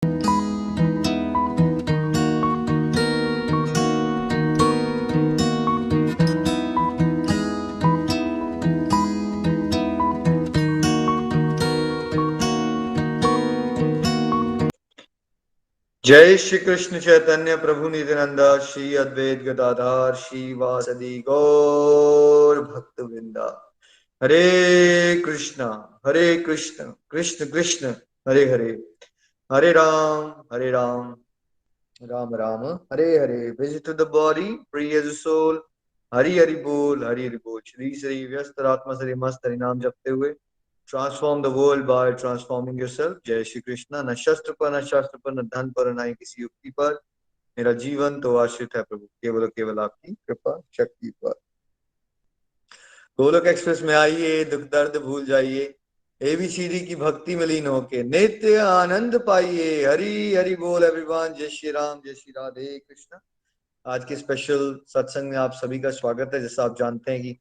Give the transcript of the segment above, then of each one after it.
जय श्री कृष्ण चैतन्य प्रभु नित्यानंदा श्री अद्वैत गदाधार श्री वासदि गौर भक्त वृंदा। Hare Krishna Krishna Krishna Hare Hare, Hare Ram Ram Ram Hare Hare. Visit to the body free as a soul. Hari Hari बोल हरि हरि बोल। श्री श्री व्यस्त आत्मा श्री मस्त हरि नाम जपते हुए transform the world by transforming yourself. जय श्री कृष्णा। न शस्त्र पर, न शास्त्र पर, न धन पर, न ही किसी युक्ति पर। मेरा जीवन तो आश्रित है प्रभु केवल केवल आपकी कृपा शक्ति पर। गोलोक एक्सप्रेस में आइए, दुख दर्द भूल जाइए, एबीसीडी की भक्ति में लीन होके नित्य आनंद पाइए। हरि हरि बोल एवरीवन। जय श्री राम, जय श्री राधे कृष्ण। आज के स्पेशल सत्संग में आप सभी का स्वागत है। जैसा आप जानते हैं कि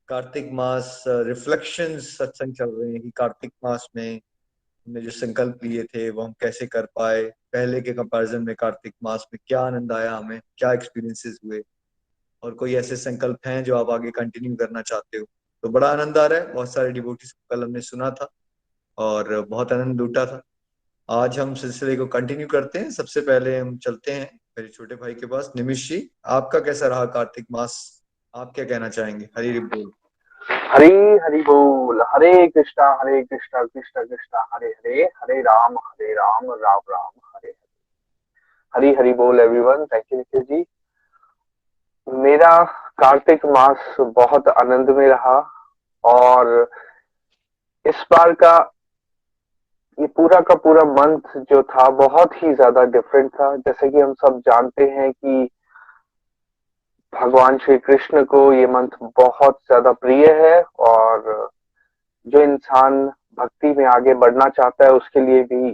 कार्तिक मास रिफ्लेक्शन सत्संग चल रहे हैं कि कार्तिक मास में हमने जो संकल्प लिए थे वो हम कैसे कर पाए, पहले के कंपैरिजन में कार्तिक मास में क्या आनंद आया, हमें क्या एक्सपीरियंसेस हुए, और कोई ऐसे संकल्प हैं जो आप आगे कंटिन्यू करना चाहते हो। तो बड़ा आनंद आ रहा है। बहुत सारे डिवोटीज को कल हमने सुना था और बहुत आनंद लूटा था। आज हम सिलसिले को कंटिन्यू करते हैं। सबसे पहले हम चलते हैं मेरे छोटे भाई के पास। निमिष जी, आपका कैसा रहा कार्तिक मास? आप क्या कहना चाहेंगे? हरि हरि बोल। हरी हरि बोल। हरे कृष्णा कृष्णा कृष्णा हरे हरे, हरे राम राम राम हरे हरे। हरी हरि बोल everyone. Thank you Nikhil ji. मेरा कार्तिक मास बहुत आनंद में रहा और इस बार का ये पूरा का पूरा मंथ जो था बहुत ही ज्यादा डिफरेंट था। जैसे कि हम सब जानते हैं कि भगवान श्री कृष्ण को ये मंथ बहुत ज्यादा प्रिय है और जो इंसान भक्ति में आगे बढ़ना चाहता है उसके लिए भी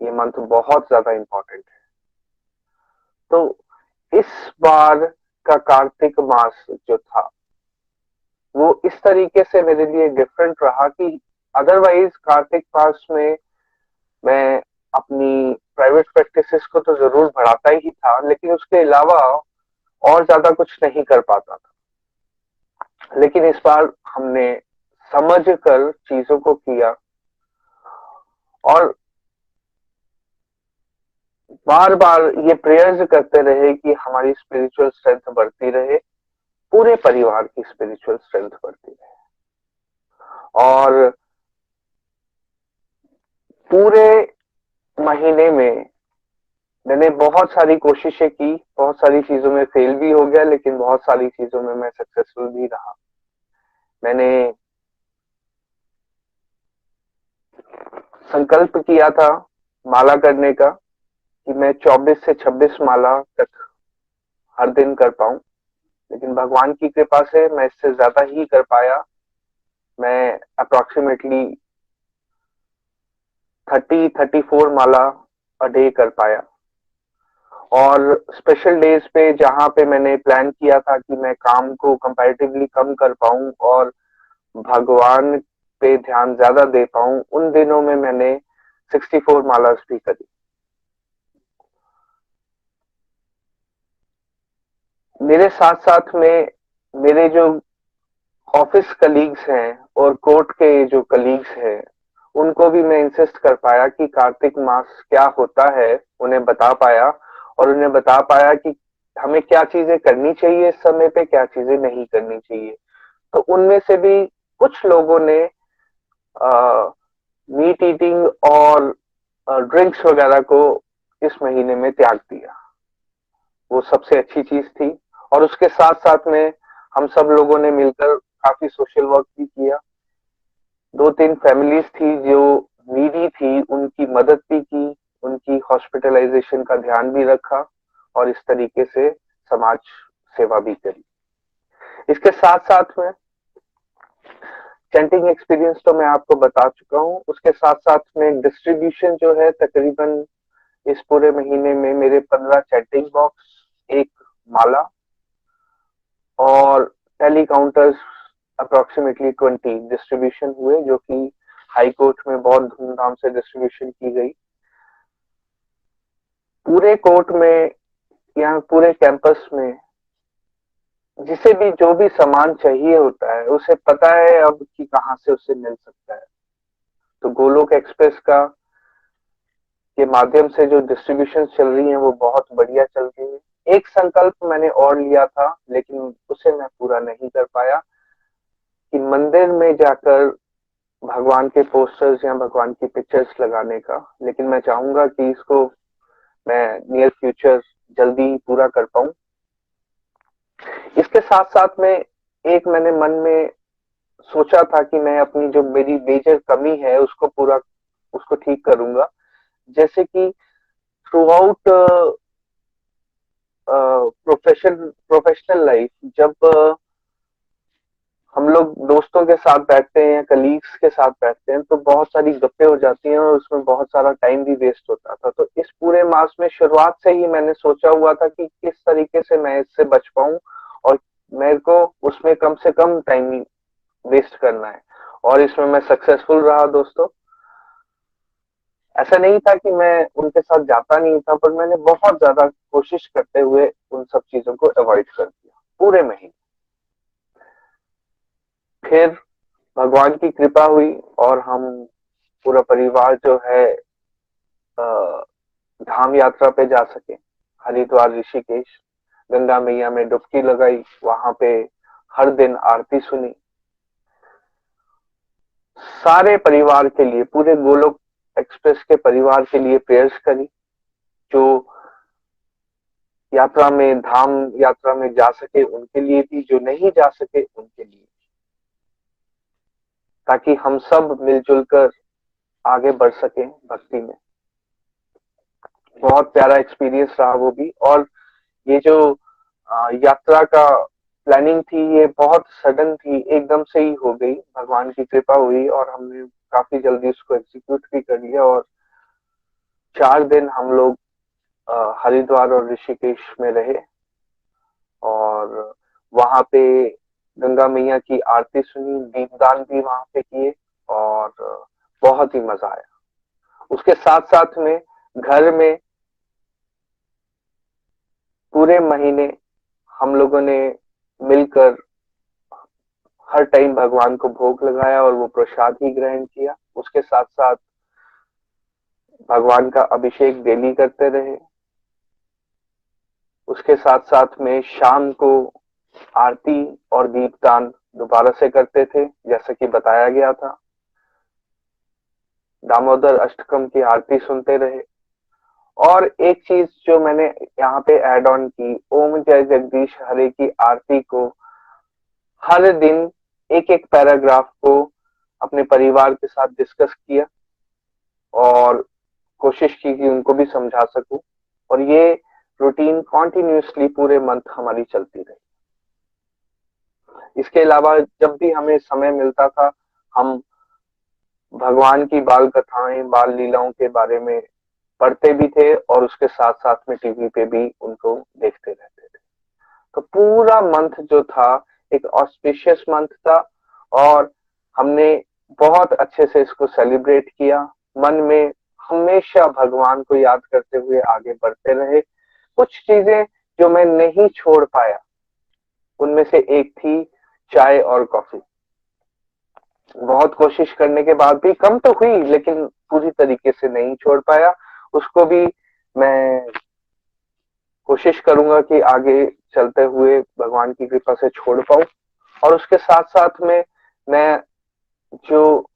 ये मंत्र बहुत ज्यादा इम्पोर्टेंट है। तो इस बार का कार्तिक मास जो था वो इस तरीके से मेरे लिए डिफरेंट रहा कि अदरवाइज कार्तिक मास में मैं अपनी प्राइवेट प्रैक्टिसेस को तो जरूर बढ़ाता ही था, लेकिन उसके अलावा और ज्यादा कुछ नहीं कर पाता था। लेकिन इस बार हमने समझ कर चीजों को किया और बार बार ये प्रेयर्स करते रहे कि हमारी स्पिरिचुअल स्ट्रेंथ बढ़ती रहे, पूरे परिवार की स्पिरिचुअल स्ट्रेंथ बढ़ती रहे। और पूरे महीने में मैंने बहुत सारी कोशिशें की, बहुत सारी चीजों में फेल भी हो गया, लेकिन बहुत सारी चीजों में मैं सक्सेसफुल भी रहा। मैंने संकल्प किया था माला करने का कि मैं 24 से 26 माला तक हर दिन कर पाऊं, लेकिन भगवान की कृपा से मैं इससे ज्यादा ही कर पाया। मैं अप्रोक्सीमेटली 34 माला अ डे कर पाया। और स्पेशल डेज पे जहां पे मैंने प्लान किया था कि मैं काम को कंपैरेटिवली कम कर पाऊं और भगवान पे ध्यान ज्यादा दे पाऊं, उन दिनों में मैंने 64 मालास भी करी। मेरे साथ साथ में मेरे जो ऑफिस कलीग्स हैं और कोर्ट के जो कलीग्स हैं उनको भी मैं इंसिस्ट कर पाया कि कार्तिक मास क्या होता है, उन्हें बता पाया और उन्हें बता पाया कि हमें क्या चीजें करनी चाहिए इस समय पे, क्या चीजें नहीं करनी चाहिए। तो उनमें से भी कुछ लोगों ने मीट ईटिंग और ड्रिंक्स वगैरह को इस महीने में त्याग दिया। वो सबसे अच्छी चीज थी। और उसके साथ साथ में हम सब लोगों ने मिलकर काफी सोशल वर्क भी किया। 2-3 फैमिलीज थी जो नीडी थी, उनकी मदद भी की, उनकी हॉस्पिटलाइजेशन का ध्यान भी रखा और इस तरीके से समाज सेवा भी करी। इसके साथ साथ में चैंटिंग एक्सपीरियंस तो मैं आपको बता चुका हूँ। उसके साथ साथ में डिस्ट्रीब्यूशन जो है, तकरीबन इस पूरे महीने में मेरे 15 चैंटिंग बॉक्स, एक माला और टेली काउंटर्स अप्रोक्सीमेटली 20 डिस्ट्रीब्यूशन हुए, जो कि हाई कोर्ट में बहुत धूमधाम से डिस्ट्रीब्यूशन की गई। पूरे कोर्ट में या पूरे कैंपस में जिसे भी जो भी सामान चाहिए होता है उसे पता है अब कि कहाँ से उसे मिल सकता है। तो गोलोक एक्सप्रेस का के माध्यम से जो डिस्ट्रीब्यूशन चल रही है वो बहुत बढ़िया चल रही है। एक संकल्प मैंने और लिया था लेकिन उसे मैं पूरा नहीं कर पाया कि मंदिर में जाकर भगवान के पोस्टर्स या भगवान की पिक्चर्स लगाने का, लेकिन मैं चाहूंगा कि इसको मैं नियर फ्यूचर जल्दी पूरा कर पाऊं। इसके साथ साथ में एक मैंने मन में सोचा था कि मैं अपनी जो मेरी मेजर कमी है उसको ठीक करूंगा। जैसे कि थ्रू आउट प्रोफेशनल लाइफ जब हम लोग दोस्तों के साथ बैठते हैं या कलीग्स के साथ बैठते हैं तो बहुत सारी गप्पे हो जाती हैं और उसमें बहुत सारा टाइम भी वेस्ट होता था। तो इस पूरे मास में शुरुआत से ही मैंने सोचा हुआ था कि किस तरीके से मैं इससे बच पाऊं और मेरे को उसमें कम से कम टाइम वेस्ट करना है, और इसमें मैं सक्सेसफुल रहा दोस्तों। ऐसा नहीं था कि मैं उनके साथ जाता नहीं था, पर मैंने बहुत ज्यादा कोशिश करते हुए उन सब चीजों को अवॉइड कर दिया पूरे महीने। फिर भगवान की कृपा हुई और हम पूरा परिवार जो है धाम यात्रा पे जा सके। हरिद्वार, ऋषिकेश, गंगा मैया में डुबकी लगाई, वहां पे हर दिन आरती सुनी। सारे परिवार के लिए, पूरे गोलोक एक्सप्रेस के परिवार के लिए प्रेयर्स करी, जो यात्रा में धाम यात्रा में जा सके उनके लिए भी, जो नहीं जा सके उनके लिए, ताकि हम सब मिलजुल कर आगे बढ़ सके भक्ति में। बहुत प्यारा एक्सपीरियंस रहा वो भी। और ये जो यात्रा का प्लानिंग थी ये बहुत सडन थी, एकदम से ही हो गई, भगवान की कृपा हुई और हमने काफी जल्दी उसको एग्जीक्यूट भी कर लिया। और 4 दिन हम लोग हरिद्वार और ऋषिकेश में रहे और वहां पे गंगा मैया की आरती सुनी, दीपदान भी वहां पे किए और बहुत ही मजा आया। उसके साथ साथ में घर में पूरे महीने हम लोगों ने मिलकर हर टाइम भगवान को भोग लगाया और वो प्रसाद ही ग्रहण किया। उसके साथ साथ भगवान का अभिषेक डेली करते रहे। उसके साथ साथ में शाम को आरती और दीपदान दोबारा से करते थे जैसा कि बताया गया था। दामोदर अष्टकम की आरती सुनते रहे। और एक चीज जो मैंने यहाँ पे ऐड ऑन की, ओम जय जगदीश हरे की आरती को हर दिन एक एक पैराग्राफ को अपने परिवार के साथ डिस्कस किया और कोशिश की कि उनको भी समझा सकूं। और ये रूटीन कॉन्टिन्यूसली पूरे मंथ हमारी चलती रही। इसके अलावा जब भी हमें समय मिलता था हम भगवान की बाल कथाएं, बाल लीलाओं के बारे में पढ़ते भी थे और उसके साथ साथ में टीवी पे भी उनको देखते रहते थे। तो पूरा मंथ जो था एक ऑस्पिशियस मंथ था और हमने बहुत अच्छे से इसको सेलिब्रेट किया। मन में हमेशा भगवान को याद करते हुए आगे बढ़ते रहे। कुछ चीजें जो मैं नहीं छोड़ पाया उनमें से एक थी चाय और कॉफी। बहुत कोशिश करने के बाद भी कम तो हुई लेकिन पूरी तरीके से नहीं छोड़ पाया। उसको भी मैं कोशिश करूंगा कि आगे चलते हुए भगवान की कृपा से छोड़ पाऊं। और उसके साथ साथ में मैं जो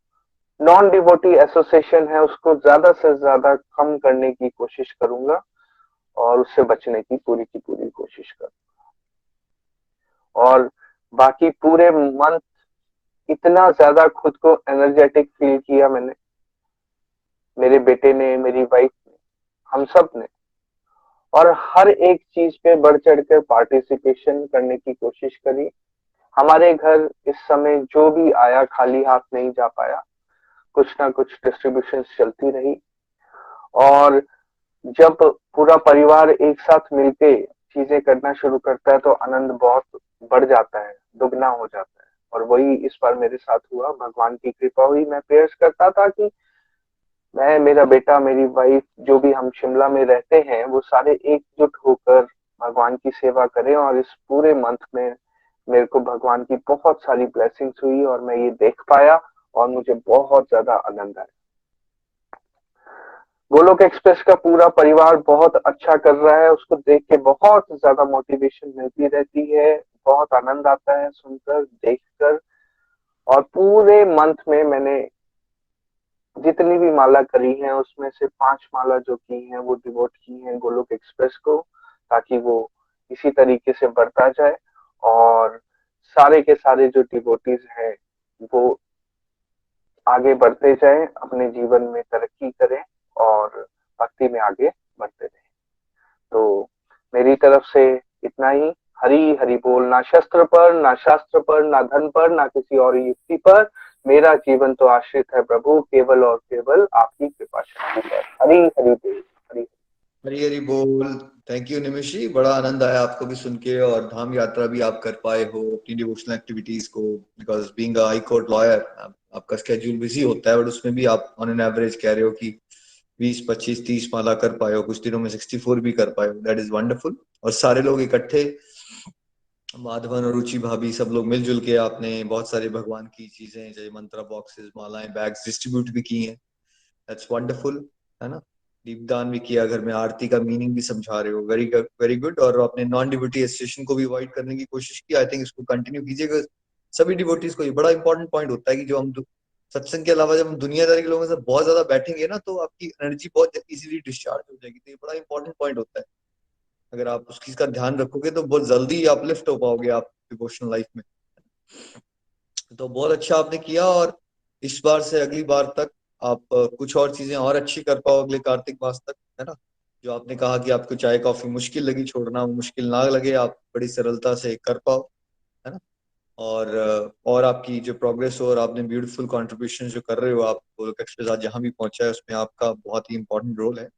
नॉन डिवोटी एसोसिएशन है उसको ज्यादा से ज्यादा कम करने की कोशिश करूंगा और उससे बचने की पूरी कोशिश करूंगा। और बाकी पूरे मंथ इतना ज्यादा खुद को एनर्जेटिक फील किया मैंने, मेरे बेटे ने, मेरी वाइफ ने, हम सब ने। और हर एक चीज पे बढ़ चढ़ कर पार्टिसिपेशन करने की कोशिश करी। हमारे घर इस समय जो भी आया खाली हाथ नहीं जा पाया, कुछ ना कुछ डिस्ट्रीब्यूशन चलती रही। और जब पूरा परिवार एक साथ मिलके चीजें करना शुरू करता है तो आनंद बहुत बढ़ जाता है, दुगना हो जाता है। और वही इस बार मेरे साथ हुआ, भगवान की कृपा हुई। मैं प्रेयर्स करता था कि मैं, मेरा बेटा, मेरी वाइफ, जो भी हम शिमला में रहते हैं, वो सारे एकजुट होकर भगवान की सेवा करें। और इस पूरे मंथ में मेरे को भगवान की बहुत सारी ब्लेसिंग्स हुई और मैं ये देख पाया और मुझे बहुत ज्यादा आनंद आया। गोलोक एक्सप्रेस का पूरा परिवार बहुत अच्छा कर रहा है, उसको देख के बहुत ज्यादा मोटिवेशन मिलती रहती है, बहुत आनंद आता है सुनकर, देखकर। और पूरे मंथ में मैंने जितनी भी माला करी है उसमें से 5 माला जो की हैं वो डिवोट की हैं गोलोक एक्सप्रेस को, ताकि वो इसी तरीके से बढ़ता जाए और सारे के सारे जो डिवोटीज हैं वो आगे बढ़ते जाएं, अपने जीवन में तरक्की करें और भक्ति में आगे बढ़ते रहें। तो मेरी तरफ से इतना ही। हरि हरि बोल। ना शस्त्र पर, ना शास्त्र पर, ना धन पर, ना किसी और युक्ति पर, मेरा जीवन तो आश्रित है प्रभु केवल और केवल आपकी कृपा शक्ति पर। हरि हरि बोल। हरि हरी हरी बोल। थैंक यू निमिष जी, बड़ा आनंद आया आपको भी सुन के, और धाम यात्रा भी आप कर पाए हो अपनी डिवोशनल एक्टिविटीज को, because being a high court lawyer आपका स्केड्यूल बिजी होता है, बट उसमें भी आप ऑन एन एवरेज कह रहे हो कि 20 25 30 माला कर पाए हो, कुछ दिनों में 64 भी कर पाए हो। That is wonderful. और सारे लोग इकट्ठे, माधवन और रुचि भाभी, सब लोग मिलजुल के आपने बहुत सारे भगवान की चीजें, जय मंत्रा बॉक्सेस, मालाएं, बैग्स डिस्ट्रीब्यूट भी की हैं। दैट्स वंडरफुल, है ना। दीपदान भी किया, घर में आरती का मीनिंग भी समझा रहे हो, वेरी गुड वेरी गुड। और आपने नॉन डिवोटी एसोसिएशन को भी अवॉइड करने की कोशिश की। आई थिंक इसको कंटिन्यू कीजिएगा। सभी डिवोटीज को ये बड़ा इंपॉर्टेंट पॉइंट होता है कि जो हम सत्संग के अलावा जब हम दुनियादारी के लोगों से बहुत ज्यादा बैठेंगे ना, तो आपकी एनर्जी बहुत इजीली डिस्चार्ज हो जाएगी। तो ये बड़ा इंपॉर्टेंट पॉइंट होता है। अगर आप उसकी का ध्यान रखोगे तो बहुत जल्दी अपलिफ्ट हो पाओगे आप डिवोशनल लाइफ में। तो बहुत अच्छा आपने किया, और इस बार से अगली बार तक आप कुछ और चीजें और अच्छी कर पाओ अगले कार्तिक मास तक, है ना। जो आपने कहा कि आपको चाय कॉफी मुश्किल लगी छोड़ना, वो मुश्किल ना लगे, आप बड़ी सरलता से कर पाओ, है ना। और आपकी जो प्रोग्रेस हो, और आपने ब्यूटीफुल कॉन्ट्रीब्यूशन जो कर रहे हो आप, गोलोक एक्सप्रेस आज जहाँ भी पहुंचा है उसमें आपका बहुत ही इंपॉर्टेंट रोल है।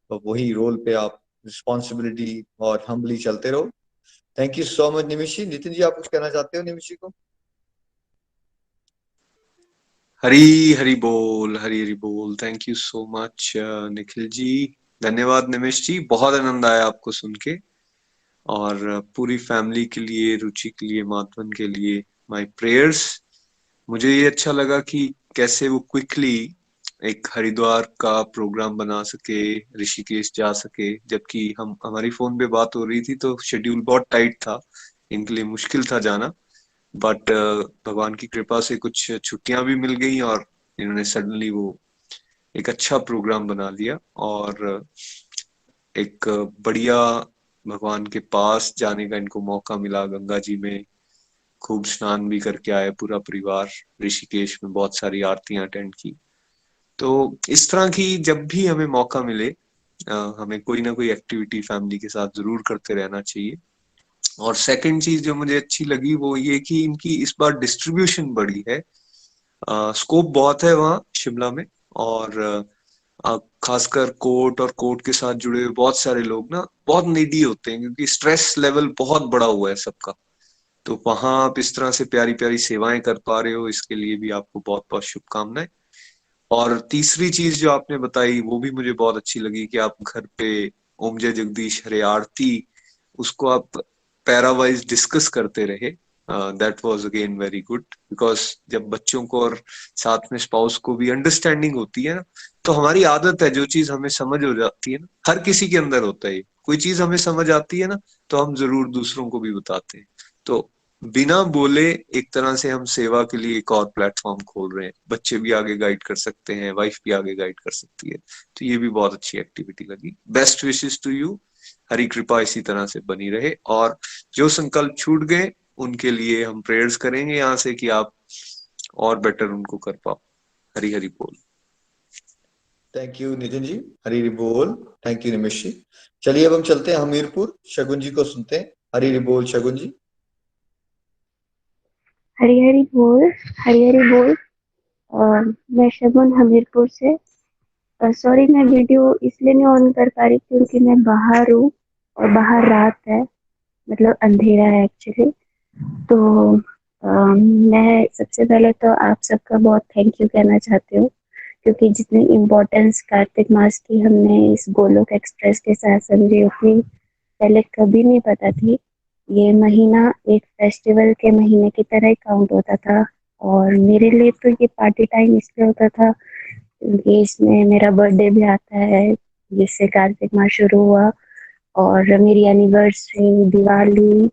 तो वही रोल पे आप रिस्पॉन्सिबिलिटी और हम्बली चलते रहो। थैंक यू सो मच निमिष जी। नितिन जी, आप कुछ कहना चाहते हो निमिष जी को? हरी हरी बोल, हरी हरी बोल। Thank you so much Nikhil ji. धन्यवाद निमिष जी, बहुत आनंद आया आपको सुन के। और पूरी फैमिली के लिए, रुचि के लिए, माधवन के लिए माय प्रेयर्स। मुझे ये अच्छा लगा कि कैसे वो क्विकली एक हरिद्वार का प्रोग्राम बना सके, ऋषिकेश जा सके, जबकि हम हमारी फोन पे बात हो रही थी तो शेड्यूल बहुत टाइट था, इनके लिए मुश्किल था जाना। बट भगवान की कृपा से कुछ छुट्टियां भी मिल गई और इन्होंने सडनली वो एक अच्छा प्रोग्राम बना लिया। और एक बढ़िया भगवान के पास जाने का इनको मौका मिला। गंगा जी में खूब स्नान भी करके आए पूरा परिवार। ऋषिकेश में बहुत सारी आरतियां अटेंड की। तो इस तरह की जब भी हमें मौका मिले, हमें कोई ना कोई एक्टिविटी फैमिली के साथ जरूर करते रहना चाहिए। और सेकंड चीज जो मुझे अच्छी लगी वो ये कि इनकी इस बार डिस्ट्रीब्यूशन बड़ी है। स्कोप बहुत है वहाँ शिमला में। और खासकर कोर्ट और कोर्ट के साथ जुड़े हुए बहुत सारे लोग ना बहुत नीडी होते हैं, क्योंकि स्ट्रेस लेवल बहुत बड़ा हुआ है सबका। तो वहां आप इस तरह से प्यारी प्यारी सेवाएं कर पा रहे हो, इसके लिए भी आपको बहुत बहुत शुभकामनाएं। और तीसरी चीज जो आपने बताई वो भी मुझे बहुत अच्छी लगी कि आप घर पे ओम जय जगदीश हरे आरती, उसको आप पैरावाइज डिस्कस करते रहे। That was again very good, because जब बच्चों को और साथ में स्पाउस को भी अंडरस्टैंडिंग होती है ना, तो हमारी आदत है जो चीज हमें समझ हो जाती है ना, हर किसी के अंदर होता है, कोई चीज हमें समझ आती है ना तो हम जरूर दूसरों को भी बताते हैं। तो बिना बोले एक तरह से हम सेवा के लिए एक और प्लेटफॉर्म खोल रहे हैं। बच्चे भी आगे गाइड कर सकते हैं, वाइफ भी आगे गाइड कर सकती है। तो ये भी बहुत अच्छी एक्टिविटी लगी। Best wishes to you. Hari कृपा इसी तरह से बनी रहे। और जो संकल्प छूट गए उनके लिए हम प्रेयर्स करेंगे यहाँ से कि आप और बेटर उनको कर पाओ। हरी हरी बोल। थैंक यू नितिन जी, हरी हरी बोल। थैंक यू निमिष जी। चलिए अब हम चलते हैं हमीरपुर, शगुन जी को सुनते हैं। हरी हरी बोल शगुन जी। हरी हरी बोल। हरी हरी बोल। मैं शगुन हमीरपुर से। सॉरी, मैं वीडियो इसलिए नहीं ऑन कर पा रही क्योंकि मैं बाहर हूँ और बाहर रात है, मतलब अंधेरा है एक्चुअली। तो मैं सबसे पहले तो आप सबका बहुत थैंक यू कहना चाहती हूँ, क्योंकि जितनी इम्पोर्टेंस कार्तिक मास की हमने इस गोलोक एक्सप्रेस के साथ समझी उतनी पहले कभी नहीं पता थी। ये महीना एक फेस्टिवल के महीने की तरह ही काउंट होता था, और मेरे लिए तो ये पार्टी टाइम इसलिए होता था क्योंकि इसमें मेरा बर्थडे भी आता है, जिससे कार्तिक मास शुरू हुआ, और मेरी एनिवर्सरी, दिवाली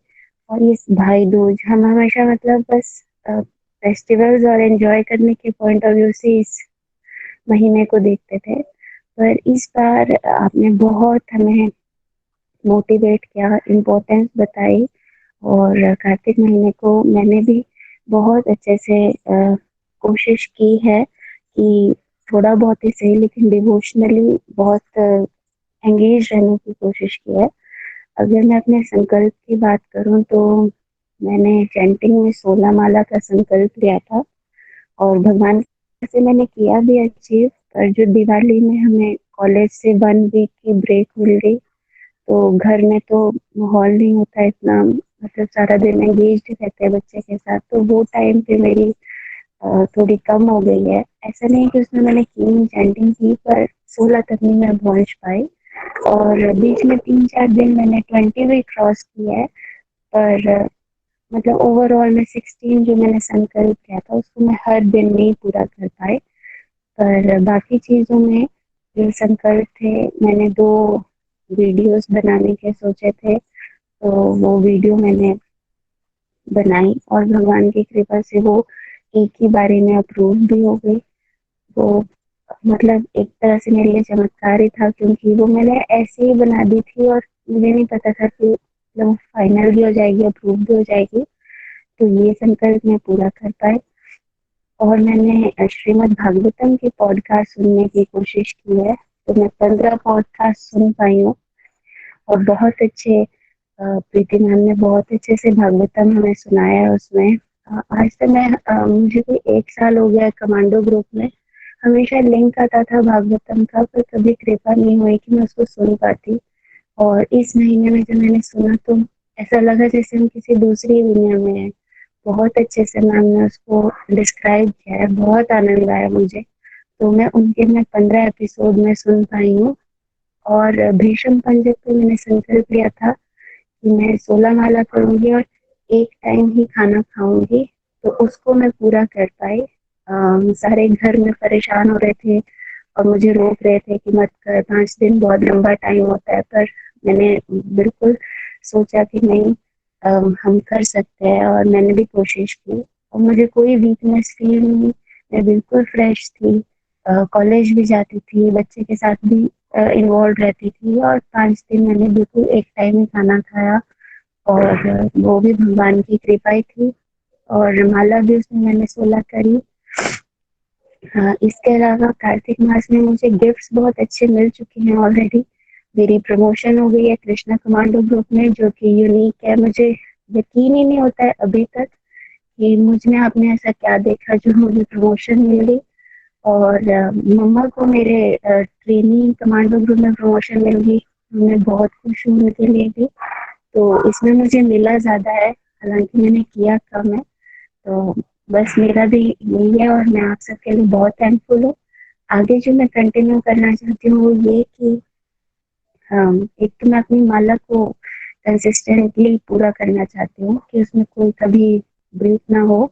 और ये भाई दूज। हम हमेशा मतलब बस फेस्टिवल्स और एंजॉय करने के पॉइंट ऑफ व्यू से इस महीने को देखते थे। पर इस बार आपने बहुत हमें मोटिवेट किया, इम्पोर्टेंस बताई, और कार्तिक महीने को मैंने भी बहुत अच्छे से कोशिश की है कि थोड़ा बहुत ही सही लेकिन डिवोशनली बहुत एंगेज रहने की कोशिश की है। अगर मैं अपने संकल्प की बात करूं तो मैंने चैंटिंग में 16 माला का संकल्प लिया था, और भगवान से मैंने किया भी अचीव। पर जो दिवाली में हमें कॉलेज से 1 वीक की ब्रेक मिल गई, तो घर में तो माहौल नहीं होता इतना, मतलब सारा दिन एंगेज रहते हैं बच्चे के साथ, तो वो टाइम पे मेरी थोड़ी कम हो गई है। ऐसा नहीं कि उसमें मैंने की नहीं, चैंटिंग की, पर 16 तक नहीं मैं पहुंच पाई, और बीच में 3-4 दिन मैंने 20 भी क्रॉस किया है। पर मतलब ओवरऑल में 16 जो मैंने संकल्प किया था उसको मैं हर दिन नहीं पूरा कर पाई। पर बाकी चीज़ों में जो संकल्प थे, मैंने 2 वीडियोस बनाने के सोचे थे, तो वो वीडियो मैंने बनाई, और भगवान की कृपा से वो एक ही बारी में अप्रूव भी हो गई। तो मतलब एक तरह से मेरे लिए चमत्कार ही था, क्योंकि वो मैंने ऐसे ही बना दी थी और मुझे नहीं पता था कि मतलब फाइनल भी हो जाएगी, अप्रूव भी हो जाएगी। तो ये संकल्प मैं पूरा कर पाई। और मैंने श्रीमद् भागवतम के पॉडकास्ट सुनने की कोशिश की है, तो मैं 15 पॉडकास्ट सुन पाई हूँ, और बहुत अच्छे प्रीति मैम ने बहुत अच्छे से भागवतम हमें सुनाया है उसमें। आज तक मैं मुझे कोई 1 साल हो गया कमांडो ग्रुप में, हमेशा लिंक आता था भागवतम का, पर कभी कृपा नहीं हुई कि मैं उसको सुन पाती। और इस महीने में जब मैंने सुना तो ऐसा लगा जैसे हम किसी दूसरी दुनिया में हैं। बहुत अच्छे से मैम ने उसको डिस्क्राइब किया है, बहुत आनंद आया मुझे। तो मैं 15 एपिसोड में सुन पाई हूँ। और भीष्म पंचक पे मैंने संकल्प लिया था कि मैं 16 माला करूंगी और एक टाइम ही खाना खाऊंगी, तो उसको मैं पूरा कर पाई। सारे घर में परेशान हो रहे थे और मुझे रोक रहे थे कि मत कर, 5 दिन बहुत लंबा टाइम होता है, पर मैंने बिल्कुल सोचा कि नहीं, हम कर सकते हैं, और मैंने भी कोशिश की, और मुझे कोई वीकनेस फील नहीं। मैं बिल्कुल फ्रेश थी, कॉलेज भी जाती थी, बच्चे के साथ भी इन्वॉल्व रहती थी, और 5 दिन मैंने बिल्कुल एक टाइम ही खाना खाया, और वो भी भगवान की कृपा ही थी। और माला भी उसमें मैंने 16 करी। हाँ, इसके अलावा कार्तिक मास में मुझे गिफ्ट्स बहुत अच्छे मिल चुके हैं ऑलरेडी। मेरी प्रमोशन हो गई है कृष्णा कमांडो ग्रुप में, जो कि यूनिक है। मुझे यकीन ही नहीं होता है अभी तक कि मुझ में आपने ऐसा क्या देखा जो मुझे प्रमोशन मिल गई। और मम्मा को मेरे ट्रेनिंग कमांडो ग्रुप में प्रमोशन मिल गई, मैं बहुत खुश हूँ उनके लिए भी। तो इसमें मुझे मिला ज़्यादा है, हालांकि मैंने किया कम है। तो बस मेरा भी यही है, और मैं आप सबके लिए बहुत थैंकफुल हूँ। आगे जो मैं कंटिन्यू करना चाहती हूँ वो ये कि एक तो मैं अपनी माला को कंसिस्टेंटली पूरा करना चाहती हूँ कि उसमें कोई कभी ब्रेक ना हो।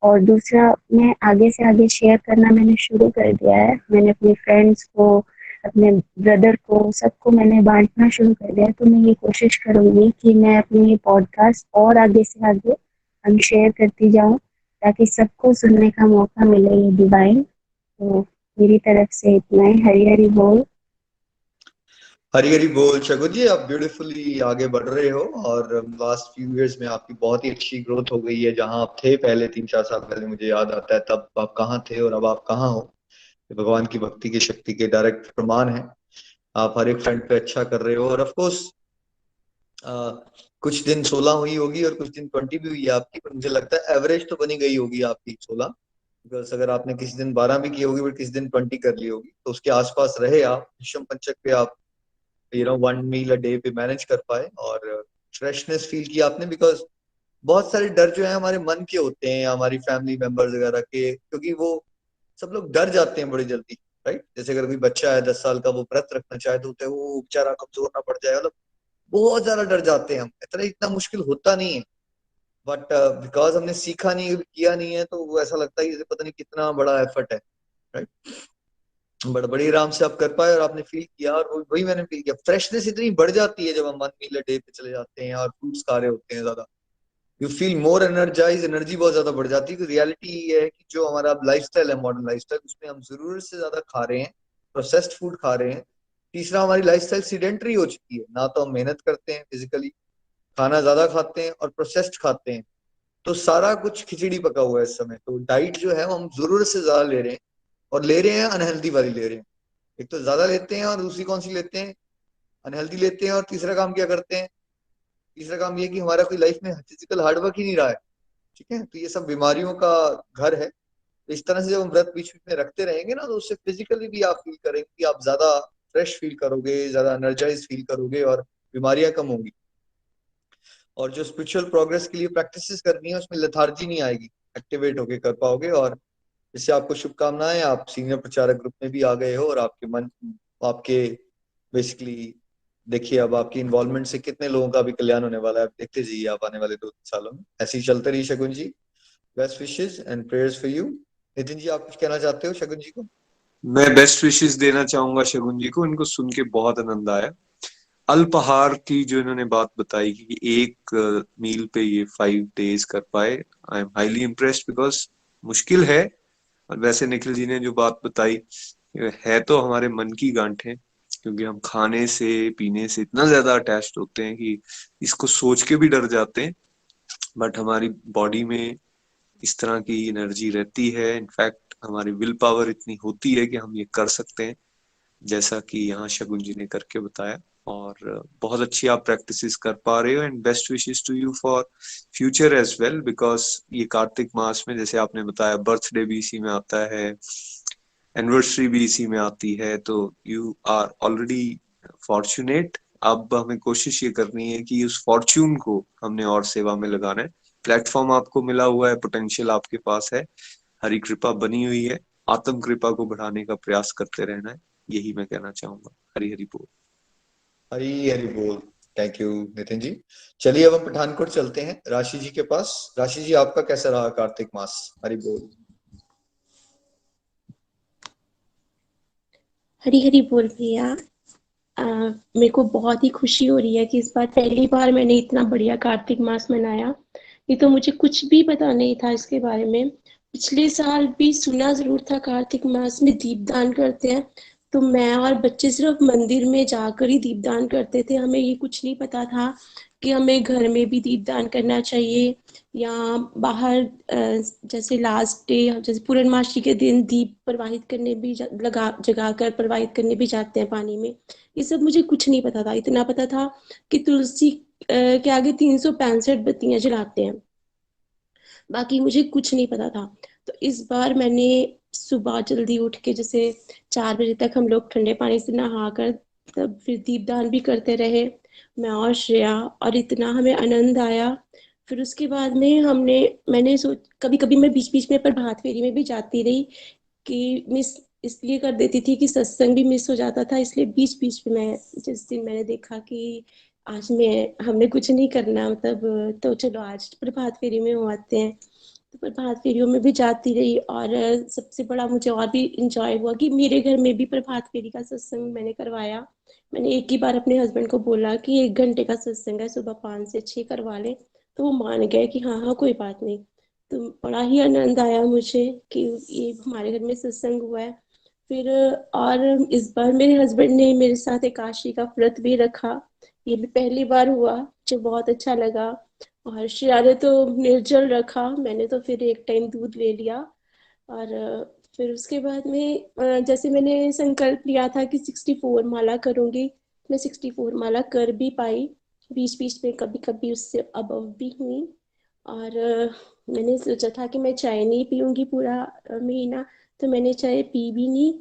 और दूसरा, मैं आगे से आगे शेयर करना मैंने शुरू कर दिया है। मैंने अपने फ्रेंड्स को, अपने ब्रदर को, सबको मैंने बांटना शुरू कर दिया है। तो मैं ये कोशिश करूँगी कि मैं अपनी ये पॉडकास्ट और आगे से आगे हम शेयर करती जाऊँ, ताकि सबको सुनने का मौका मिले ये डिवाइन। तो मेरी तरफ से इतना ही। हरी हरी बोल। हरी हरी बोल। शगु जी, आप ब्यूटीफुली आगे बढ़ रहे हो, और लास्ट फ्यू इयर्स में आपकी बहुत ही अच्छी ग्रोथ हो गई है। जहां आप थे पहले 3-4 साल पहले, मुझे याद आता है तब आप कहाँ थे और अब आप कहाँ हो, ये भगवान की भक्ति की शक्ति के डायरेक्ट प्रमाण है। आप हर एक फ्रंट पे अच्छा कर रहे हो, और ऑफ कोर्स कुछ दिन 16 हुई होगी और कुछ दिन 20 भी हुई है आपकी, पर मुझे लगता है एवरेज तो बनी गई होगी आपकी 16। बिकॉज अगर आपने किसी दिन 12 भी की होगी और किसी दिन 20 कर ली होगी, तो उसके आसपास रहे आप, विषम पंचक पे आप 1 मील अ डे पे मैनेज कर पाए, और फ्रेशनेस फील की आपने। बिकॉज बहुत सारे डर जो है हमारे मन के होते हैं, हमारी फैमिली मेंबर्स वगैरह के, क्योंकि वो सब लोग डर जाते हैं बड़ी जल्दी, राइट। जैसे अगर कोई बच्चा है 10 साल का, वो व्रत रखना चाहे तो होता है वो बेचारा कमजोर ना पड़ जाए, मतलब बहुत ज्यादा डर जाते हैं हम। इतना मुश्किल होता नहीं है, बट बिकॉज हमने सीखा नहीं, किया नहीं है, तो वो ऐसा लगता है कि पता नहीं कितना बड़ा एफर्ट है, राइट। बट बड़ी आराम से आप कर पाए और आपने फील किया, और वही मैंने फील किया। फ्रेशनेस इतनी बढ़ जाती है जब हम 1 मील डे पे चले जाते हैं और फ्रूट्स खा रहे होते हैं ज्यादा। You feel more energise, energy बहुत ज्यादा बढ़ जाती है। रियलिटी ये है कि जो हमारा लाइफस्टाइल है, मॉडर्न लाइफस्टाइल, उसमें हम जरूरत से ज्यादा खा रहे हैं, प्रोसेस्ड फूड खा रहे हैं। तीसरा, हमारी लाइफस्टाइल सीडेंटरी हो चुकी है, ना तो हम मेहनत करते हैं फिजिकली, खाना ज्यादा खाते हैं और प्रोसेस्ड खाते हैं। तो सारा कुछ खिचड़ी पका हुआ है इस समय। तो डाइट जो है वो हम जरूरत से ज्यादा ले रहे हैं, और ले रहे हैं अनहेल्दी वाली ले रहे हैं। एक तो ज्यादा लेते हैं, और दूसरी कौन सी लेते हैं, अनहेल्दी लेते हैं। और तीसरा काम क्या करते हैं, तीसरा काम ये कि हमारा कोई लाइफ में फिजिकल हार्डवर्क ही नहीं रहा है, ठीक है। तो ये सब बीमारियों का घर है। तो इस तरह से जब हम व्रत बीच बीच में रखते रहेंगे ना, तो उससे फिजिकली भी आप फील करेंगे कि आप ज्यादा फ्रेश फील करोगे, ज्यादा एनर्जाइज फील करोगे, और बीमारियां कम होंगी। और जो स्पिरिचुअल प्रोग्रेस के लिए प्रैक्टिसेस करनी है, उसमें लेथार्जी नहीं आएगी, एक्टिवेट होके कर पाओगे। और इससे आपको शुभकामनाएं। आप सीनियर प्रचारक ग्रुप में भी आ गए हो, और आपके मन, आपके बेसिकली देखिए अब आपकी इन्वॉल्वमेंट से कितने लोगों का भी कल्याण होने वाला है। आप देखते जाइए, आप आने वाले 2-3 सालों में ऐसे ही चलते रहिए। Shagun ji, best wishes and prayers for you. Nitin ji, आप कुछ कहना चाहते हो शगुन जी को? मैं बेस्ट विशेस देना चाहूंगा शगुन जी को। इनको सुन के बहुत आनंद आया। अल्पाहार की जो इन्होंने बात बताई कि एक मील पे ये 5 डेज कर पाए, I am highly impressed because मुश्किल है। और वैसे निखिल जी ने जो बात बताई है तो हमारे मन की गांठें, क्योंकि हम खाने से पीने से इतना ज्यादा अटैच्ड होते हैं कि इसको सोच के भी डर जाते हैं। बट हमारी बॉडी में इस तरह की एनर्जी रहती है, इनफैक्ट हमारी विल पावर इतनी होती है कि हम ये कर सकते हैं, जैसा कि यहाँ शगुन जी ने करके बताया। और बहुत अच्छी आप प्रैक्टिसेस कर पा रहे हो, and best wishes to you for future as well. Because ये कार्तिक मास में, जैसे आपने बताया, बर्थडे भी इसी में आता है, एनिवर्सरी भी इसी में आती है, तो यू आर ऑलरेडी फॉर्चुनेट। अब हमें कोशिश ये करनी है कि उस फॉर्च्यून को हमने और सेवा में लगाना है। प्लेटफॉर्म आपको मिला हुआ है, पोटेंशियल आपके पास है, हरी कृपा बनी हुई है, आत्म कृपा को बढ़ाने का प्रयास करते रहना है। यही मैं कहना चाहूंगा। हरी हरी बोल। हरी हरी बोल। थैंक यू नितिन जी। चलिए अब हम पठानकोट चलते हैं, राशि जी के पास। राशि जी, आपका कैसा रहा कार्तिक मास? हरी बोल। हरी हरी बोल भैया। मेरे को बहुत ही खुशी हो रही है कि इस बार पहली बार मैंने इतना बढ़िया कार्तिक मास मनाया। ये तो मुझे कुछ भी पता नहीं था इसके बारे में। पिछले साल भी सुना जरूर था कार्तिक मास में दीपदान करते हैं, तो मैं और बच्चे सिर्फ मंदिर में जाकर ही दीपदान करते थे। हमें ये कुछ नहीं पता था कि हमें घर में भी दीपदान करना चाहिए, या बाहर जैसे लास्ट डे, जैसे पूर्णमासी के दिन दीप प्रवाहित करने भी लगा जगा कर प्रवाहित करने भी जाते हैं पानी में। ये सब मुझे कुछ नहीं पता था। इतना पता था कि तुलसी के आगे 365 बत्तियां जलाते हैं, बाकी मुझे कुछ नहीं पता था। तो इस बार मैंने सुबह जल्दी उठ के, जैसे 4 बजे तक हम लोग ठंडे पानी से नहा कर तब फिर दीपदान भी करते रहे, मैं और श्रेया, और इतना हमें आनंद आया। फिर उसके बाद में मैंने सोच, कभी कभी मैं बीच बीच में प्रभात फेरी में भी जाती रही, कि मिस इसलिए कर देती थी कि सत्संग भी मिस हो जाता था, इसलिए बीच बीच में मैं, जिस दिन मैंने देखा कि आज मैं हमने कुछ नहीं करना, मतलब तो चलो आज प्रभात फेरी में हो आते हैं, तो प्रभात फेरियों में भी जाती रही। और सबसे बड़ा मुझे और भी इंजॉय हुआ कि मेरे घर में भी प्रभात फेरी का सत्संग मैंने करवाया। मैंने एक ही बार अपने हस्बैंड को बोला कि 1 घंटे का सत्संग है, सुबह 5 से 6 करवा ले, तो वो मान गए कि हाँ हाँ कोई बात नहीं। तो बड़ा ही आनंद आया मुझे कि ये हमारे घर में सत्संग हुआ है। फिर और इस बार मेरे हस्बैंड ने मेरे साथ एकादशी का व्रत भी रखा, ये भी पहली बार हुआ, जो बहुत अच्छा लगा। और श्रेया ने तो निर्जल रखा, मैंने तो फिर एक टाइम दूध ले लिया। और फिर उसके बाद में जैसे मैंने संकल्प लिया था कि 64 माला करूंगी, मैं 64 माला कर भी पाई। बीच बीच में कभी कभी उससे अबव भी हुई। और मैंने सोचा था कि मैं चाय नहीं पीऊंगी पूरा महीना, तो मैंने चाय पी भी नहीं।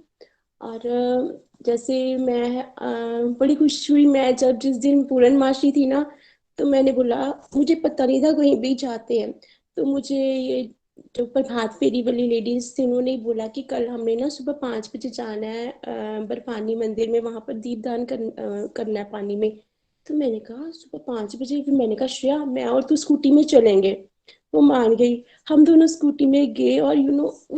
और जैसे मैं बड़ी खुश हुई मैं जब जिस दिन पूर्णमासी थी ना, तो मैंने बोला, मुझे पता नहीं था कहीं भी जाते हैं, तो मुझे ये जो प्रभात फेरी वाली लेडीज थी उन्होंने बोला कि कल हमने ना सुबह 5 बजे जाना है बर्फानी मंदिर में, वहां पर दीपदान करना है पानी में। तो मैंने कहा सुबह 5 बजे, फिर मैंने कहा श्रेया मैं और तू स्कूटी में चलेंगे। वो मान गई। हम दोनों स्कूटी में गए और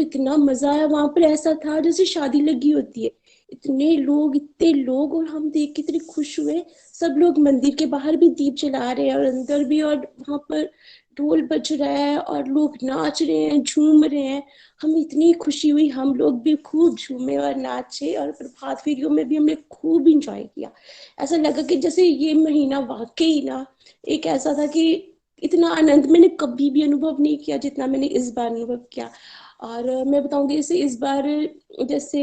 इतना मजा आया वहां पर, ऐसा था जैसे शादी लगी होती है। इतने लोग, इतने लोग, और हम देख के इतने खुश हुए। सब लोग मंदिर के बाहर भी दीप जला रहे हैं और अंदर भी, और वहां पर ढोल बज रहा है और लोग नाच रहे हैं, झूम रहे हैं। हमें इतनी खुशी हुई, हम लोग भी खूब झूमे और नाचे, और प्रभात फेरियों में भी हमने खूब इंजॉय किया। ऐसा लगा कि जैसे ये महीना वाकई ना एक ऐसा था कि इतना आनंद मैंने कभी भी अनुभव नहीं किया जितना मैंने इस बार अनुभव किया। और मैं बताऊंगी जैसे इस बार, जैसे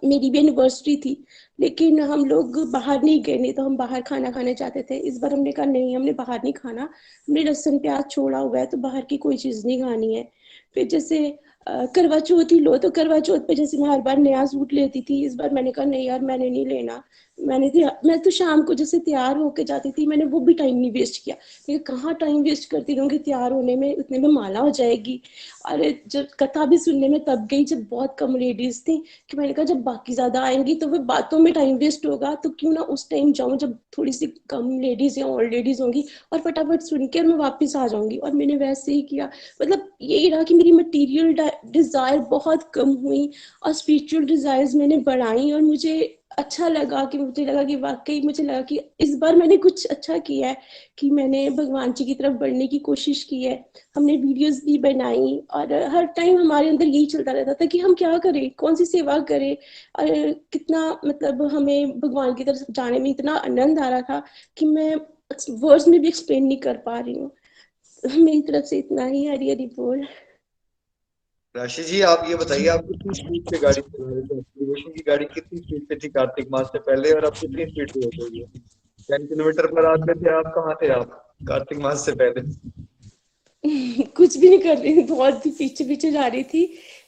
मेरी भी एनिवर्सरी थी, लेकिन हम लोग बाहर नहीं गए, नहीं तो हम बाहर खाना खाने जाते थे। इस बार हमने कहा नहीं, हमने बाहर नहीं खाना, हमने लहसुन प्याज छोड़ा हुआ है, तो बाहर की कोई चीज नहीं खानी है। फिर जैसे करवा चौथ ही लो, तो करवा चौथ पे जैसे मैं हर बार नया सूट लेती थी, इस बार मैंने कहा नहीं यार मैंने नहीं लेना। मैं तो शाम को जैसे तैयार होके जाती थी, मैंने वो भी टाइम नहीं वेस्ट किया, क्योंकि कहाँ टाइम वेस्ट करती रहूंगी तैयार होने में, उतने में माला हो जाएगी। और जब कथा भी सुनने में तब गई जब बहुत कम लेडीज थी, कि मैंने कहा जब बाकी ज्यादा आएंगी तो फिर बातों में टाइम वेस्ट होगा, तो क्यों ना उस टाइम जाऊं जब थोड़ी सी कम लेडीज या ओल्ड लेडीज होंगी, और फटाफट सुन के और मैं वापस आ जाऊंगी। और मैंने वैसे ही किया। मतलब यही रहा कि मेरी मटेरियल डिजायर बहुत कम हुई और स्पिरिचुअल डिजायर्स मैंने बढ़ाई, और मुझे लगा कि वाकई मुझे लगा कि इस बार मैंने कुछ अच्छा किया है, कि मैंने भगवान जी की तरफ बढ़ने की कोशिश की है। हमने वीडियोस भी बनाई, और हर टाइम हमारे अंदर यही चलता रहता था कि हम क्या करें, कौन सी सेवा करें। और कितना मतलब हमें भगवान की तरफ जाने में इतना आनंद आ रहा था कि मैं वर्ड्स में भी एक्सप्लेन नहीं कर पा रही हूँ। मेरी तरफ से इतना ही। हरी हरी बोल। राशि जी, आप ये बताइए, आप कितनी स्पीड पे गाड़ी चला रहे थे? डिवोशन की गाड़ी कितनी स्पीड पे थी कार्तिक मास से पहले, और अब कितनी स्पीड पे हो गई है? 10 किलोमीटर पर आवर पे थे आप? कहाँ थे आप कार्तिक मास से पहले? कुछ भी नहीं कर रही थी, बहुत ही पीछे पीछे जा रही थी,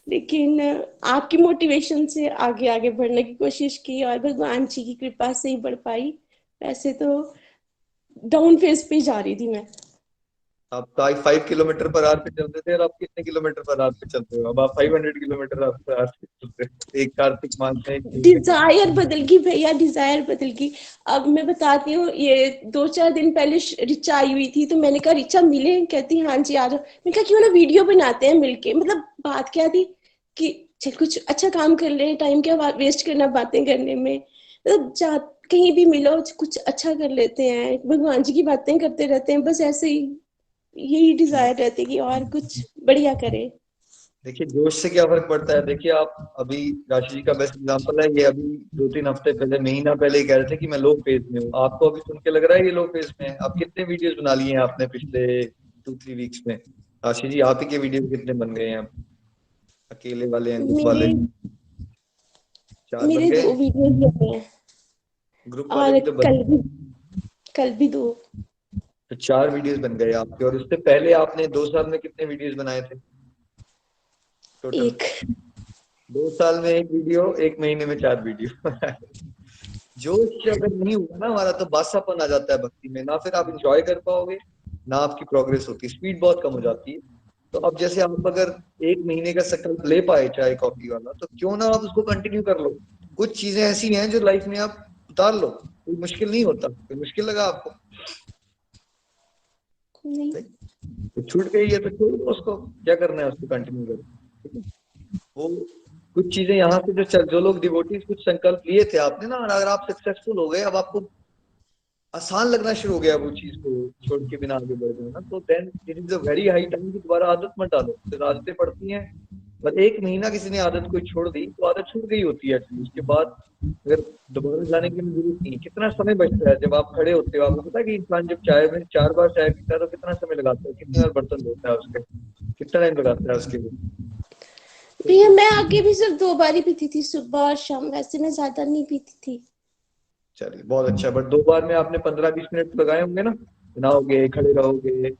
लेकिन आपकी मोटिवेशन से आगे आगे बढ़ने की कोशिश की, और भगवान जी की कृपा से ही बढ़ पाई। वैसे तो डाउन फेज पे जा रही थी मैं। आप 5 किलोमीटर पर आवर पे चलते थे, और आप कितने किलोमीटर पर आवर पे चलते हो? अब आप 500 किलोमीटर पर आवर पे चलते हो, एक कार्तिक मास में, एक महीने में। डिजायर बदल गई भैया, डिजायर बदल गई। अब मैं बताती हूँ, ये 2-4 दिन पहले रिचा आई हुई थी, तो मैंने कहा रिचा मिले, कहती हाँ जी आ जाओ। मैंने कहा क्यों ना वीडियो बनाते हैं मिलके। मतलब बात क्या थी कि चल कुछ अच्छा काम कर ले, टाइम क्या वेस्ट करना बातें करने में। मतलब कहीं भी मिलो कुछ अच्छा कर लेते हैं, भगवान जी की बातें करते रहते हैं, बस ऐसे ही। यही डिजायर रहती है कि और कुछ बढ़िया करे। देखिए, जोश से क्या फर्क पड़ता है? देखिए, आप अभी, राशि जी का बेस्ट एग्जांपल है ये। अभी 2-3 हफ्ते पहले, महीना पहले ही कह रहे थे कि मैं लो फेज में हूँ। आपको अभी सुन के लग रहा है ये लो फेज में है? आप कितने वीडियोस बना लिए हैं आपने पिछले 2-3 वीक्स में? राशि जी, आप ही के वीडियो कितने बन गए हैं अब? अकेले वाले हैं, ग्रुप मेरे वाले? 4 बन मेरे गए? 2 वीडियोस बने हैं, ग्रुप वाले और भी तो बन गए। कल भी 2। तो 4 वीडियोस बन गए आपके। और उससे पहले आपने 2 साल में कितने वीडियोस बनाए थे टोटल? एक 2 साल में 1 वीडियो, 1 महीने में 4 वीडियो। जोश अगर नहीं हुआ ना हमारा, तो बासापन आ जाता है भक्ति में। ना फिर आप इंजॉय कर पाओगे, ना आपकी प्रोग्रेस होती, स्पीड बहुत कम हो जाती है। तो अब जैसे आप अगर 1 महीने का संकल्प ले पाए चाय कॉफी वाला, तो क्यों ना आप उसको कंटिन्यू कर लो। कुछ चीजें ऐसी हैं जो लाइफ में आप उतार लो, कोई मुश्किल नहीं होता। कोई मुश्किल लगा आपको? नहीं। तो छूट गई है तो छोड़ दो उसको, क्या करना है उसको कंटिन्यू करो, ठीक है? वो कुछ चीजें यहाँ से जो लोग डिवोटीज कुछ संकल्प लिए थे आपने ना, और अगर आप सक्सेसफुल हो गए, अब आपको आसान लगना शुरू हो गया वो चीज को छोड़ के बिना आगे बढ़ गए ना, तो then it is a very high time कि दोबारा आदत मत डालो। फिर आदतें पड़ती हैं। पर 1 महीना किसी ने आदत कोई छोड़ दी तो आदत छूट गई होती है actually। उसके बाद अगर दोबारा जाने की जरूरत नहीं। कितना समय बचता है जब आप खड़े होते हो? आपको पता है कि इंसान जब चाय में 4 बार चाय पीता है तो कितना समय लगाता है, कितनी बार बर्तन धोता है उसके, कितना टाइम लगाता है उसके लिए? भैया तो मैं आगे भी सिर्फ 2 बार ही पीती थी, सुबह और शाम, वैसे मैं ज्यादा नहीं पीती थी। चलिए, बहुत अच्छा। बट 2 बार में आपने 15-20 मिनट लगाए होंगे ना? नहाओगे, खड़े रहोगे,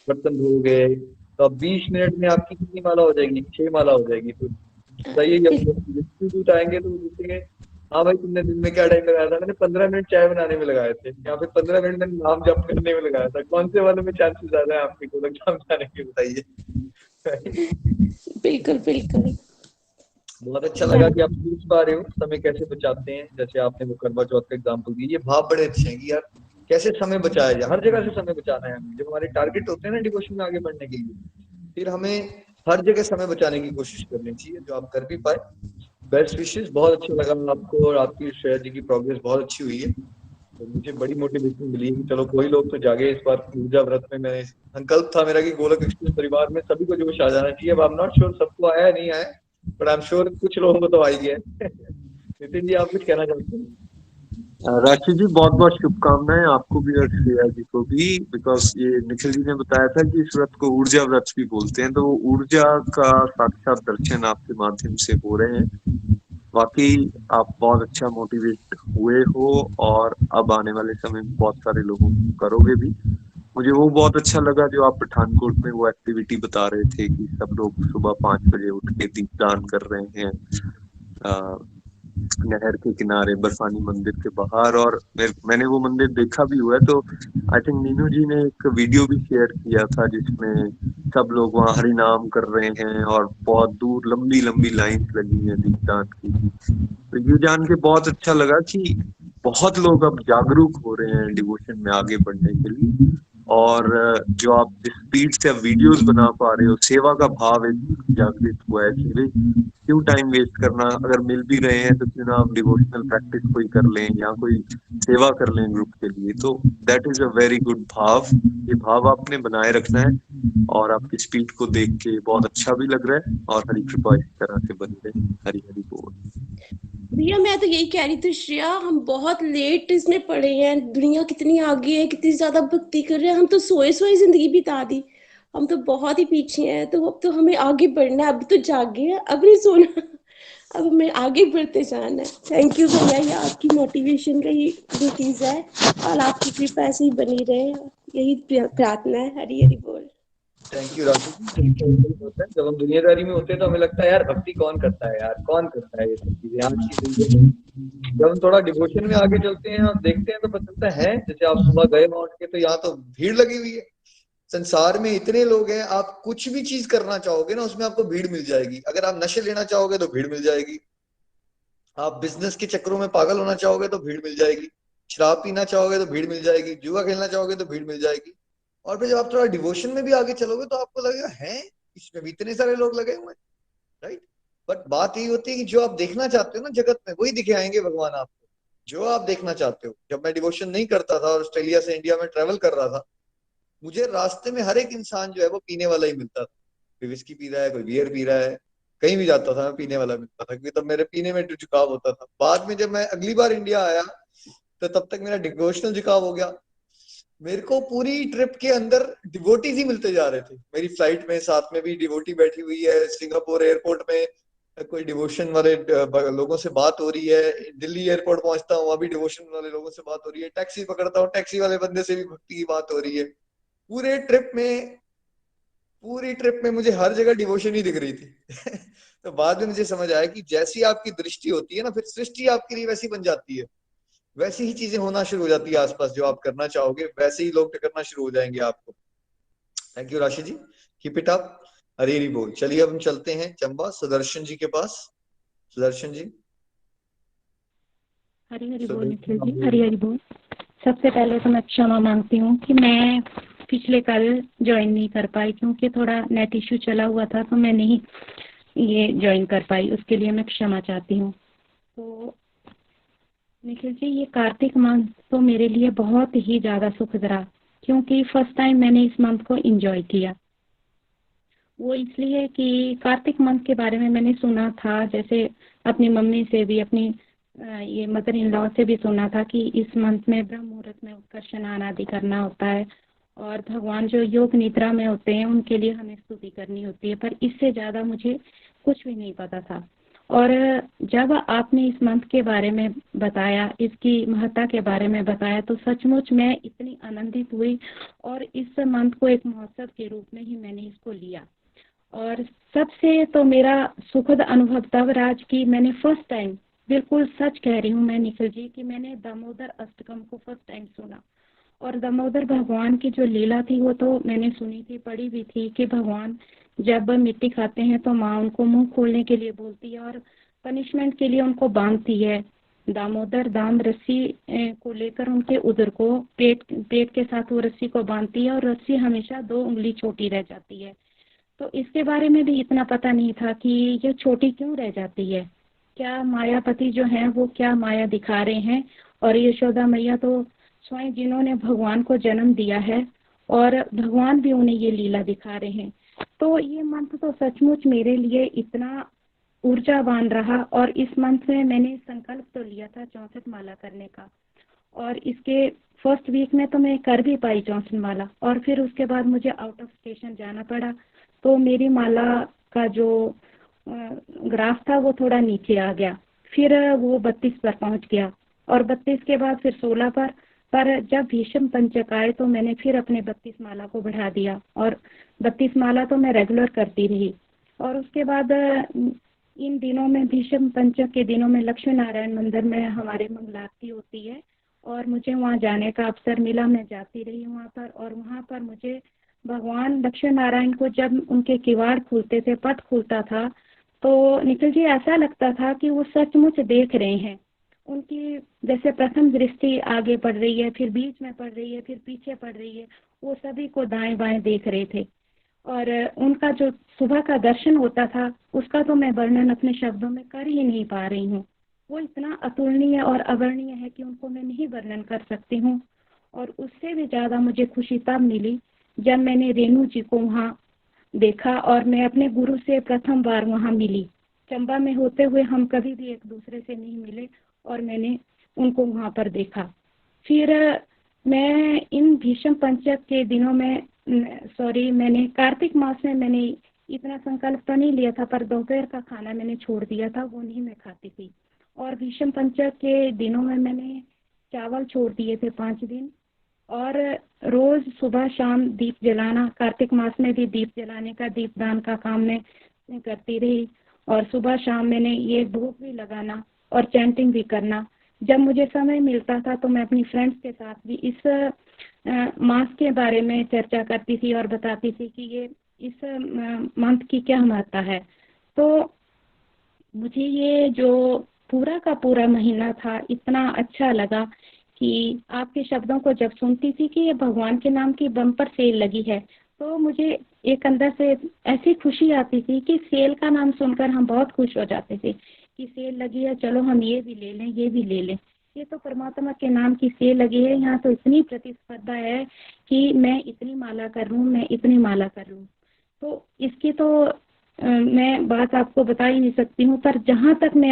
बर्तन धोगे, तो अब 20 मिनट में आपकी कितनी माला हो जाएगी? 6 माला हो जाएगी। तो बताइए, जब इंस्टीट्यूट आएंगे तो वो पूछेंगे हाँ भाई, तुमने दिन में क्या टाइम लगाया था? मैंने 15 मिनट चाय बनाने में लगाए थे, यहाँ पे 15 मिनट मैंने नाम जप करने में लगाया था। कौन से वाले में चांसेस ज्यादा है आपके गोलक धाम जाने के, बताइए। बिल्कुल बिल्कुल। बहुत अच्छा लगा कि आप पूछ पा रहे हो समय कैसे बचाते हैं। जैसे आपने वो करवा चौथ का एग्जाम्पल दिया, ये भाव बड़े अच्छे हैं कि यार कैसे समय बचाया जाए। हर जगह से समय बचाना है हमें। जब हमारे टारगेट होते हैं ना डिवोशन में आगे बढ़ने के लिए, फिर हमें हर जगह समय बचाने की कोशिश करनी चाहिए, जो आप कर भी पाए। बेस्ट विशेष, बहुत अच्छा लगा आपको, और आपकी श्रेया जी की प्रोग्रेस बहुत अच्छी हुई है। तो मुझे बड़ी मोटिवेशन मिली है कि चलो कोई लोग तो जागे इस बार ऊर्जा व्रत में। मैंने संकल्प था मेरा कि गोलक एक्सप्रेस परिवार में सभी को जोश आ जाना चाहिए। अब आई एम नॉट श्योर सबको आया है नहीं आया, बट आई एम श्योर कुछ लोगों को तो आ ही गया है। नितिन जी, आप कुछ कहना चाहते हैं? राशि जी, बहुत बहुत शुभकामनाएं आपको भी और श्रेया जी को भी, बिकॉज ये निखिल जी ने बताया था कि इस व्रत को ऊर्जा व्रत भी बोलते हैं, तो वो ऊर्जा का साक्षात दर्शन आपके माध्यम से हो रहे हैं। वाकई आप बहुत अच्छा मोटिवेट हुए हो, और अब आने वाले समय में बहुत सारे लोगों को करोगे भी। मुझे वो बहुत अच्छा लगा जो आप पठानकोट में वो एक्टिविटी बता रहे थे कि सब लोग सुबह 5 बजे उठ के दीपदान कर रहे हैं नहर के किनारे बरसानी मंदिर के बाहर। और मैंने वो मंदिर देखा भी हुआ है। तो आई थिंक नीनू जी ने एक वीडियो भी शेयर किया था जिसमें सब लोग वहाँ हरि नाम कर रहे हैं और बहुत दूर लंबी लंबी लाइंस लगी है दीपदान की। तो ये जान के बहुत अच्छा लगा कि बहुत लोग अब जागरूक हो रहे हैं डिवोशन में आगे बढ़ने के लिए। और जो आप जिस स्पीड से अब वीडियोस बना पा रहे हो, सेवा का भाव एक जागृत हुआ है कि भाई क्यों टाइम वेस्ट करना, अगर मिल भी रहे हैं तो क्यों ना हम डिवोशनल प्रैक्टिस कोई कर लें या कोई सेवा कर लें ग्रुप के लिए। तो that is a very good भाव। ये भाव आपने बनाए रखना है, और आपकी स्पीड को देख के बहुत अच्छा भी लग रहा है। और हरी कृपा इस तरह से बनी रहे। हरी हरी बोल। भैया मैं तो यही कह रही थी श्रेया, हम बहुत लेट इसमें पड़े हैं। दुनिया कितनी आगे है, कितनी ज्यादा भक्ति कर रहे हैं। हम तो सोए सोए जिंदगी बिता दी। हम तो बहुत ही पीछे हैं। तो अब तो हमें आगे बढ़ना है। अभी तो जागे हैं, अब नहीं सोना। अब हमें आगे बढ़ते जाना है। थैंक यू भैया, ये आपकी मोटिवेशन का ही चीज है। और आपकी कृपा ऐसे ही बनी रहे, यही प्रार्थना है। हरी हरी बोल। थैंक यू राशि जी। सही होता है, जब हम दुनियादारी में होते हैं तो हमें लगता है यार भक्ति कौन करता है, यार कौन करता है ये सब चीजें आज की जिंदगी में। जब हम थोड़ा डिवोशन में आगे चलते हैं और देखते हैं तो पता चलता है, जैसे आप सुबह गए वहां उठ के, तो यहाँ तो भीड़ लगी हुई है। संसार में इतने लोग हैं, आप कुछ भी चीज करना चाहोगे ना उसमें आपको भीड़ मिल जाएगी। अगर आप नशे लेना चाहोगे तो भीड़ मिल जाएगी। आप बिजनेस के चक्करों में पागल होना चाहोगे तो भीड़ मिल जाएगी। शराब पीना चाहोगे तो भीड़ मिल जाएगी। जुआ खेलना चाहोगे तो भीड़ मिल जाएगी। और फिर जब आप थोड़ा डिवोशन में भी आगे चलोगे तो आपको लगेगा है इसमें भी इतने सारे लोग लगे हुए हैं, राइट। बट बात यही होती है कि जो आप देखना चाहते हो ना जगत में, वही दिखाएंगे भगवान आपको, जो आप देखना चाहते हो। जब मैं डिवोशन नहीं करता था और ऑस्ट्रेलिया से इंडिया में ट्रेवल कर रहा था, मुझे रास्ते में हर एक इंसान जो है वो पीने वाला ही मिलता था। कोई विस्की पी रहा है, कोई बियर पी रहा है। कहीं भी जाता था मैं पीने वाला मिलता था, क्योंकि तब मेरे पीने में झुकाव होता था। बाद में जब मैं अगली बार इंडिया आया तो तब तक मेरा डिवोशनल झुकाव हो गया। मेरे को पूरी ट्रिप के अंदर डिवोटीज ही मिलते जा रहे थे। मेरी फ्लाइट में साथ में भी डिवोटी बैठी हुई है। सिंगापुर एयरपोर्ट में कोई डिवोशन वाले लोगों से बात हो रही है। दिल्ली एयरपोर्ट पहुंचता हूँ, वहां भी डिवोशन वाले लोगों से बात हो रही है। टैक्सी पकड़ता हूँ, टैक्सी वाले बंदे से भी भक्ति की बात हो रही है। पूरे ट्रिप में पूरी ट्रिप में मुझे हर जगह डिवोशन ही दिख रही थी। तो बाद में मुझे समझ आया कि जैसी आपकी दृष्टि होती है ना, फिर सृष्टि आपके लिए वैसी बन जाती है। वैसी ही चीजें होना शुरू हो जाती है आसपास, जो आप करना चाहोगे वैसे ही लोग करना शुरू हो जाएंगे आपको। थैंक यू राशि जी, कीप इट अप। हरी हरी बोल। चलिए अब हम चलते हैं चंबा सुदर्शन जी के पास। सुदर्शन जी। हरी हरी बोल सुदर्शन निखिल आप जी, हरी बोलिए। हरी बोल। सबसे पहले तो मैं क्षमा मांगती हूँ कि मैं पिछले कल ज्वाइन नहीं कर पाई, क्योंकि थोड़ा नेट इश्यू चला हुआ था, तो मैं नहीं ये ज्वाइन कर पाई। उसके लिए मैं क्षमा चाहती हूँ। तो निखिल जी, ये कार्तिक मंथ तो मेरे लिए बहुत ही ज़्यादा सुखद रहा, क्योंकि फर्स्ट टाइम मैंने इस मंथ को एंजॉय किया। वो इसलिए कि कार्तिक मंथ के बारे में मैंने सुना था, जैसे अपनी मम्मी से भी, अपनी ये मदर इन लॉ से भी सुना था कि इस मंथ में ब्रह्म मुहूर्त में उठकर स्नान आदि करना होता है, और भगवान जो योग निद्रा में होते हैं उनके लिए हमें स्तुति करनी होती है। पर इससे ज़्यादा मुझे कुछ भी नहीं पता था। और जब आपने इस मंथ के बारे में बताया, इसकी महत्ता के बारे में बताया, तो सचमुच मैं इतनी आनंदित हुई, और इस मंथ को एक महोत्सव के रूप में ही मैंने इसको लिया। और सबसे तो मेरा सुखद अनुभव तब रहा कि मैंने फर्स्ट टाइम बिल्कुल सच कह रही हूँ मैं निखिल जी कि मैंने दामोदर अष्टकम को फर्स्ट टाइम सुना। और दामोदर भगवान की जो लीला थी वो तो मैंने सुनी थी, पढ़ी भी थी कि भगवान जब मिट्टी खाते हैं तो माँ उनको मुंह खोलने के लिए बोलती है और पनिशमेंट के लिए उनको बांधती है। दामोदर दाम रस्सी को लेकर उनके उदर को पेट पेट के साथ वो रस्सी को बांधती है और रस्सी हमेशा 2 उंगली छोटी रह जाती है। तो इसके बारे में भी इतना पता नहीं था कि ये छोटी क्यों रह जाती है, क्या मायापति जो हैं वो क्या माया दिखा रहे हैं। और यशोदा मैया तो स्वयं जिन्होंने भगवान को जन्म दिया है और भगवान भी उन्हें ये लीला दिखा रहे हैं। तो ये मंत्र तो सचमुच मेरे लिए इतना ऊर्जावान रहा। और इस मंत्र में मैंने संकल्प तो लिया था 64 माला करने का, और इसके फर्स्ट वीक में तो मैं कर भी पाई 64 माला, और फिर उसके बाद मुझे आउट ऑफ स्टेशन जाना पड़ा तो मेरी माला का जो ग्राफ था वो थोड़ा नीचे आ गया। फिर वो 32 पर पहुंच गया और 32 के बाद फिर 16 पर जब भीष्म पंचक आए तो मैंने फिर अपने 32 माला को बढ़ा दिया और 32 माला तो मैं रेगुलर करती रही। और उसके बाद इन दिनों में भीष्म पंचक के दिनों में लक्ष्मी नारायण मंदिर में हमारे मंगलारती होती है और मुझे वहाँ जाने का अवसर मिला, मैं जाती रही वहाँ पर। और वहाँ पर मुझे भगवान लक्ष्मी नारायण को जब उनके किवाड़ खुलते थे, पट खुलता था, तो निखिल जी ऐसा लगता था कि वो सचमुच देख रहे हैं। उनकी जैसे प्रथम दृष्टि आगे पड़ रही है, फिर बीच में पड़ रही है, फिर पीछे पड़ रही है, वो सभी को दाएं बाएं देख रहे थे। और उनका जो सुबह का दर्शन होता था उसका तो मैं वर्णन अपने शब्दों में कर ही नहीं पा रही हूँ। वो इतना अतुलनीय और अवर्णीय है कि उनको मैं नहीं वर्णन कर सकती हूँ। और उससे भी ज़्यादा मुझे खुशी तब मिली जब मैंने रेणु जी को वहाँ देखा और मैं अपने गुरु से प्रथम बार वहाँ मिली। चंबा में होते हुए हम कभी भी एक दूसरे से नहीं मिले और मैंने उनको वहाँ पर देखा। फिर मैं इन भीष्म पंचक के दिनों में मैंने कार्तिक मास में मैंने इतना संकल्प तो नहीं लिया था, पर दोपहर का खाना मैंने छोड़ दिया था, वो नहीं मैं खाती थी। और भीष्म पंचक के दिनों में मैंने चावल छोड़ दिए थे 5 दिन। और रोज सुबह शाम दीप जलाना, कार्तिक मास में भी दीप जलाने का, दीपदान का काम मैं करती रही। और सुबह शाम मैंने ये भोग भी लगाना और चैंटिंग भी करना। जब मुझे समय मिलता था तो मैं अपनी फ्रेंड्स के साथ भी इस मास के बारे में चर्चा करती थी और बताती थी कि ये इस मंथ की क्या महत्ता है। तो मुझे ये जो पूरा का पूरा महीना था इतना अच्छा लगा कि आपके शब्दों को जब सुनती थी कि ये भगवान के नाम की बम्पर सेल लगी है, तो मुझे एक अंदर से ऐसी खुशी आती थी कि सेल का नाम सुनकर हम बहुत खुश हो जाते थे कि सेल लगी है, चलो हम ये भी ले लें, ये भी ले लें। ये तो परमात्मा के नाम की सेल लगी है, यहाँ तो इतनी प्रतिस्पर्धा है कि मैं इतनी माला कर लूँ, मैं इतनी माला कर लूँ। तो इसकी तो मैं बात आपको बता ही नहीं सकती हूँ। पर जहाँ तक मैं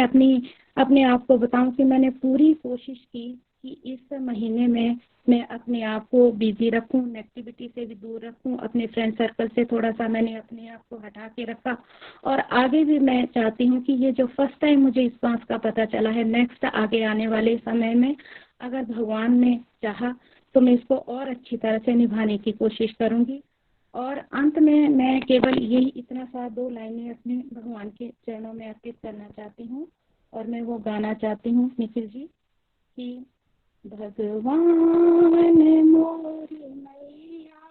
अपने आप को बताऊं कि मैंने पूरी कोशिश की कि इस महीने में मैं अपने आप को बिजी रखूं, नेगेटिविटी से भी दूर रखूं, अपने फ्रेंड सर्कल से थोड़ा सा मैंने अपने आप को हटा के रखा। और आगे भी मैं चाहती हूँ कि ये जो फर्स्ट टाइम मुझे इस बात का पता चला है, नेक्स्ट आगे आने वाले समय में अगर भगवान ने चाहा तो मैं इसको और अच्छी तरह से निभाने की कोशिश करूँगी। और अंत में मैं केवल यही इतना सा 2 लाइनें अपने भगवान के चरणों में अर्पित करना चाहती हूँ और मैं वो गाना चाहती हूँ निखिल जी कि भगवान मोरी मैया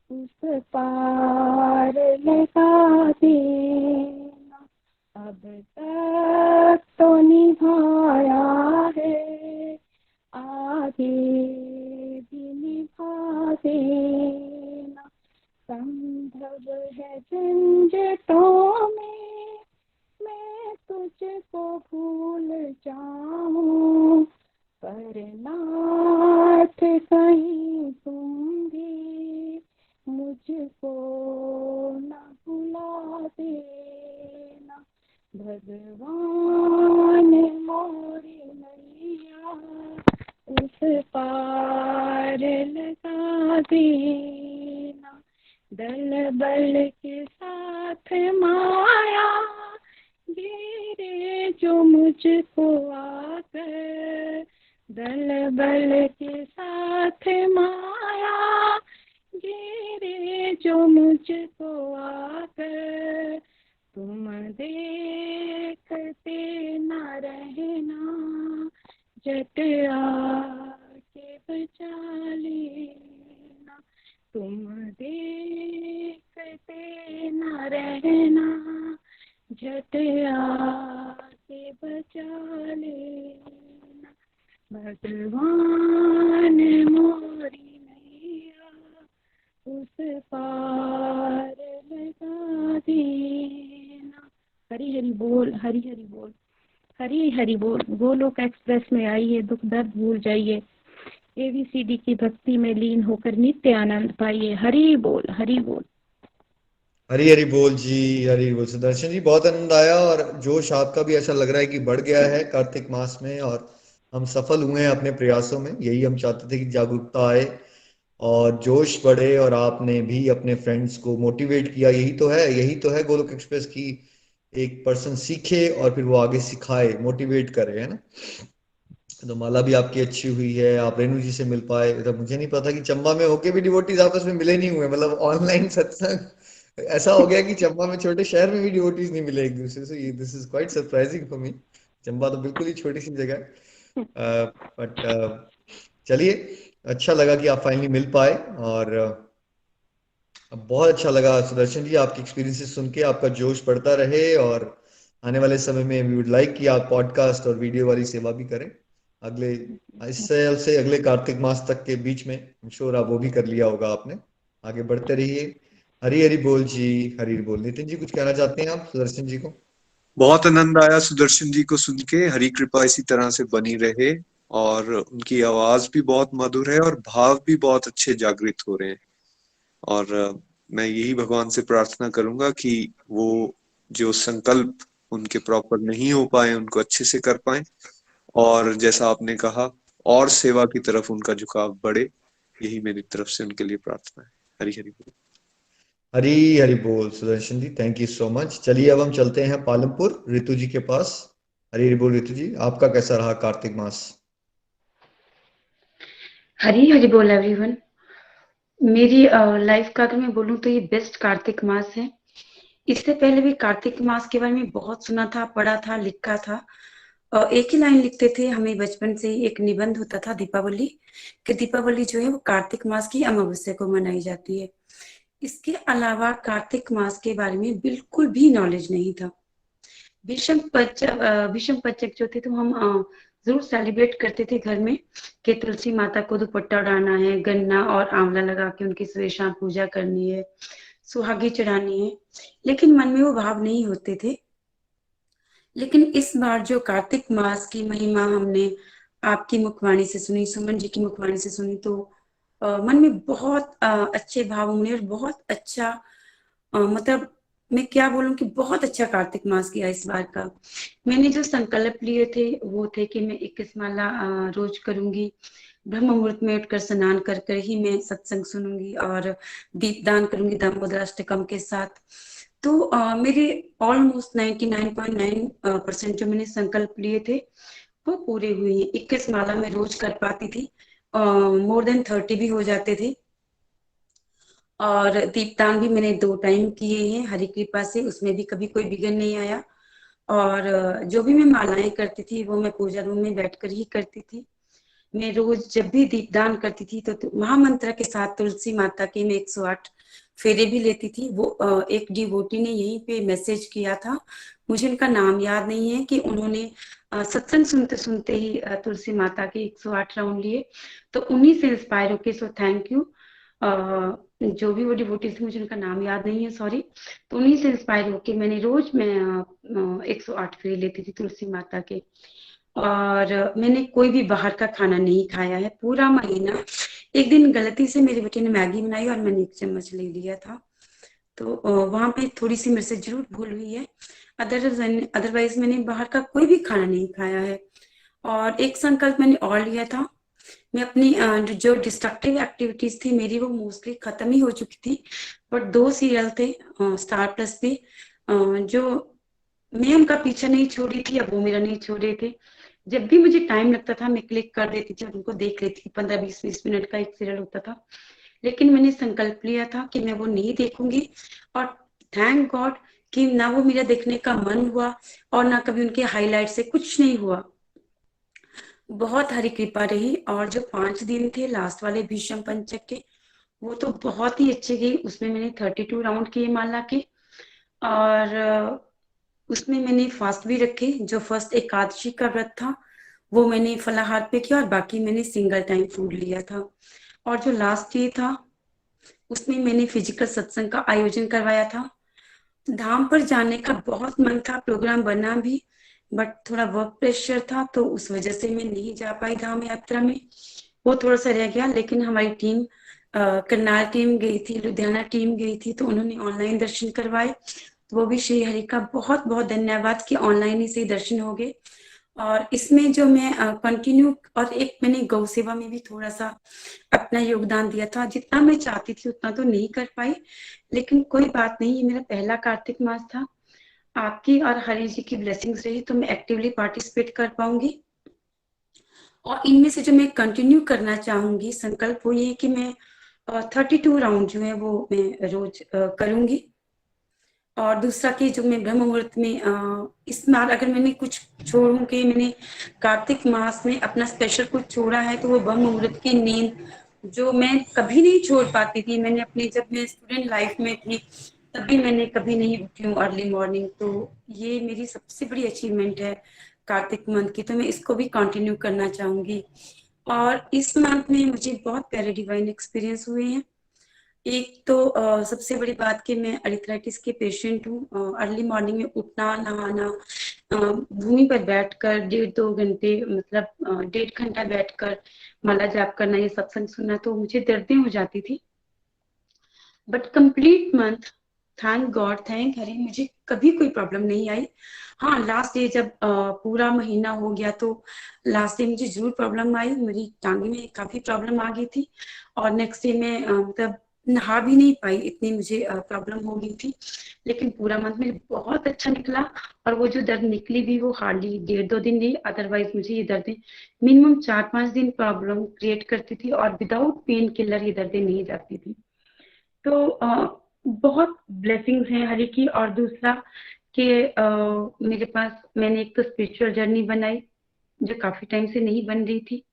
उस पार लगा देना, अब तक तो निभाया है, आगे भी निभा देना। संभव है झंझटों में मैं तुझको भूल जाऊं, पर नाथ कहीं तुम भी मुझको न भुला देना। भगवान मोरी मैया उस पार लगा देना, दल बल के साथ माया गिरे जो मुझको आकर, दल बल के साथ माया गिरे जो मुझको आकर, तुम देख कहते ना रहना, झट आके बचा लेना, तुम देखते ना रहना, झट आके बचा लेना, भगवान मोरी नैया उस पार लगा देना। हरी हरी बोल, हरी हरी बोल, हरी हरी बोल। गोलोक एक्सप्रेस में आइए, दुख दर्द भूल जाइए, एबीसीडी की भक्ति में लीन होकर नित्य आनंद पाइए। हरी बोल, हरी बोल। हरी हरी बोल जी, हरी बोल। सुदर्शन जी, बहुत आनंद आया और जोश आपका भी ऐसा लग रहा है कि बढ़ गया है कार्तिक मास में, और हम सफल हुए हैं अपने प्रयासों में। यही हम चाहते थे कि जागरूकता आए और जोश बढ़े, और आपने भी अपने फ्रेंड्स को मोटिवेट किया। यही तो है, यही तो है गोलोक एक्सप्रेस की। एक पर्सन सीखे और फिर वो आगे सिखाए, मोटिवेट करे, है ना। तो माला भी आपकी अच्छी हुई है, आप रेणु जी से मिल पाए। तो मुझे नहीं पता कि चंबा में होके भी डिवोटीज आपस में मिले नहीं हुए, मतलब ऑनलाइन सत्संग ऐसा हो गया कि चंबा में, छोटे शहर में भी डिवोटीज नहीं मिले एक दूसरे से। ये this is quite surprising for me. Chamba तो बिल्कुल ही छोटी सी जगह है, बट चलिए, अच्छा लगा कि आप फाइनली मिल पाए। और बहुत अच्छा लगा सुदर्शन जी, आपकी एक्सपीरियंसेस सुन के। आपका जोश बढ़ता रहे, और आने वाले समय में वी वुड लाइक कि आप पॉडकास्ट और वीडियो वाली सेवा भी करें अगले, इस साल से अगले कार्तिक मास तक के बीच में। आई एम श्योर आप वो भी कर लिया होगा आपने। आगे बढ़ते रहिए। हरी हरी बोल जी, हरी हरी बोल। नितिन जी, कुछ कहना चाहते हैं आप सुदर्शन जी को? बहुत आनंद आया सुदर्शन जी को सुन के। हरी कृपा इसी तरह से बनी रहे, और उनकी आवाज भी बहुत मधुर है और भाव भी बहुत अच्छे जागृत हो रहे हैं। और मैं यही भगवान से प्रार्थना करूंगा कि वो जो संकल्प उनके प्रॉपर नहीं हो पाए उनको अच्छे से कर पाए, और जैसा आपने कहा और सेवा की तरफ उनका झुकाव बढ़े। यही मेरी तरफ से उनके लिए प्रार्थना है। हरी हरी बोल। हरी हरी बोल Sudarshan ji, thank you so much. चलिए अब हम चलते हैं पालमपुर ऋतु जी के पास। हरी हरी बोल ऋतु जी, आपका कैसा रहा कार्तिक मास? हरी हरी बोल एवरीवन। मेरी लाइफ का अगर मैं बोलूं तो ये बेस्ट कार्तिक मास है। इससे पहले भी कार्तिक मास के बारे में बहुत सुना था, पढ़ा था, लिखा था। एक ही लाइन लिखते थे, हमें बचपन से ही एक निबंध होता था दीपावली, कि दीपावली जो है वो कार्तिक मास की अमावस्या को मनाई जाती है। इसके अलावा कार्तिक मास के बारे में बिल्कुल भी नॉलेज नहीं था। विषम पंचक जो थे तो हम जरूर सेलिब्रेट करते थे घर में, कि तुलसी माता को दुपट्टा उड़ाना है, गन्ना और आंवला लगा के उनकी सुबह शाम पूजा करनी है, सुहागी चढ़ानी है, लेकिन मन में वो भाव नहीं होते थे। लेकिन इस बार जो कार्तिक मास की महिमा हमने आपकी मुखवाणी से सुनी, सुमन जी की मुखवाणी से सुनी, तो मन में बहुत अच्छे भाव उमड़े, और बहुत अच्छा मतलब मैं क्या बोलूं कि बहुत अच्छा कार्तिक मास किया इस बार का। मैंने जो संकल्प लिए थे वो थे कि मैं 21 माला रोज करूंगी, ब्रह्म मुहूर्त में उठकर स्नान कर कर ही मैं सत्संग सुनूंगी, और दीपदान करूंगी दामोदर अष्टकम के साथ। तो मेरे ऑलमोस्ट 99.9% जो मैंने संकल्प लिए थे वो पूरे हुए हैं। 21 माला में रोज कर पाती थी, मोर देन 30 भी हो जाते थे। और दीपदान भी मैंने 2 टाइम किए हैं हरि कृपा से, उसमें भी कभी कोई विघ्न नहीं आया। और जो भी मैं मालाएं करती थी वो मैं पूजा रूम में बैठकर ही करती थी। मैं रोज जब भी दीपदान करती थी तो महामंत्र के साथ तुलसी माता के मैं 108 फेरे भी लेती थी। वो एक डिवोटी ने यहीं पे मैसेज किया था, मुझे उनका नाम याद नहीं है, कि उन्होंने सत्संग सुनते सुनते ही तुलसी माता के 108 राउंड लिए। तो उन्हीं से इंस्पायर होके, सो थैंक यू। जो भी वो डिवोटीज थी, मुझे उनका नाम याद नहीं है, सॉरी। तो उन्हीं से इंस्पायर होके मैंने रोज मैं 108 फेरे लेती थी तुलसी माता के। और मैंने कोई भी बाहर का खाना नहीं खाया है पूरा महीना। एक दिन गलती से मेरे बेटे ने मैगी बनाई और मैंने 1 चम्मच ले लिया था, तो वहां पे थोड़ी सी मेरे से जरूर भूल हुई है। अदरवाइज मैंने बाहर का कोई भी खाना नहीं खाया है। और एक संकल्प मैंने और लिया था, मैं अपनी जो डिस्ट्रक्टिव एक्टिविटीज थी मेरी वो मोस्टली खत्म ही हो चुकी थी, बट 2 सीरियल थे स्टार प्लस पे, जो मैं उनका पीछा नहीं छोड़ी थी, अब वो मेरा नहीं छोड़े थे। जब भी मुझे टाइम लगता था मैं क्लिक कर देती थी और उनको देख लेती थी। 15-20 मिनट का एक सीरियल होता था, लेकिन मैंने संकल्प लिया था कि मैं वो नहीं देखूंगी। और थैंक गॉड कि ना वो मेरा देखने का मन हुआ और ना कभी उनके हाईलाइट से कुछ नहीं हुआ। बहुत हरी कृपा रही। और जो 5 दिन थे लास्ट वाले भीष्म पंचक के, वो तो बहुत ही अच्छे गए। उसमें मैंने 32 राउंड किए माला के, और उसमें मैंने फास्ट भी रखे। जो फर्स्ट एकादशी का व्रत था वो मैंने फलाहार पे किया, और बाकी मैंने सिंगल टाइम फूड लिया था। और जो लास्ट डे था उसमें मैंने फिजिकल सत्संग का आयोजन करवाया था। धाम पर जाने का बहुत मन था, प्रोग्राम बना भी, बट थोड़ा वर्क प्रेशर था तो उस वजह से मैं नहीं जा पाई धाम यात्रा में। वो थोड़ा सा रह गया। लेकिन हमारी टीम, करनाल टीम गई थी, लुधियाना टीम गई थी, तो उन्होंने ऑनलाइन दर्शन करवाए। तो वो भी श्री हरि का बहुत बहुत धन्यवाद कि ऑनलाइन ही से दर्शन हो गए। और इसमें जो मैं कंटिन्यू, और एक मैंने गौ सेवा में भी थोड़ा सा अपना योगदान दिया था। जितना मैं चाहती थी उतना तो नहीं कर पाई, लेकिन कोई बात नहीं, ये मेरा पहला कार्तिक मास था। आपकी और हरि जी की ब्लेसिंग्स रही तो मैं एक्टिवली पार्टिसिपेट कर पाऊंगी। और इनमें से जो मैं कंटिन्यू करना चाहूंगी, संकल्प वो ये है कि मैं 32 राउंड जो है वो मैं रोज करूंगी। और दूसरा कि जो मैं ब्रह्म मुहूर्त में इस बार अगर मैंने कुछ छोड़ूं कि मैंने कार्तिक मास में अपना स्पेशल कुछ छोड़ा है, तो वो ब्रह्म मुहूर्त की नींद जो मैं कभी नहीं छोड़ पाती थी। मैंने अपनी, जब मैं स्टूडेंट लाइफ में थी तभी मैंने कभी नहीं उठी हूँ अर्ली मॉर्निंग। तो ये मेरी सबसे बड़ी अचीवमेंट है कार्तिक मंथ की, तो मैं इसको भी कंटिन्यू करना चाहूंगी। और इस मंथ में मुझे बहुत प्यारे डिवाइन एक्सपीरियंस हुए हैं। एक तो सबसे बड़ी बात कि मैं अरिथ्राइटिस के पेशेंट हूँ। अर्ली मॉर्निंग में उठना, नहाना, भूमि पर बैठकर 1.5-2 घंटे, मतलब 1.5 घंटा बैठकर माला जाप करना, ये सत्संग सुनना, तो मुझे दर्दें हो जाती थी। But complete month, thank God, thank Hari, मुझे कभी कोई प्रॉब्लम नहीं आई। हाँ, लास्ट डे जब पूरा महीना हो गया तो लास्ट डे मुझे जरूर प्रॉब्लम आई। मेरी टांगे में काफी प्रॉब्लम आ गई थी, और नेक्स्ट डे में मतलब नहा भी नहीं पाई, इतनी मुझे प्रॉब्लम हो गई थी। लेकिन पूरा मंथ में बहुत अच्छा निकला। और वो जो दर्द निकली भी वो हार्डली 1.5-2 दिन रही। अदरवाइज मुझे ये दर्दें मिनिमम 4-5 दिन प्रॉब्लम क्रिएट करती थी, और विदाउट पेन किलर ये दर्दें नहीं जाती थी। तो बहुत ब्लेसिंग्स हैं हरि की। और दूसरा कि मेरे पास, मैंने एक तो स्पिरिचुअल जर्नी बनाई जो काफी टाइम से नहीं बन रही थी।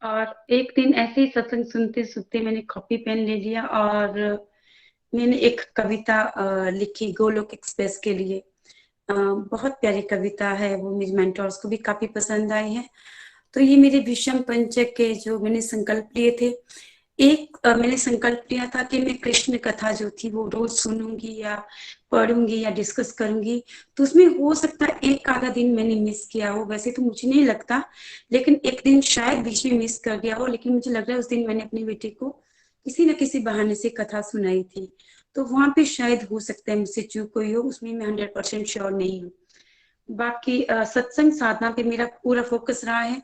और एक दिन ऐसे ही सत्संग सुनते सुनते मैंने कॉपी पेन ले लिया और मैंने एक कविता लिखी गोलोक एक्सप्रेस के लिए। बहुत प्यारी कविता है वो, मेरे मेंटोर्स को भी काफी पसंद आई है। तो ये मेरे भीष्म पंचक के जो मैंने संकल्प लिए थे, एक मैंने संकल्प लिया था कि मैं कृष्ण कथा जो थी वो रोज सुनूंगी या पढ़ूंगी या डिस्कस करूंगी। तो उसमें हो सकता है एक आधा दिन मैंने मिस किया हो, वैसे तो मुझे नहीं लगता, लेकिन एक दिन शायद बीच में मिस कर गया हो। लेकिन मुझे लग रहा है उस दिन मैंने अपनी बेटी को किसी न किसी बहाने से कथा सुनाई थी, तो वहां पे शायद हो सकता है मुझसे चूक हुई हो, उसमें मैं 100% श्योर नहीं हूँ। बाकी सत्संग साधना पे मेरा पूरा फोकस रहा है।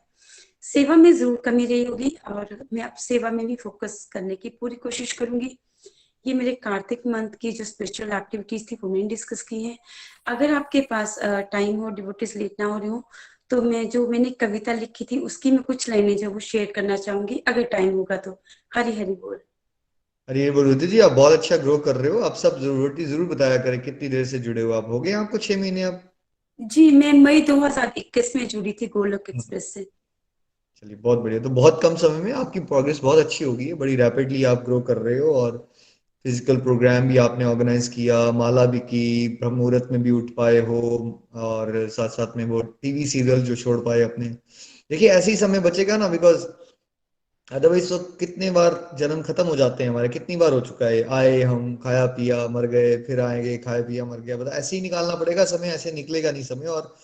सेवा में जरूर कमी रही होगी, और मैं अब सेवा में भी फोकस करने की पूरी कोशिश करूंगी। ये मेरे कार्तिक मंथ की जो स्पिरिचुअल एक्टिविटीज थी वो मैंने डिस्कस की है। अगर आपके पास टाइम हो, डिवोटीज लेट ना हो रहे हो, तो मैं जो मैंने कविता लिखी थी उसकी मैं कुछ लाइनें जो वो शेयर करना चाहूंगी, अगर टाइम होगा तो। हरी हरी बोल। अरे बोलते जी, आप बहुत अच्छा ग्रो कर रहे हो। आप सब जरूरती जरूर बताया करें कितनी देर से जुड़े हो। आप हो गए आपको 6 महीने अब? जी, मैं मई 2021 में जुड़ी थी गोलोक एक्सप्रेस से। चलिए बहुत बढ़िया। तो बहुत कम समय में आपकी प्रोग्रेस बहुत अच्छी हो गई है, बड़ी रैपिडली आप ग्रो कर रहे हो। और फिजिकल प्रोग्राम भी आपने ऑर्गेनाइज किया, माला भी की, ब्रह्म मुहूर्त में भी उठ पाए हो, और साथ साथ में वो टीवी सीरियल जो छोड़ पाए अपने। देखिए ऐसे ही समय बचेगा ना, बिकॉज अदरवाइज तो कितने बार जन्म खत्म हो जाते हैं हमारे, कितनी बार हो चुका है, आए हम, खाया पिया मर गए, फिर आएंगे, खाया पिया मर गया। मतलब ऐसे ही निकालना पड़ेगा समय, ऐसे निकलेगा नहीं समय। और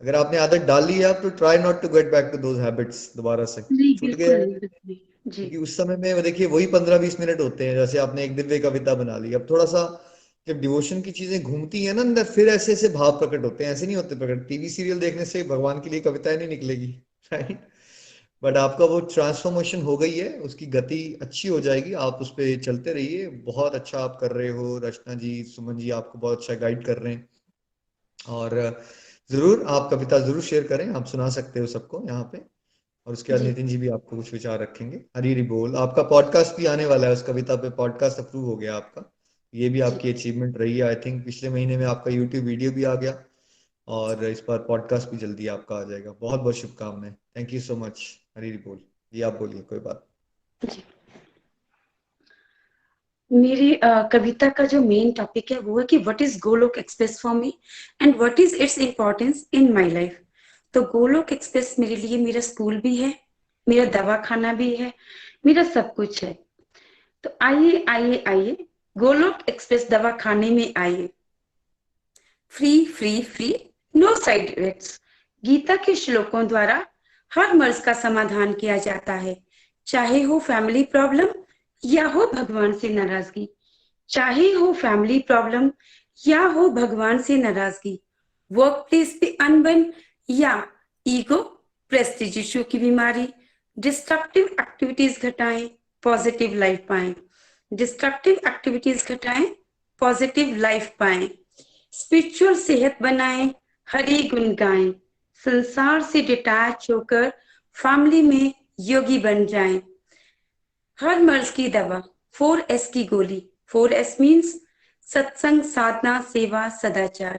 अगर आपने आदत डाल ली है आप, तो try not to get back to those habits दोबारा से। नहीं, छूट बिल्कुल गया है नहीं, बिल्कुल नहीं जी। क्योंकि उस समय में वो देखिए वही 15-20 मिनट होते हैं। जैसे आपने एक दिव्य कविता बना ली, अब थोड़ा सा जब डिवोशन की चीजें घूमती है ना अंदर, फिर ऐसे ऐसे भाव प्रकट होते हैं। ऐसे नहीं होते प्रकट टीवी सीरियल देखने से भगवान के लिए कविताएं नहीं निकलेगी, राइट? बट आपका वो ट्रांसफॉर्मेशन हो गई है, उसकी गति अच्छी हो जाएगी, आप उस पर चलते रहिए। बहुत अच्छा आप कर रहे हो। रचना जी, सुमन जी आपको बहुत अच्छा गाइड कर रहे हैं। और जरूर आप कविता जरूर शेयर करें, आप सुना सकते हो सबको यहाँ पे। और उसके बाद जी, नितिन जी भी आपको कुछ विचार रखेंगे। हरी हरी बोल। आपका पॉडकास्ट भी आने वाला है, उस कविता पे पॉडकास्ट अप्रूव हो गया आपका। ये भी आपकी अचीवमेंट रही है। आई थिंक पिछले महीने में आपका यूट्यूब वीडियो भी आ गया और इस पर पॉडकास्ट भी जल्दी आपका आ जाएगा। बहुत बहुत शुभकामनाएं। Thank you so much. Hari बोल। जी आप बोलिए, कोई बात। जी। मेरी कविता का जो मेन टॉपिक है वो है कि what is Golok express for me and what is its importance in my life. तो गोलोक एक्सप्रेस मेरे लिए मेरा स्कूल भी है, मेरा दवाखाना भी है, मेरा सब कुछ है। तो आइए आइए आइए गोलोक एक्सप्रेस दवाखाने में आइए। Free free free, no side effects. Gita के श्लोकों द्वारा हर मर्ज का समाधान किया जाता है, चाहे हो फैमिली प्रॉब्लम या हो भगवान से नाराजगी, चाहे हो फैमिली प्रॉब्लम या हो भगवान से नाराजगी, वर्क प्लेस पे अनबन या ईगो प्रेस्टीज इश्यू की बीमारी। डिस्ट्रक्टिव एक्टिविटीज घटाएं, पॉजिटिव लाइफ पाएं। डिस्ट्रक्टिव एक्टिविटीज घटाएं, पॉजिटिव लाइफ पाएं। स्पिरिचुअल सेहत बनाएं, हरि गुण गाएं। संसार से डिटैच होकर फैमिली में योगी बन जाएं। हर मर्ज की दवा 4S की गोली। 4S मीन्स सत्संग, साधना, सेवा, सदाचार।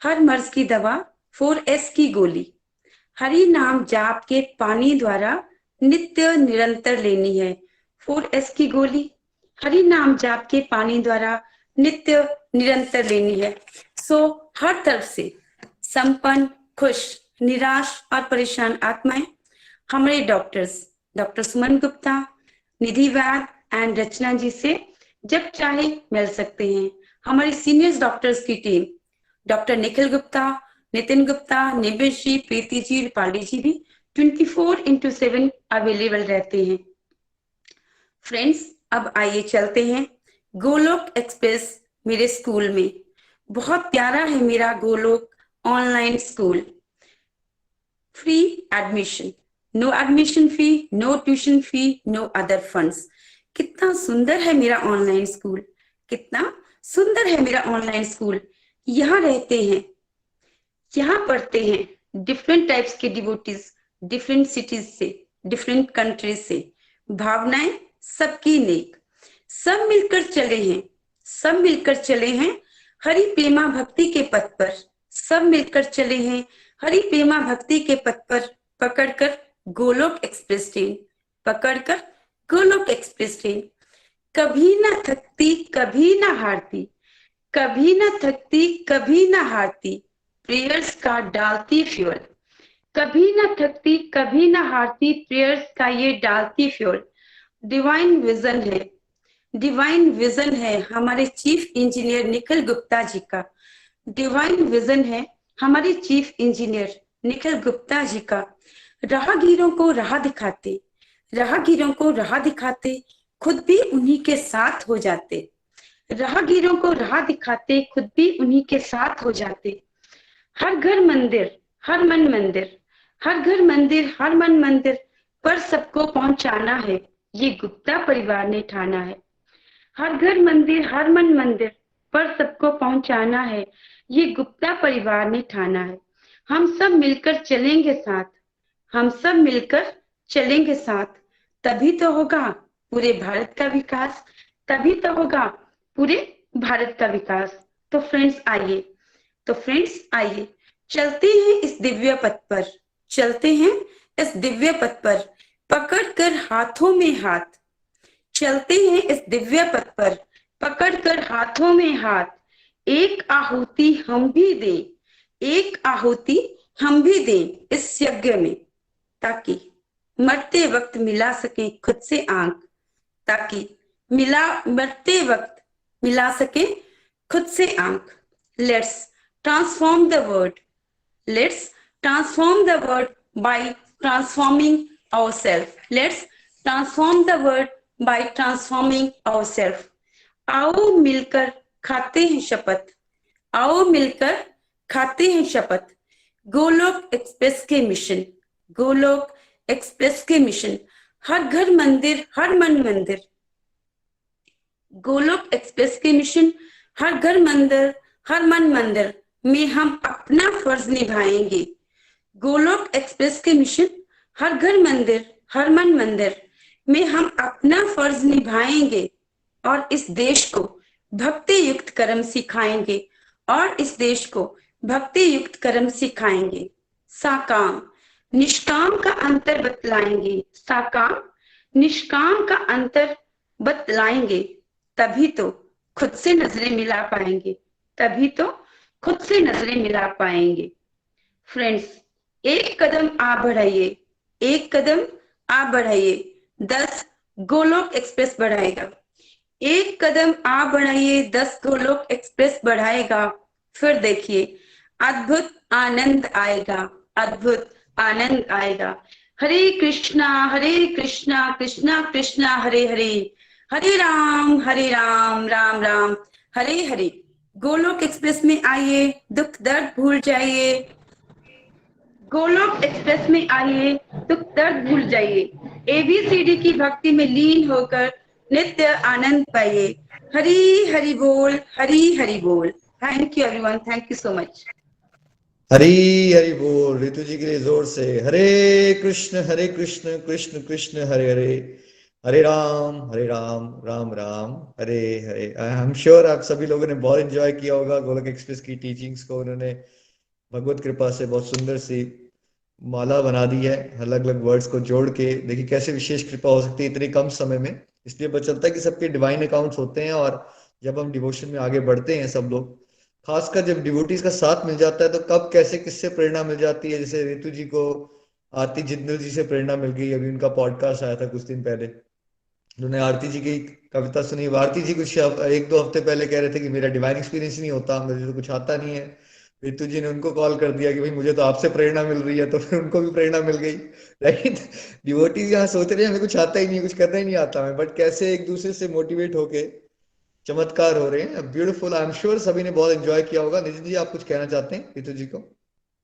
हर मर्ज की दवा 4S की गोली। हरि नाम जाप के पानी द्वारा नित्य निरंतर लेनी है। 4S की गोली हरि नाम जाप के पानी द्वारा नित्य निरंतर लेनी है। सो हर तरफ से संपन्न, खुश, निराश और परेशान आत्माएं हमारे doctors doctor Suman Gupta, Nidhi Vaid and Rachna ji से जब चाहे मिल सकते हैं। हमारी सीनियर डॉक्टर्स की टीम डॉक्टर निखिल गुप्ता, नितिन गुप्ता, निवेश जी, प्रीति जी, रूपाली जी भी 24/7 अवेलेबल रहते हैं। फ्रेंड्स, अब आइए चलते हैं गोलोक एक्सप्रेस मेरे स्कूल में। बहुत प्यारा है मेरा Golok online school. Free admission, no admission fee, no tuition fee, no other funds. कितना सुंदर है मेरा ऑनलाइन स्कूल, कितना सुंदर है मेरा ऑनलाइन स्कूल। यहाँ रहते हैं, यहाँ पढ़ते हैं डिफरेंट टाइप्स के डिवोटीज, डिफरेंट सिटीज से, डिफरेंट कंट्रीज से। भावनाएं सबकी नेक, सब मिलकर चले हैं, सब मिलकर चले हैं हरि प्रेमा भक्ति के पथ पर। सब मिलकर चले हैं हरि प्रेमा भक्ति के पथ पर। पकड़कर गोलोक एक्सप्रेस ट्रेन, पकड़कर गोलोक एक्सप्रेस ट्रेन। कभी ना थकती, कभी ना हारती, कभी ना थकती, कभी ना हारती, प्रेयर्स का डालती फ्यूल। कभी ना थकती, कभी ना हारती, प्रेयर्स का ये डालती फ्यूल। डिवाइन विजन है, डिवाइन विजन है हमारे चीफ इंजीनियर निखिल गुप्ता जी का। डिवाइन विजन है हमारे चीफ इंजीनियर निखिल गुप्ता जी का। राहगीरों को राह दिखाते, राहगीरों को राह दिखाते, खुद भी उन्हीं के साथ हो जाते। राहगीरों को राह दिखाते, खुद भी उन्हीं के साथ हो जाते। हर घर मंदिर, हर मन मंदिर, हर घर मंदिर, हर मन मंदिर पर सबको पहुंचाना है, ये गुप्ता परिवार ने ठाना है। हर घर मंदिर, हर मन मंदिर पर सबको पहुंचाना है, ये गुप्ता परिवार ने ठाना है। हम सब मिलकर चलेंगे साथ, हम सब मिलकर चलेंगे साथ, तभी तो होगा पूरे भारत का विकास, तभी तो होगा पूरे भारत का विकास। तो फ्रेंड्स आइए, तो फ्रेंड्स आइए, चलते हैं इस दिव्य पथ पर, चलते हैं इस दिव्य पथ पर, पकड़कर हाथों में हाथ। चलते हैं इस दिव्य पथ पर, पकड़कर हाथों में हाथ। एक आहुति हम भी दें, एक आहुति हम भी दें इस यज्ञ में, ताकि मरते वक्त मिला सके खुद से आंख, ताकि मरते वक्त मिला सके खुद से आंख। Let's transform the world, let's transform the world by transforming ourself. Let's transform the world by transforming ourself. आओ मिलकर खाते हैं शपथ, आओ मिलकर खाते हैं शपथ। गोलोक एक्सप्रेस के मिशन, गोलोक एक्सप्रेस के मिशन। हर घर मंदिर, हर मन मंदिर। गोलोक एक्सप्रेस के मिशन, हर घर मंदिर, हर मन मंदिर में हम अपना फर्ज निभाएंगे। गोलोक एक्सप्रेस के मिशन, हर घर मंदिर, हर मन मंदिर में हम अपना फर्ज निभाएंगे और इस देश को भक्ति युक्त कर्म सिखाएंगे और इस देश को भक्ति युक्त कर्म सिखाएंगे। साकाम निष्काम का अंतर बतलाएंगे। साकाम निष्काम का अंतर बतलाएंगे, तभी तो खुद से नजरें मिला पाएंगे। तभी तो खुद से नजरें मिला पाएंगे। फ्रेंड्स, एक कदम आप बढ़ाइए, एक कदम आप बढ़ाइए, 10 गोलोक एक्सप्रेस बढ़ाएगा। एक कदम आप बढ़ाइए, 10 गोलोक एक्सप्रेस बढ़ाएगा। फिर देखिए, अद्भुत आनंद आएगा, अद्भुत आनंद आएगा। हरे कृष्णा कृष्णा कृष्णा हरे हरे, हरे राम राम राम हरे हरे। गोलोक एक्सप्रेस में आइए, दुख दर्द भूल जाइए। गोलोक एक्सप्रेस में आइए, दुख दर्द भूल जाइए। एबीसीडी की भक्ति में लीन होकर नित्य आनंद पाइए। हरी हरि बोल, हरी हरि बोल। Thank you everyone, thank you so much. Hari Hari बोल। रितु जी के लिए जोर से Hare Krishna Krishna Krishna Hare Hare, Hare Ram Ram Ram Hare Hare. I am sure आप सभी लोगों ने बहुत एंजॉय किया होगा गोलोक एक्सप्रेस की टीचिंग्स को। उन्होंने भगवत कृपा से बहुत सुंदर सी माला बना दी है, अलग अलग वर्ड्स को जोड़ के। देखिए कैसे विशेष कृपा हो सकती है इतने कम समय में। इसलिए पता चलता है कि सबके डिवाइन अकाउंट्स होते हैं। और जब हम डिवोशन में आगे बढ़ते हैं सब लोग, खासकर जब डिवोटीज का साथ मिल जाता है, तो कब कैसे किससे प्रेरणा मिल जाती है। जैसे रितु जी को आरती जिंदल जी से प्रेरणा मिल गई। अभी उनका पॉडकास्ट आया था कुछ दिन पहले, उन्होंने आरती जी की कविता सुनी। आरती जी कुछ 1-2 हफ्ते पहले कह रहे थे कि मेरा डिवाइन एक्सपीरियंस नहीं होता, मुझे तो कुछ आता नहीं है। रितु जी ने उनको कॉल कर दिया कि भाई मुझे तो आपसे प्रेरणा मिल रही है, तो फिर उनको भी प्रेरणा मिल गई। राइट, डिवोटीज यहाँ सोच रहे हैं हमें कुछ आता ही नहीं, कुछ करना ही नहीं आता हमें, बट कैसे एक दूसरे से मोटिवेट होके चमत्कार हो रहे हैं। ब्यूटीफुल। आई एम श्योर सभी ने बहुत एंजॉय किया होगा। नितिन जी आप कुछ कहना चाहते हैं रितु जी को?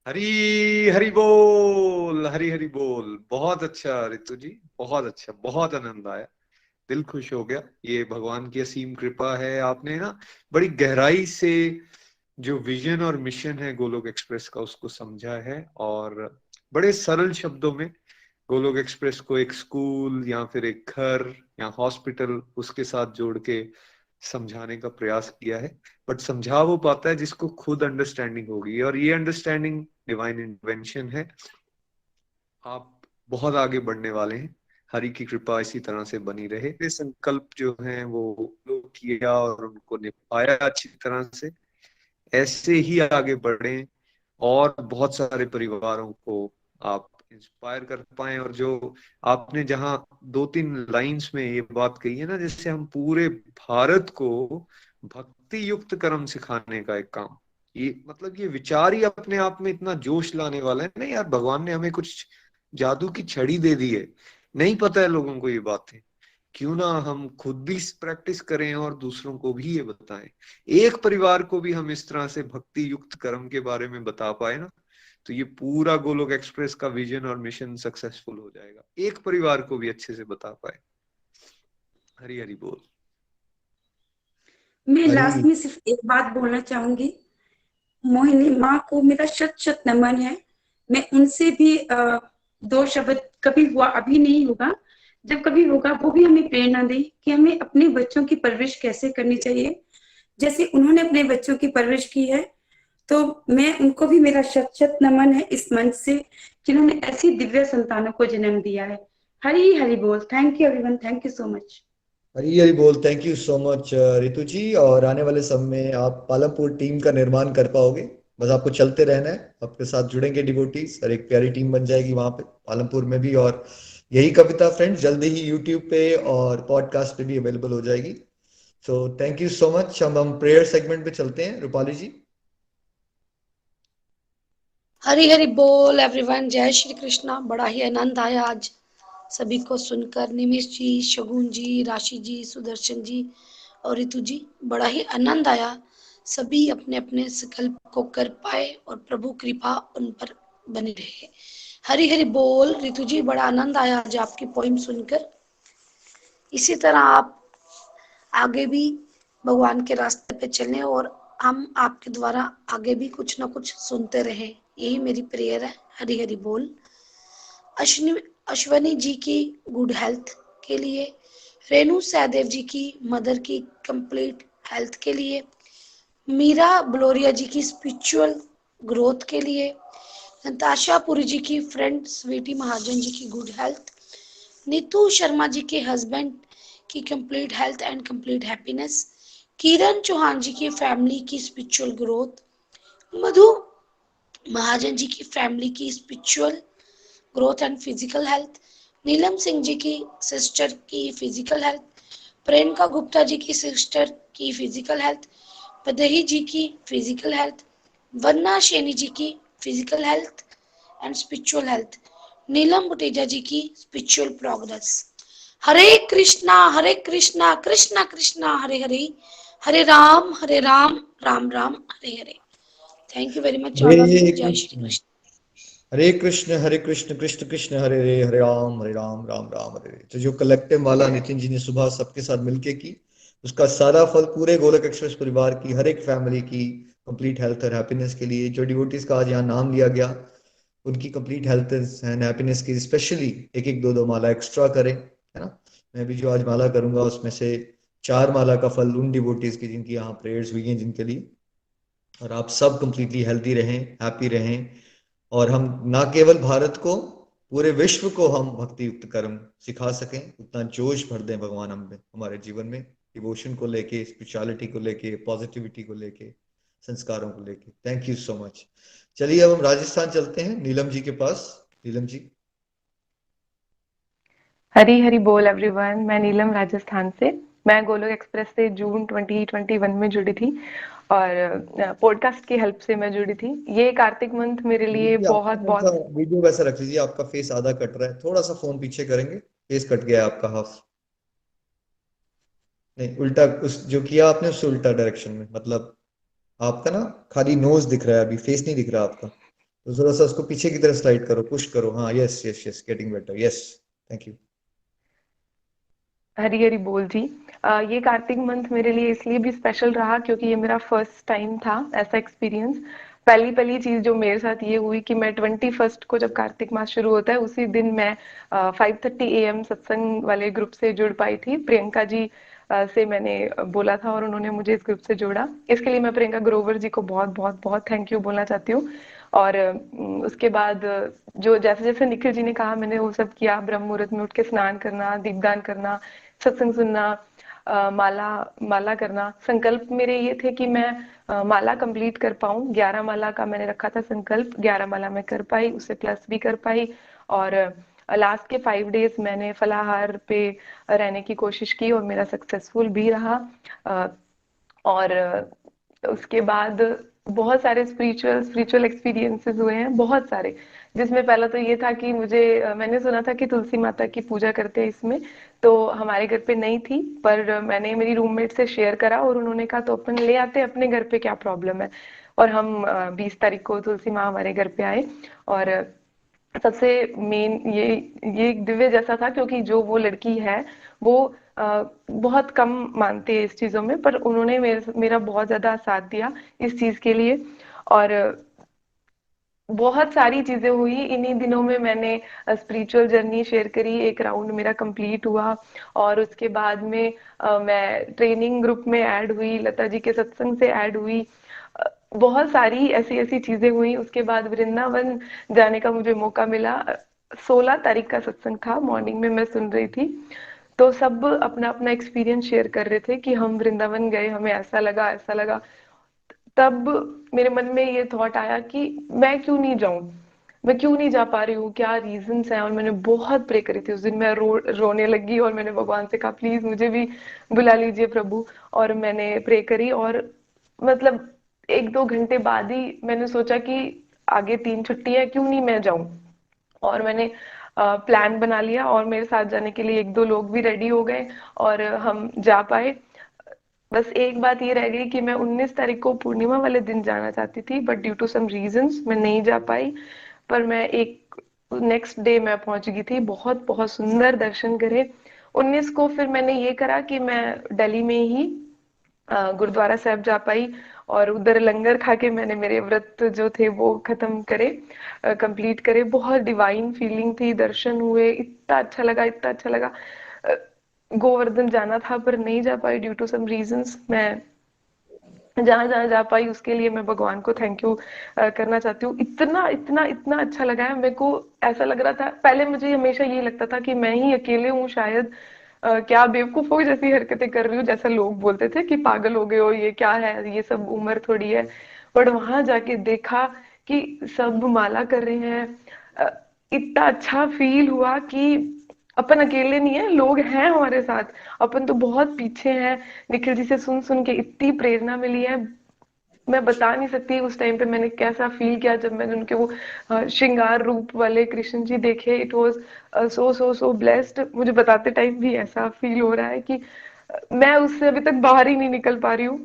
हरी हरी बोल, हरी हरी बोल। बहुत अच्छा रितु जी, बहुत अच्छा, बहुत आनंद आया, दिल खुश हो गया। ये भगवान की असीम कृपा है। आपने ना बड़ी गहराई से जो विजन और मिशन है गोलोक एक्सप्रेस का उसको समझा है, और बड़े सरल शब्दों में गोलोक एक्सप्रेस को एक स्कूल या फिर एक घर या हॉस्पिटल उसके साथ जोड़ के समझाने का प्रयास किया है। बट समझा वो पाता है जिसको खुद अंडरस्टैंडिंग होगी, और ये अंडरस्टैंडिंग डिवाइन इंटरवेंशन है। आप बहुत आगे बढ़ने वाले हैं, हरि की कृपा इसी तरह से बनी रहे। ये संकल्प जो हैं वो किया और उनको निभाया अच्छी तरह से, ऐसे ही आगे बढ़े और बहुत सारे परिवारों को आप इंस्पायर कर पाए। और जो आपने जहां 2-3 लाइंस में ये बात कही है ना, जैसे हम पूरे भारत को भक्ति युक्त कर्म सिखाने का एक काम, ये मतलब ये विचार ही अपने आप में इतना जोश लाने वाला है ना यार। भगवान ने हमें कुछ जादू की छड़ी दे दी है, नहीं पता है लोगों को ये बातें। क्यों ना हम खुद भी प्रैक्टिस करें और दूसरों को भी ये बताएं। एक परिवार को भी हम इस तरह से भक्ति युक्त कर्म के बारे में बता पाए ना, तो ये पूरा गोलोक एक्सप्रेस का विजन और मिशन सक्सेसफुल हो जाएगा। एक परिवार को भी अच्छे से बता पाए। हरी हरी बोल। मैं हरी लास्ट में सिर्फ एक बात बोलना चाहूंगी। मोहिनी माँ को मेरा शत शत नमन है। मैं उनसे भी 2 शब्द, कभी हुआ अभी नहीं होगा, जब कभी होगा वो भी हमें प्रेरणा दे कि हमें अपने बच्चों की परवरिश कैसे करनी चाहिए, जैसे उन्होंने अपने बच्चों की परवरिश की है। तो मैं उनको भी मेरा शत शत नमन है इस मंच से, जिन्होंने ऐसी दिव्य संतानों को जन्म दिया है। हरी हरि बोल। Thank you everyone, thank you so much. Hari Hari बोल। Thank you so much Ritu ji. और आने वाले समय में आप पालमपुर टीम का निर्माण कर पाओगे। बस आपको चलते रहना है, आपके साथ जुड़ेंगे डिवोटीज और एक प्यारी टीम बन जाएगी वहां पे पालमपुर में भी। और यही कविता फ्रेंड्स जल्दी ही यूट्यूब पे और पॉडकास्ट पे भी अवेलेबल हो जाएगी। So thank you so much. हम प्रेयर सेगमेंट पे चलते हैं। रूपाली जी। हरी हरी बोल एवरीवन, जय श्री कृष्णा। बड़ा ही आनंद आया आज सभी को सुनकर। निमिष जी, शगुन जी, राशि जी, सुदर्शन जी और रितु जी, बड़ा ही आनंद आया। सभी अपने अपने संकल्प को कर पाए और प्रभु कृपा उन पर बनी रहे। हरी हरी बोल। रितु जी, बड़ा आनंद आया आज आपकी पोइम सुनकर। इसी तरह आप आगे भी भगवान के रास्ते पे चलें और हम आपके द्वारा आगे भी कुछ ना कुछ सुनते रहें, यही मेरी प्रेयर है। हरी हरी बोल। अश्वनी जी की गुड हेल्थ के लिए, रेणु सहदेव जी की मदर की कंप्लीट हेल्थ के लिए, मीरा ब्लोरिया जी की स्पिरिचुअल ग्रोथ के लिए, नताशा पुरी जी की फ्रेंड स्वीटी महाजन जी की गुड हेल्थ, नीतू शर्मा जी के हस्बैंड की complete health and complete happiness, Kiran Chauhan ji की फैमिली की स्पिरिचुअल ग्रोथ, मधु महाजन जी की फैमिली की spiritual growth and physical health, Neelam Singh ji की सिस्टर की फिजिकल हेल्थ, प्रियंका गुप्ता जी की सिस्टर की फिजिकल हेल्थ, पदही जी की फिजिकल हेल्थ, वन्ना शेनी जी की physical health and spiritual health, Neelam Buteja ji की spiritual progress. Hare Krishna Krishna Krishna Hare Hare, Hare Ram Ram Ram Hare Hare. Thank you very much all of you. जय श्री कृष्ण। हरे कृष्ण कृष्ण कृष्ण हरे हरे, हरे राम राम राम हरे हरे। तो जो कलेक्टिव माला नितिन जी ने सुबह सबके साथ मिलके की, उसका सारा फल पूरे गोलक एक्सप्रेस परिवार की हर एक फैमिली की कंप्लीट हेल्थ और हैप्पीनेस के लिए, जो डिवोटीज का आज यहाँ नाम लिया गया, उनकी कंप्लीट हेल्थ एंड हैप्पीनेस की स्पेशली एक एक दो माला एक्स्ट्रा करें, है ना। मैं भी जो आज माला करूंगा उसमें से 4 माला का फल उन डिवोटीज की जिनकी यहाँ प्रेयर्स हुई हैं, जिनके लिए। और आप सब कंप्लीटली हेल्दी रहें, हैप्पी रहें, और हम ना केवल भारत को, पूरे विश्व को हम भक्ति युक्त कर्म सिखा सकें, उतना जोश भर दें भगवान हम में, हमारे जीवन में, डिवोशन को लेके, स्पिरिचुअलिटी को लेके, पॉजिटिविटी को लेके, संस्कारों को लेके। Thank you so much. चलिए अब हम राजस्थान चलते हैं, नीलम जी के पास। नीलम जी। हरी हरी बोल एवरीवन। मैं नीलम राजस्थान से। मैं गोलोक एक्सप्रेस से जून 2021 में जुड़ी थी और पॉडकास्ट की हेल्प से मैं जुड़ी थी। ये कार्तिक मंथ मेरे लिए जी, बहुत आपका थोड़ा सा बहुत वीडियो वैसा रख लीजिए, आपका फेस आधा कट रहा है, थोड़ा सा फोन पीछे करेंगे, फेस कट गया है आपका हाफ। नहीं, उल्टा, उस जो किया आपने उससे उल्टा डायरेक्शन में, मतलब आपका ना खाली नोज दिख रहा है, अभी फेस नहीं दिख रहा आपका, तो थोड़ा सा उसको पीछे की तरफ स्लाइड करो, पुश करो। हाँ, yes yes yes, getting better, yes. Thank you. Hari Hari बोल जी। ये कार्तिक मंथ मेरे लिए इसलिए भी स्पेशल रहा क्योंकि ये मेरा फर्स्ट टाइम था ऐसा एक्सपीरियंस। पहली पहली चीज जो मेरे साथ ये हुई कि मैं 21 को, जब कार्तिक मास शुरू होता है, उसी दिन मैं 5:30 AM सत्संग वाले ग्रुप से जुड़ पाई थी। प्रियंका जी से मैंने बोला था और उन्होंने मुझे इस ग्रुप से जोड़ा। इसके लिए मैं प्रियंका ग्रोवर जी को बहुत बहुत बहुत थैंक यू बोलना चाहती हूँ। और उसके बाद जो जैसे जैसे निखिल जी ने कहा, मैंने वो सब किया। ब्रह्म मुहूर्त में उठ के स्नान करना, दीपदान करना, सत्संग सुनना, माला माला करना। संकल्प मेरे ये थे कि मैं माला कंप्लीट कर पाऊं। 11 माला का मैंने रखा था संकल्प। 11 माला मैं कर पाई, उससे प्लस भी कर पाई। और लास्ट के 5 डेज मैंने फलाहार पे रहने की कोशिश की और मेरा सक्सेसफुल भी रहा। और उसके बाद बहुत सारे स्पिरिचुअल एक्सपीरियंसेस हुए हैं, बहुत सारे। जिसमें पहला तो ये था कि मैंने सुना था कि तुलसी माता की पूजा करते हैं इसमें, तो हमारे घर पे नहीं थी, पर मैंने मेरी रूममेट से शेयर करा और उन्होंने कहा तो अपन ले आते अपने घर पे, क्या प्रॉब्लम है। और हम 20 तारीख को तुलसी माँ हमारे घर पे आए। और सबसे मेन ये एक दिव्य जैसा था क्योंकि जो वो लड़की है वो बहुत कम मानती है इस चीजों में, पर उन्होंने मेरा बहुत ज्यादा साथ दिया इस चीज के लिए। और बहुत सारी चीजें हुई इन्हीं दिनों में। मैंने स्पिरिचुअल जर्नी शेयर करी, एक राउंड मेरा कंप्लीट हुआ। और उसके बाद में मैं ट्रेनिंग ग्रुप में ऐड हुई, लता जी के सत्संग से ऐड हुई। बहुत सारी ऐसी ऐसी चीजें हुई। उसके बाद वृंदावन जाने का मुझे मौका मिला। 16 तारीख का सत्संग था, मॉर्निंग में मैं सुन रही थी, तो सब अपना अपना एक्सपीरियंस शेयर कर रहे थे कि हम वृंदावन गए, हमें ऐसा लगा ऐसा लगा। तब मेरे मन में ये थॉट आया कि मैं क्यों नहीं जाऊं, मैं क्यों नहीं जा पा रही हूँ, क्या रीजंस हैं। और मैंने बहुत प्रे करी थी उस दिन। मैं रोने लगी और मैंने भगवान से कहा प्लीज मुझे भी बुला लीजिए प्रभु। और मैंने प्रे करी और मतलब 1-2 घंटे बाद ही मैंने सोचा कि आगे 3 छुट्टी है, क्यों नहीं मैं जाऊं। और मैंने प्लान बना लिया और मेरे साथ जाने के लिए 1-2 लोग भी रेडी हो गए और हम जा पाए। बस एक बात ये रह गई कि मैं 19 तारीख को पूर्णिमा वाले दिन जाना चाहती थी, but due to some reasons मैं नहीं जा पाई। पर मैं एक नेक्स्ट डे मैं पहुंच गई थी, बहुत बहुत सुंदर दर्शन करे। 19 को फिर मैंने ये करा कि मैं दिल्ली में ही गुरुद्वारा साहब जा पाई और उधर लंगर खा के मैंने मेरे व्रत जो थे वो खत्म करे, कंप्लीट करे। बहुत डिवाइन फीलिंग थी, दर्शन हुए, इतना अच्छा लगा, इतना अच्छा लगा। गोवर्धन जाना था पर नहीं जा पाई ड्यू टू सम रीजंस। मैं जहां जहां जा पाई उसके लिए मैं भगवान को थैंक यू करना चाहती हूँ। इतना इतना इतना अच्छा लगा है मेरे को। ऐसा लग रहा था, पहले मुझे हमेशा ये लगता था कि मैं ही अकेले हूँ शायद, क्या बेवकूफों जैसी हरकतें कर रही हूँ, जैसा लोग बोलते थे कि पागल हो गए हो, ये क्या है, ये सब उम्र थोड़ी है। बट वहां जाके देखा कि सब माला कर रहे हैं। अ, इतना अच्छा फील हुआ कि अपन अकेले नहीं है, लोग हैं हमारे साथ, अपन तो बहुत पीछे हैं। निखिल जी से सुन सुन के इतनी प्रेरणा मिली है, मैं बता नहीं सकती उस टाइम पे मैंने कैसा फील किया जब मैंने उनके वो श्रृंगार रूप वाले कृष्ण जी देखे। It was so so so blessed. मुझे बताते टाइम भी ऐसा फील हो रहा है कि मैं उससे अभी तक बाहर ही नहीं निकल पा रही हूँ।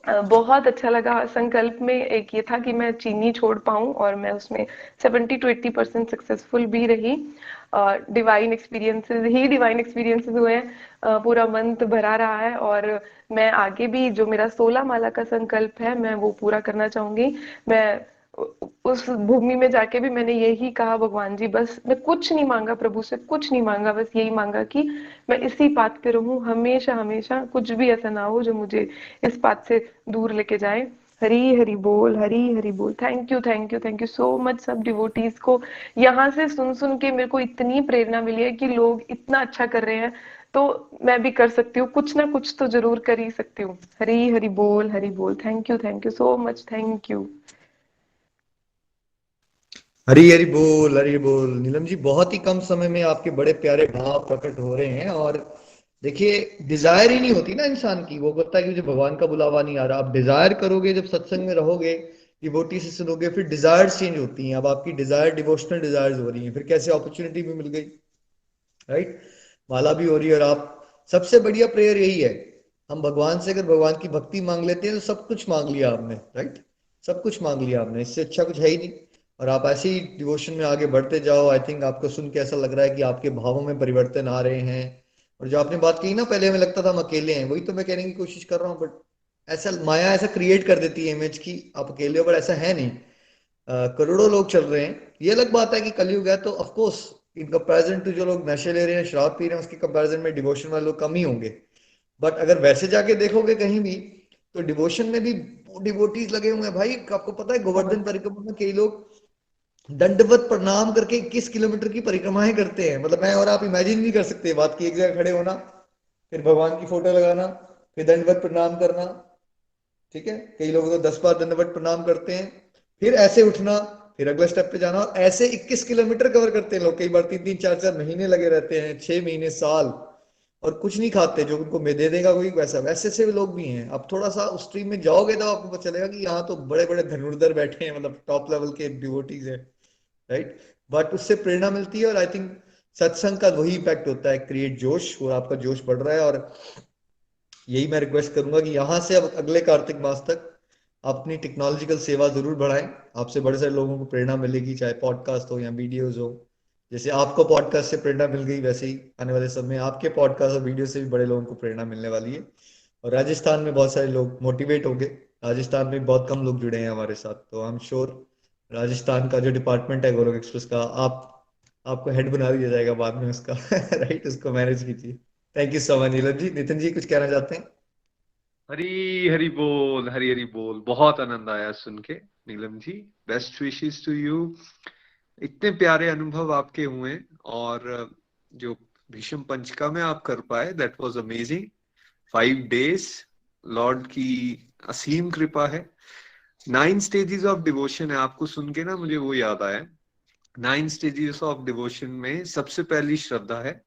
बहुत अच्छा लगा। संकल्प में एक ये था कि मैं चीनी छोड़ पाऊं, और मैं उसमें 70 to 80% सक्सेसफुल भी रही। डिवाइन एक्सपीरियंसेस हुए हैं। पूरा मंथ भरा रहा है, और मैं आगे भी जो मेरा 16 माला का संकल्प है मैं वो पूरा करना चाहूंगी। मैं उस भूमि में जाके भी मैंने यही कहा, भगवान जी बस मैं कुछ नहीं मांगा, प्रभु से कुछ नहीं मांगा, बस यही मांगा कि मैं इसी पाथ पे रहूं हमेशा हमेशा, कुछ भी ऐसा ना हो जो मुझे इस बात से दूर लेके जाए। हरी हरी बोल, हरी हरी बोल। Thank you thank you thank you so much सब डिवोटीज को। यहाँ से सुन सुन के मेरे को इतनी प्रेरणा मिली है कि लोग इतना अच्छा कर रहे हैं, तो मैं भी कर सकती हूँ, कुछ ना कुछ तो जरूर कर ही सकती हूँ। हरी हरी बोल, हरी बोल। Thank you so much, thank you. Hari Hari बोल, हरी बोल। नीलम जी, बहुत ही कम समय में आपके बड़े प्यारे भाव प्रकट हो रहे हैं। और देखिए, डिजायर ही नहीं होती ना इंसान की, वो बोलता है कि मुझे भगवान का बुलावा नहीं आ रहा। आप डिजायर करोगे, जब सत्संग में रहोगे, डिवोटी से सुनोगे, फिर डिजायर्स चेंज होती हैं। अब आपकी डिजायर डिवोशनल डिजायर्स हो रही हैं, फिर कैसे अपॉर्चुनिटी भी मिल गई, राइट। माला भी हो रही है। और आप, सबसे बढ़िया प्रेयर यही है, हम भगवान से अगर भगवान की भक्ति मांग लेते हैं तो सब कुछ मांग लिया आपने, राइट। सब कुछ मांग लिया आपने, इससे अच्छा कुछ है ही नहीं। और आप ऐसे ही डिवोशन में आगे बढ़ते जाओ। आई थिंक आपको सुन के ऐसा लग रहा है कि आपके भावों में परिवर्तन आ रहे हैं। और जो आपने बात कही ना, पहले हमें लगता था हम अकेले हैं, वही तो मैं कहने की कोशिश कर रहा हूँ। बट ऐसा माया ऐसा क्रिएट कर देती है इमेज की आप अकेले हो, बट ऐसा है नहीं। करोड़ों लोग चल रहे हैं। ये अलग बात है कि कलयुग है, तो of course in comparison to जो लोग नशे ले रहे हैं, शराब पी रहे हैं, उसके कंपैरिजन में डिवोशन वाले लोग कम ही होंगे। बट अगर वैसे जाके देखोगे कहीं भी, तो डिवोशन में भी डिवोटीज लगे हुए हैं भाई। आपको पता है, गोवर्धन परिक्रमा में कई लोग दंडवत प्रणाम करके 21 किलोमीटर की परिक्रमाएं करते हैं। मतलब मैं और आप इमेजिन नहीं कर सकते बात की, एक जगह खड़े होना, फिर भगवान की फोटो लगाना, फिर दंडवत प्रणाम करना। ठीक है, कई लोग तो 10 बार दंडवत प्रणाम करते हैं, फिर ऐसे उठना, फिर अगले स्टेप पे जाना, और ऐसे 21 किलोमीटर कवर करते हैं लोग। कई बार 3-3 4-4 महीने लगे रहते हैं, 6 महीने, साल, और कुछ नहीं खाते, जो उनको मैं दे देगा कोई, वैसा वैसे से लोग भी हैं। अब थोड़ा सा उस स्ट्रीम में जाओगे तो आपको पता चलेगा कि यहाँ तो बड़े बड़े धनुर्धर बैठे हैं, मतलब टॉप लेवल के डिवोटीज हैं, राइट। बट उससे प्रेरणा मिलती है। और आई थिंक सत्संग का वही इफेक्ट होता है, क्रिएट जोश, और आपका जोश बढ़ रहा है। और यही मैं रिक्वेस्ट करूंगा कि यहाँ से अब अगले कार्तिक मास तक आप अपनी टेक्नोलॉजिकल सेवा जरूर बढ़ाएं। आपसे बड़े सारे लोगों को प्रेरणा मिलेगी, चाहे पॉडकास्ट हो या वीडियोज हो। जैसे आपको पॉडकास्ट से प्रेरणा मिल गई, वैसे ही आने वाले समय आपके पॉडकास्ट और वीडियो से भी बड़े लोगों को प्रेरणा मिलने वाली है। और राजस्थान में बहुत सारे लोग मोटिवेट होंगे। राजस्थान में बहुत कम लोग जुड़े हैं हमारे साथ, तो आई एम श्योर राजस्थान का जो डिपार्टमेंट है गोलोक एक्सप्रेस का, आपको हेड बना दिया जाएगा बाद में उसका। राइट, उसको मैनेज कीजिए। Thank you so much Neelam ji. Nitin ji, कुछ कहना चाहते हैं? हरी हरी बोल, हरी हरी बोल। बहुत आनंद आया सुन के Neelam ji. Best wishes to you. इतने प्यारे अनुभव आपके हुए, और जो भीष्म पंचका में आप कर पाए, that was amazing. 5 days, Lord की असीम कृपा है। 9 stages ऑफ डिवोशन है। आपको सुन के ना मुझे वो याद आया, 9 stages ऑफ डिवोशन में सबसे पहली श्रद्धा है,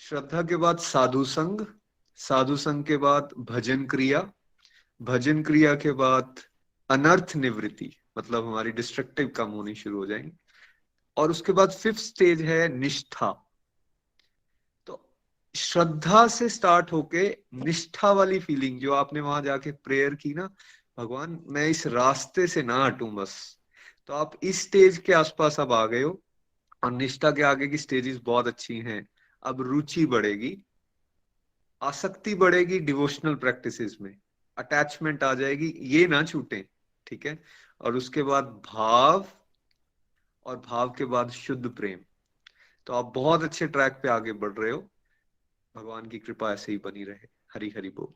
श्रद्धा के बाद साधु संग, साधु संग के बाद भजन क्रिया, भजन क्रिया के बाद अनर्थ निवृत्ति, मतलब हमारी डिस्ट्रक्टिव कम होनी शुरू हो जाएंगी, और उसके बाद 5th स्टेज है निष्ठा। तो श्रद्धा से स्टार्ट होके निष्ठा वाली फीलिंग जो आपने वहां जाके प्रेयर की ना, भगवान मैं इस रास्ते से ना हटूं बस, तो आप इस स्टेज के आसपास अब आ गए हो। और निष्ठा के आगे की स्टेजेस बहुत अच्छी हैं। अब रुचि बढ़ेगी, आसक्ति बढ़ेगी डिवोशनल प्रैक्टिसेस में, अटैचमेंट आ जाएगी, ये ना छूटे, ठीक है। और उसके बाद भाव, और भाव के बाद शुद्ध प्रेम। तो आप बहुत अच्छे ट्रैक पे आगे बढ़ रहे हो। भगवान की कृपा ऐसे ही बनी रहे। हरी हरी बोल।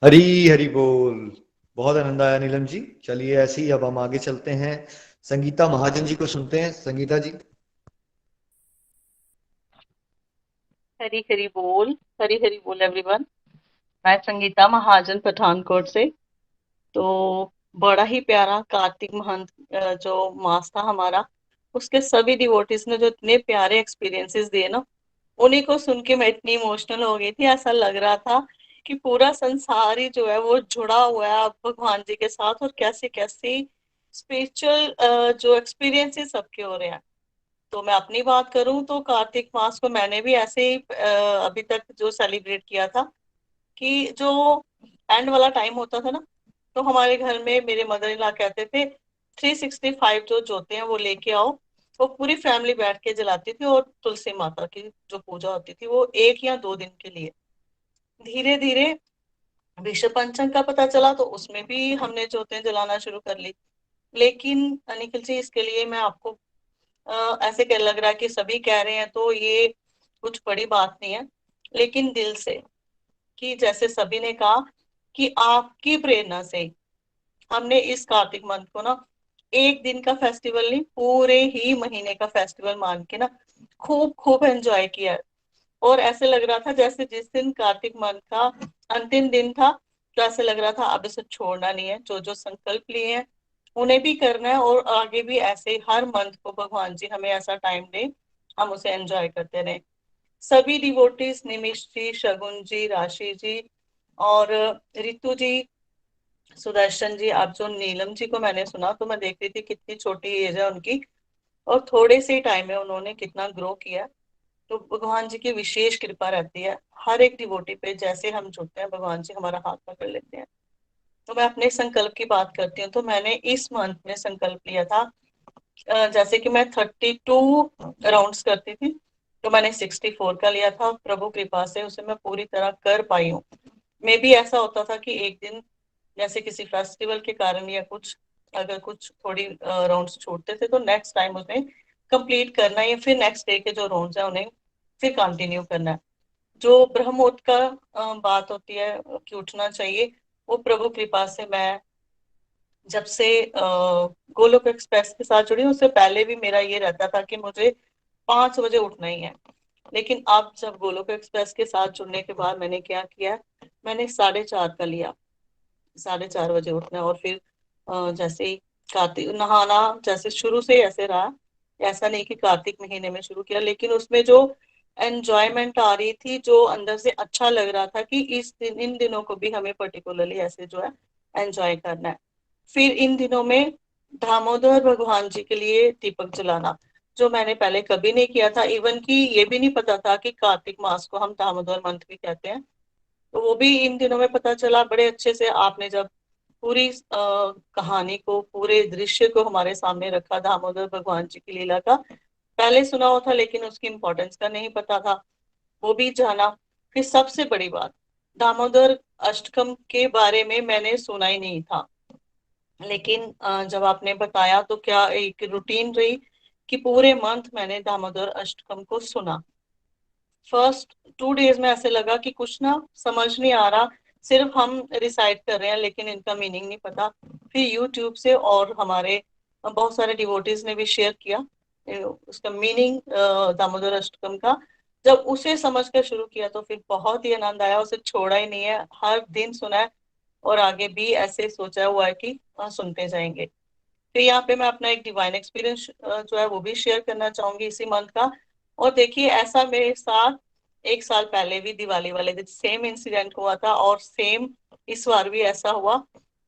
हरी हरी बोल। बहुत आनंद आया नीलम जी। चलिए ऐसे ही अब हम आगे चलते हैं, संगीता महाजन जी को सुनते हैं। संगीता जी। हरी हरी बोल एवरीवन। मैं संगीता महाजन पठानकोट से। तो बड़ा ही प्यारा कार्तिक महंत जो मास था हमारा, उसके सभी डिवोटीज ने जो इतने प्यारे एक्सपीरियंसेस दिए ना, उन्हीं को सुन के मैं इतनी इमोशनल हो गई थी। ऐसा लग रहा था कि पूरा संसार ही जो है वो जुड़ा हुआ है अब भगवान जी के साथ, और कैसे कैसे स्पिरिचुअल जो एक्सपीरियंसेस सबके हो रहे हैं। तो मैं अपनी बात करूं तो कार्तिक मास को मैंने भी ऐसे ही अभी तक जो सेलिब्रेट किया था कि जो एंड वाला टाइम होता था ना, तो हमारे घर में मेरे मदर इन लॉ कहते थे 365 जो जोते हैं वो लेके आओ। वो पूरी फैमिली बैठ के जलाती थी, और तुलसी माता की जो पूजा होती थी वो 1 या 2 दिन के लिए। धीरे धीरे विश्व पंचम का पता चला तो उसमें भी हमने जोतें जलाना शुरू कर ली। लेकिन निखिल जी, इसके लिए मैं आपको ऐसे क्या लग रहा है कि सभी कह रहे हैं तो ये कुछ बड़ी बात नहीं है, लेकिन दिल से, कि जैसे सभी ने कहा कि आपकी प्रेरणा से हमने इस कार्तिक मंथ को ना एक दिन का फेस्टिवल नहीं, पूरे ही महीने का फेस्टिवल मान के ना खूब खूब एंजॉय किया है। और ऐसे लग रहा था जैसे जिस दिन कार्तिक मंथ का अंतिम दिन था, तो ऐसे लग रहा था अब इसे छोड़ना नहीं है। जो जो संकल्प लिए हैं उन्हें भी करना है, और आगे भी ऐसे ही हर मंथ को भगवान जी हमें ऐसा टाइम दे, हम उसे एंजॉय करते रहे। सभी डिवोटीज, निमिष जी, शगुन जी, राशि जी और रितु जी, सुदर्शन जी, अब जो नीलम जी को मैंने सुना तो मैं देख रही थी कितनी छोटी एज है उनकी, और थोड़े से टाइम में उन्होंने कितना ग्रो किया। तो भगवान जी की विशेष कृपा रहती है हर एक डिवोटी पे। जैसे हम जुड़ते हैं भगवान जी हमारा हाथ पकड़ लेते हैं। तो मैं अपने संकल्प की बात करती हूँ, तो मैंने इस मंथ में संकल्प लिया था, जैसे कि मैं 32 राउंड्स करती थी, तो मैंने 64 का लिया था, और प्रभु कृपा से उसे मैं पूरी तरह कर पाई हूँ। मे भी ऐसा होता था कि एक दिन जैसे किसी फेस्टिवल के कारण या कुछ, अगर कुछ थोड़ी राउंड्स छूटते थे तो नेक्स्ट टाइम उन्हें कंप्लीट करना है, या फिर नेक्स्ट डे के जो राउंड्स है उन्हें फिर कंटिन्यू करना है। जो ब्रह्म मुहूर्त का बात होती है कि उठना चाहिए, वो प्रभु कृपा से मैं जब से गोलोक एक्सप्रेस के साथ जुड़ी हूँ, उससे पहले भी मेरा ये रहता था कि मुझे 5 बजे उठना ही है। लेकिन अब जब गोलोक एक्सप्रेस के साथ जुड़ने के बाद मैंने क्या किया, मैंने 4:30 का लिया, 4:30 बजे उठना है। और फिर जैसे ही कार्तिक नहाना जैसे शुरू से ऐसे रहा, ऐसा नहीं कि कार्तिक महीने में शुरू किया, लेकिन उसमें जो एंजॉयमेंट आ रही थी, जो अंदर से अच्छा लग रहा था कि इस दिन इन दिनों को भी हमें पर्टिकुलरली ऐसे जो है एंजॉय करना है। फिर इन दिनों में दामोदर भगवान जी के लिए दीपक जलाना, जो मैंने पहले कभी नहीं किया था। इवन कि ये भी नहीं पता था कि कार्तिक मास को हम दामोदर मंथ भी कहते हैं। तो वो भी इन दिनों में पता चला बड़े अच्छे से। आपने जब पूरी कहानी को, पूरे दृश्य को हमारे सामने रखा दामोदर भगवान जी की लीला का, पहले सुना हुआ था लेकिन उसकी इम्पोर्टेंस का नहीं पता था, वो भी जाना। फिर सबसे बड़ी बात, दामोदर अष्टकम के बारे में मैंने सुना ही नहीं था, लेकिन जब आपने बताया तो क्या एक रूटीन रही कि पूरे मंथ मैंने दामोदर अष्टकम को सुना। फर्स्ट 2 डेज में ऐसे लगा कि कुछ ना समझ नहीं आ रहा, सिर्फ हम रिसाइट कर रहे हैं लेकिन इनका मीनिंग नहीं पता। फिर यूट्यूब से और हमारे बहुत सारे डिवोटीज ने भी शेयर किया उसका मीनिंग दामोदर अष्टकम का। जब उसे समझ कर शुरू किया तो फिर बहुत ही आनंद आया, उसे छोड़ा ही नहीं है, हर दिन सुना है, और आगे भी ऐसे सोचा हुआ है कि सुनते जाएंगे। फिर यहाँ पे मैं अपना एक डिवाइन एक्सपीरियंस जो है वो भी शेयर करना चाहूंगी इसी मंथ का। और देखिए, ऐसा मेरे साथ 1 साल पहले भी दिवाली वाले दिन सेम इंसिडेंट हुआ था, और सेम इस बार भी ऐसा हुआ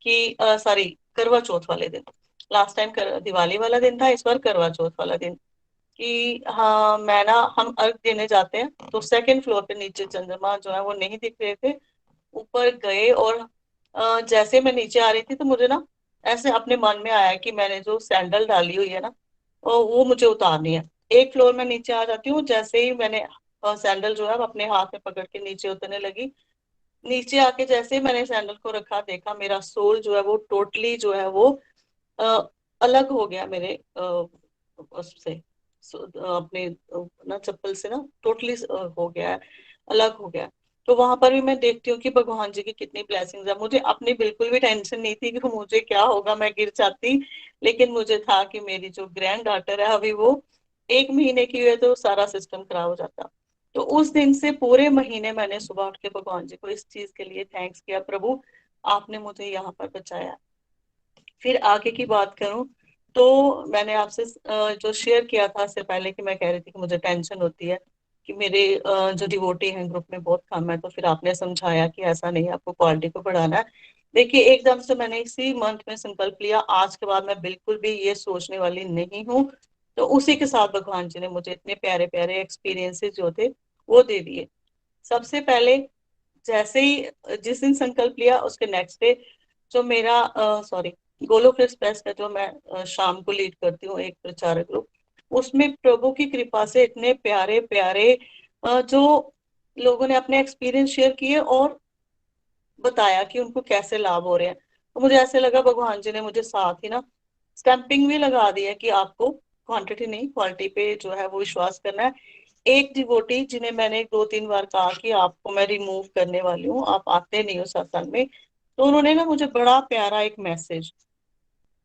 कि सॉरी, करवा चौथ वाले दिन। लास्ट टाइम दिवाली वाला दिन था, इस बार करवा चौथ वाला दिन। कि हाँ, मैं ना हम अर्घ देने जाते हैं तो सेकंड फ्लोर पे नीचे चंद्रमा जो है वो नहीं दिख रहे थे। ऊपर गए, और जैसे मैं नीचे आ रही थी तो मुझे ना ऐसे अपने मन में आया कि मैंने जो सैंडल डाली हुई है ना, वो मुझे उतारनी है। एक फ्लोर में नीचे आ जाती हूँ, जैसे ही मैंने सैंडल जो है वो अपने हाथ में पकड़ के नीचे उतरने लगी। नीचे आके जैसे ही मैंने सैंडल को रखा, देखा मेरा सोल जो है वो टोटली जो है वो अ, अलग हो गया मेरे उससे, अपने ना चप्पल से ना टोटली हो गया है, अलग हो गया। तो वहां पर भी मैं देखती हूँ कि भगवान जी की कितनी ब्लेसिंग्स है। मुझे अपनी बिल्कुल भी टेंशन नहीं थी कि मुझे क्या होगा, मैं गिर जाती। लेकिन मुझे था कि मेरी जो ग्रैंड डॉटर है अभी वो 1 महीने की है, तो सारा सिस्टम खराब हो जाता। तो उस दिन से पूरे महीने मैंने सुबह उठ के भगवान जी को इस चीज के लिए थैंक्स किया, प्रभु आपने मुझे यहाँ पर बचाया। फिर आगे की बात करूं तो मैंने आपसे जो शेयर किया था इससे पहले कि मैं कह रही थी कि मुझे टेंशन होती है कि मेरे जो डिवोटी हैं ग्रुप में बहुत कम है। तो फिर आपने समझाया कि ऐसा नहीं है, आपको क्वालिटी को बढ़ाना है। देखिए एकदम से मैंने इसी मंथ में संकल्प लिया, आज के बाद मैं बिल्कुल भी ये सोचने वाली नहीं हूँ। तो उसी के साथ भगवान जी ने मुझे इतने प्यारे प्यारे एक्सपीरियंसेस जो थे वो दे दिए। सबसे पहले जैसे ही जिस दिन संकल्प लिया उसके नेक्स्ट डे जो मेरा सॉरी गोलोक एक्सप्रेस का जो मैं शाम को लीड करती हूँ एक प्रचारक ग्रुप, उसमें प्रभु की कृपा से इतने प्यारे प्यारे जो लोगों ने अपने एक्सपीरियंस शेयर किए और बताया कि उनको कैसे लाभ हो रहे हैं। तो मुझे ऐसे लगा भगवान जी ने मुझे साथ ही ना स्टैंपिंग भी लगा दी है कि आपको क्वांटिटी नहीं क्वालिटी पे जो है वो विश्वास करना है। एक डिवोटी जिन्हें मैंने 2-3 बार कहा कि आपको मैं रिमूव करने वाली हूँ, आप आते नहीं हो सत्संग में, तो उन्होंने ना मुझे बड़ा प्यारा एक मैसेज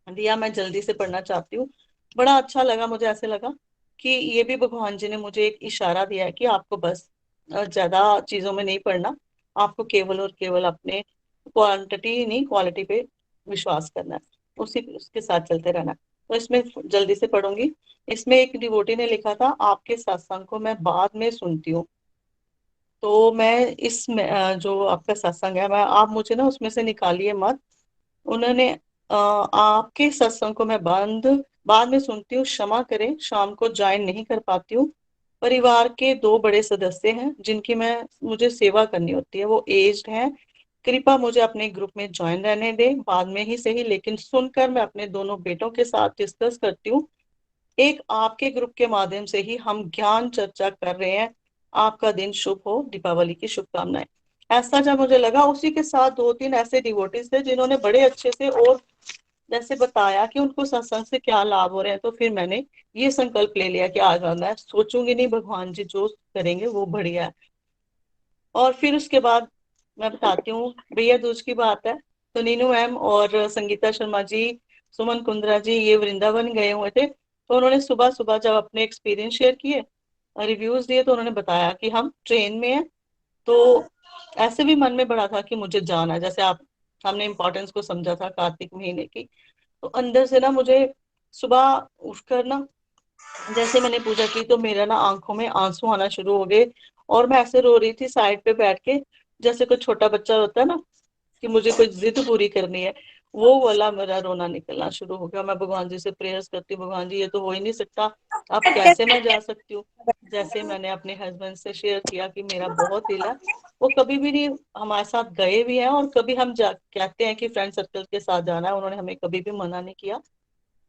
दिया, मैं जल्दी से पढ़ना चाहती हूँ। बड़ा अच्छा लगा, मुझे ऐसे लगा कि ये भी भगवान जी ने मुझे एक इशारा दिया है कि आपको बस ज्यादा चीजों में नहीं पढ़ना, आपको केवल और केवल अपने क्वांटिटी नहीं क्वालिटी पे विश्वास करना है, उसी उसके साथ चलते रहना है। तो इसमें जल्दी से पढ़ूंगी। इसमें एक डिवोटी ने लिखा था, आपके सत्संग को मैं बाद में सुनती हूँ। तो मैं जो आपका सत्संग है मैं आप मुझे ना उसमें से निकालिए मत। उन्होंने आपके सत्संग को मैं बाद में सुनती हूँ, क्षमा करें शाम को ज्वाइन नहीं कर पाती हूँ। परिवार के 2 बड़े सदस्य हैं जिनकी मुझे सेवा करनी होती है, वो एज्ड हैं। कृपा मुझे अपने ग्रुप में ज्वाइन रहने दें, बाद में ही सही, लेकिन सुनकर मैं अपने दोनों बेटों के साथ डिस्कस करती हूँ। एक आपके ग्रुप के माध्यम से ही हम ज्ञान चर्चा कर रहे हैं। आपका दिन शुभ हो, दीपावली की शुभकामनाएं। ऐसा जब मुझे लगा, उसी के साथ 2-3 ऐसे डिवोटीज थे जिन्होंने बड़े अच्छे से और जैसे बताया कि उनको सत्संग से क्या लाभ हो रहे हैं। तो फिर मैंने ये संकल्प ले लिया कि आज मैं सोचूंगी नहीं, भगवान जी जो करेंगे वो बढ़िया है। और फिर उसके बाद मैं बताती हूँ, भैया दूज की बात है तो नीनू मैम और संगीता शर्मा जी, सुमन कुंद्रा जी ये वृंदावन गए हुए थे। तो उन्होंने सुबह सुबह जब अपने एक्सपीरियंस शेयर किए, रिव्यूज दिए, तो उन्होंने बताया कि हम ट्रेन में हैं। तो ऐसे भी मन में बड़ा था कि मुझे जाना है, जैसे आप हमने इम्पोर्टेंस को समझा था कार्तिक महीने की। तो अंदर से ना मुझे सुबह उठकर ना जैसे मैंने पूजा की तो मेरा ना आंखों में आंसू आना शुरू हो गए। और मैं ऐसे रो रही थी साइड पे बैठ के, जैसे कोई छोटा बच्चा होता है ना कि मुझे कोई जिद पूरी करनी है, वो वाला मेरा रोना निकलना शुरू हो गया। मैं भगवान जी से प्रेयर्स करती हूँ, भगवान जी ये तो हो ही नहीं सकता, अब कैसे मैं जा सकती हूँ। जैसे मैंने अपने हस्बैंड से शेयर किया कि मेरा बहुत दिल है, वो कभी भी नहीं हमारे साथ गए भी हैं और कभी हम कहते हैं कि फ्रेंड सर्कल के साथ जाना है, उन्होंने हमें कभी भी मना नहीं किया,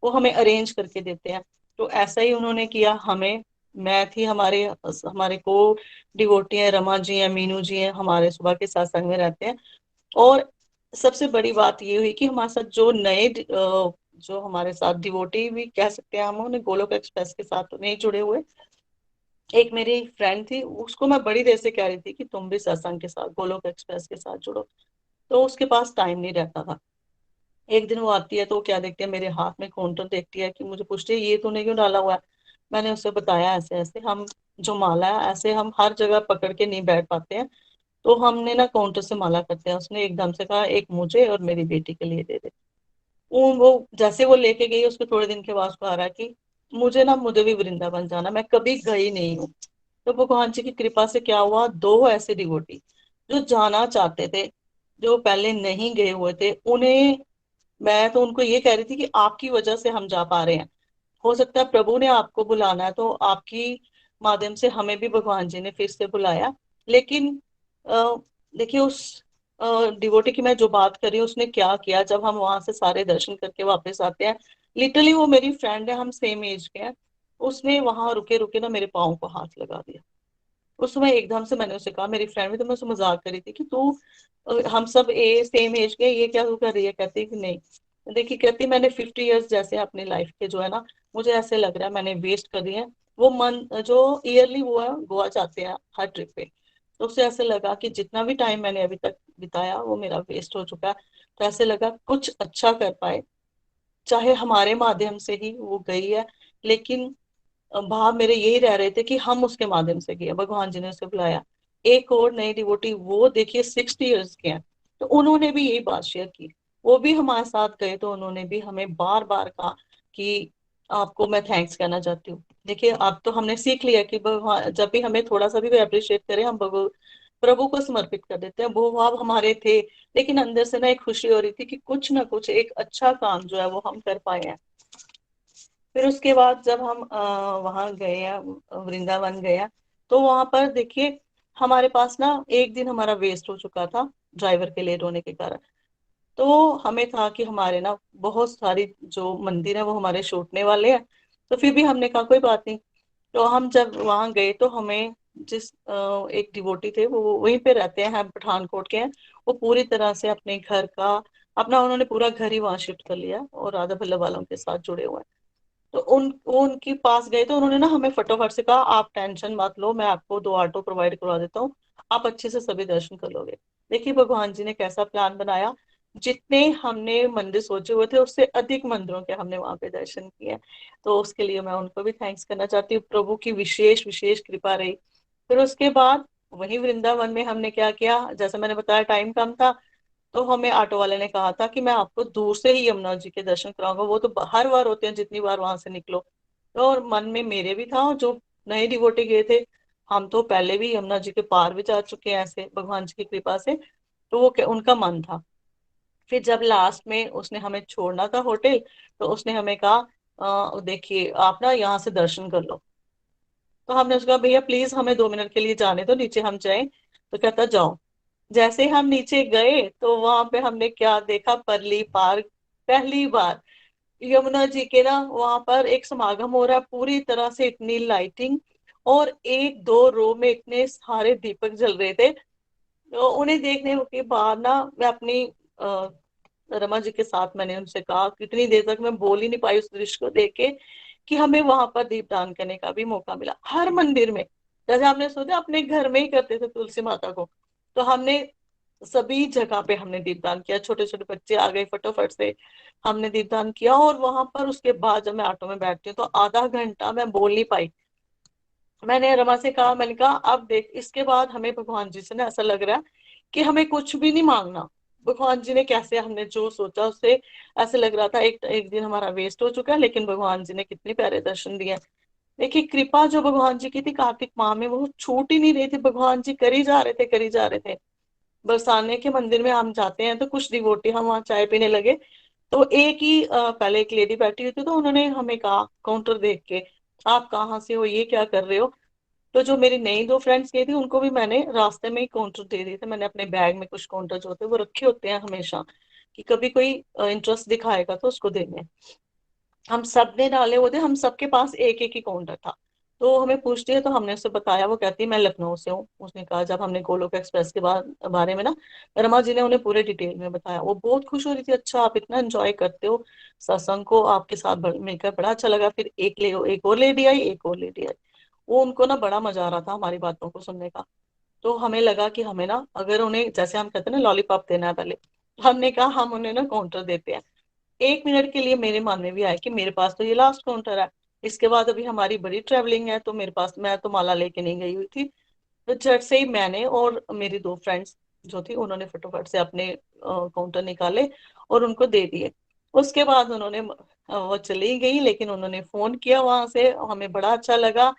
वो हमें अरेंज करके देते हैं। तो ऐसा ही उन्होंने किया हमें। मैं थी, हमारे हमारे को डिवोटी हैं, रमा जी हैं, मीनू जी हैं, हमारे सुबह के सत्संग में रहते हैं। और सबसे बड़ी बात ये हुई कि हमारे साथ जो नए जो हमारे साथ डिवोटी भी कह सकते हैं हम, उन्हें गोलोक एक्सप्रेस के साथ तो नहीं जुड़े हुए। एक मेरी फ्रेंड थी, उसको मैं बड़ी देर से कह रही थी कि तुम भी सत्संग के साथ गोलोक एक्सप्रेस के साथ जुड़ो, तो उसके पास टाइम नहीं रहता था। एक दिन वो आती है तो वो क्या देखती है, मेरे हाथ में काउंटर देखती है कि मुझे पूछती है ये तूने क्यों डाला हुआ है। मैंने उससे बताया ऐसे ऐसे हम जो माला है ऐसे हम हर जगह पकड़ के नहीं बैठ पाते हैं, तो हमने ना काउंटर से माला करते हैं। उसने एकदम से कहा एक मुझे और मेरी बेटी के लिए दे दे। वो जैसे वो लेके गई, उसके थोड़े दिन के बाद उसको आ रहा है कि मुझे भी वृंदावन जाना, मैं कभी गई नहीं हूँ। तो भगवान जी की कृपा से क्या हुआ, 2 ऐसे डिवोटी जो जाना चाहते थे, जो पहले नहीं गए हुए थे, उन्हें मैं तो उनको ये कह रही थी कि आपकी वजह से हम जा पा रहे हैं। हो सकता है प्रभु ने आपको बुलाना है, तो आपकी माध्यम से हमें भी भगवान जी ने फिर से बुलाया। लेकिन अ, देखिए उस डिवोटी की मैं जो बात कर रही हूँ उसने क्या किया, जब हम वहां से सारे दर्शन करके वापस आते हैं, लिटरली वो मेरी फ्रेंड है, हम सेम एज के हैं, उसने वहां रुके रुके ना मेरे पाँव को हाथ लगा दिया। उस समय एकदम से मैंने उसे कहा, मेरी फ्रेंड भी, तो मैं उससे मजाक कर रही थी कि तू हम सब सेम एज के, ये क्या तू कर रही है। कहती है कि नहीं, देखिए कहती मैंने 50 ईयर्स जैसे अपनी लाइफ के जो है ना, मुझे ऐसे लग रहा है मैंने वेस्ट कर दिए हैं। वो मन जो ईयरली वो है गोवा जाते हैं हर ट्रिप पे, तो उसे ऐसे लगा कि जितना भी टाइम मैंने अभी तक बिताया वो मेरा वेस्ट हो चुका है। तो ऐसे लगा कुछ अच्छा कर पाए, चाहे हमारे माध्यम से ही वो गई है, लेकिन भाव मेरे यही रह रहे थे कि हम उसके माध्यम से गए, भगवान जी ने उसे बुलाया। एक और नई डिवोटी, वो देखिए 60 इयर्स के हैं, तो उन्होंने भी यही बात शेयर की। वो भी हमारे साथ गए, तो उन्होंने भी हमें बार बार कहा कि आपको मैं थैंक्स कहना चाहती हूँ। देखिए अब तो हमने सीख लिया कि भगवान जब भी हमें थोड़ा सा भी कोई अप्रिशिएट करे, हम प्रभु को समर्पित कर देते हैं। वो भाव हमारे थे, लेकिन अंदर से ना एक खुशी हो रही थी कि कुछ ना कुछ एक अच्छा काम जो है वो हम कर पाए हैं। फिर उसके बाद जब हम वहां गए हैं, वृंदावन गए हैं, तो वहां पर देखिए हमारे पास ना एक दिन हमारा वेस्ट हो चुका था ड्राइवर के लेट होने के कारण। तो हमें था कि हमारे ना बहुत सारी जो मंदिर है वो हमारे छूटने वाले हैं। तो फिर भी हमने कहा कोई बात नहीं। तो हम जब वहां गए तो हमें जिस एक डिवोटी थे, वो वहीं पे रहते हैं, हम पठानकोट के हैं। वो पूरी तरह से अपने घर का अपना उन्होंने पूरा घर ही वहां शिफ्ट कर लिया और राधा वल्लभ वालों के साथ जुड़े हुए हैं। तो वो उनके पास गए, तो उन्होंने ना हमें फटाफट से कहा आप टेंशन मत लो, मैं आपको 2 ऑटो प्रोवाइड करवा देता हूँ, आप अच्छे से सभी दर्शन कर लोगे। देखिए भगवान जी ने कैसा प्लान बनाया, जितने हमने मंदिर सोचे हुए थे उससे अधिक मंदिरों के हमने वहां पे दर्शन किए। तो उसके लिए मैं उनको भी थैंक्स करना चाहती हूँ, प्रभु की विशेष विशेष कृपा रही। फिर उसके बाद वही वृंदावन में हमने क्या किया, जैसे मैंने बताया टाइम कम था, तो हमें ऑटो वाले ने कहा था कि मैं आपको दूर से ही यमुना जी के दर्शन कराऊंगा, वो तो हर बार होते हैं जितनी बार वहां से निकलो। तो और मन में मेरे भी था, और जो नए डिवोटी गए थे, हम तो पहले भी यमुना जी के पार भी जा चुके हैं ऐसे भगवान जी की कृपा से। तो वो उनका मन था। फिर जब लास्ट में उसने हमें छोड़ना था होटल, तो उसने हमें कहा देखिए आप ना यहाँ से दर्शन कर लो। तो हमने उसका भैया प्लीज हमें 2 मिनट के लिए जाने दो, नीचे हम जाएं। तो कहता जाओ। जैसे ही हम नीचे गए तो वहां पे हमने क्या देखा, परली पार्क पहली बार यमुना जी के ना वहां पर एक समागम हो रहा है, पूरी तरह से इतनी लाइटिंग, और 1 2 रो में इतने सारे दीपक जल रहे थे। तो उन्हें देखने के बाद ना मैं अपनी अ, रमा जी के साथ मैंने उनसे कहा, कितनी देर तक मैं बोल ही नहीं पाई उस दृश्य को देख के, कि हमें वहां पर दीपदान करने का भी मौका मिला हर मंदिर में। जैसे हमने सोचा अपने घर में ही करते थे तुलसी माता को, तो हमने सभी जगह पे हमने दीपदान किया। छोटे छोटे बच्चे आ गए, फटाफट से हमने दीपदान किया। और वहां पर उसके बाद जब मैं ऑटो में बैठती हूँ तो आधा घंटा मैं बोल नहीं पाई। मैंने रमा से कहा, मैंने कहा अब देख इसके बाद हमें भगवान जी से ना ऐसा लग रहा है कि हमें कुछ भी नहीं मांगना। भगवान जी ने कैसे हमने जो सोचा उससे ऐसे लग रहा था एक एक दिन हमारा वेस्ट हो चुका है, लेकिन भगवान जी ने कितने प्यारे दर्शन दिए। देखिए कृपा जो भगवान जी की थी कार्तिक माह में, वो छूट ही नहीं रही थी, भगवान जी कर ही जा रहे थे, कर ही जा रहे थे। बरसाने के मंदिर में हम जाते हैं तो कुछ डिवोटी हम वहाँ चाय पीने लगे, तो एक ही पहले एक लेडी बैठी हुई थी, तो उन्होंने हमें कहा काउंटर देख के, आप कहाँ से हो, ये क्या कर रहे हो। तो जो मेरी नई 2 फ्रेंड्स गई थी उनको भी मैंने रास्ते में ही काउंटर दे दिए थे। मैंने अपने बैग में कुछ काउंटर जो होते हैं वो रखे होते हैं हमेशा, कि कभी कोई इंटरेस्ट दिखाएगा तो उसको देंगे। हम सब ने डाले हुए थे, हम सबके पास एक एक ही काउंटर था। तो हमें पूछती है, तो हमने उसे बताया, वो कहती है मैं लखनऊ से हूँ। उसने कहा, जब हमने गोलोक एक्सप्रेस के बारे में ना रमा जी ने उन्हें पूरे डिटेल में बताया, वो बहुत खुश हो रही थी, अच्छा आप इतना एंजॉय करते हो सत्संग को, आपके साथ मिलकर बड़ा अच्छा लगा। फिर एक और लेडी आई, एक और लेडी आई, वो उनको ना बड़ा मजा आ रहा था हमारी बातों को सुनने का। तो हमें लगा कि हमें ना अगर उन्हें, जैसे हम कहते हैं ना लॉलीपॉप देना है पहले, हमने कहा हम उन्हें ना काउंटर देते हैं। 1 मिनट के लिए मेरे मन में भी आया कि मेरे पास तो ये लास्ट काउंटर है, इसके बाद अभी हमारी बड़ी ट्रेवलिंग है, तो मेरे पास, मैं तो माला लेके नहीं गई हुई थी। तो झट से ही मैंने और मेरी 2 फ्रेंड्स जो थी, उन्होंने फटाफट से अपने काउंटर निकाले और उनको दे दिए। उसके बाद उन्होंने वो चली गई, लेकिन उन्होंने फोन किया वहां से, हमें बड़ा अच्छा लगा।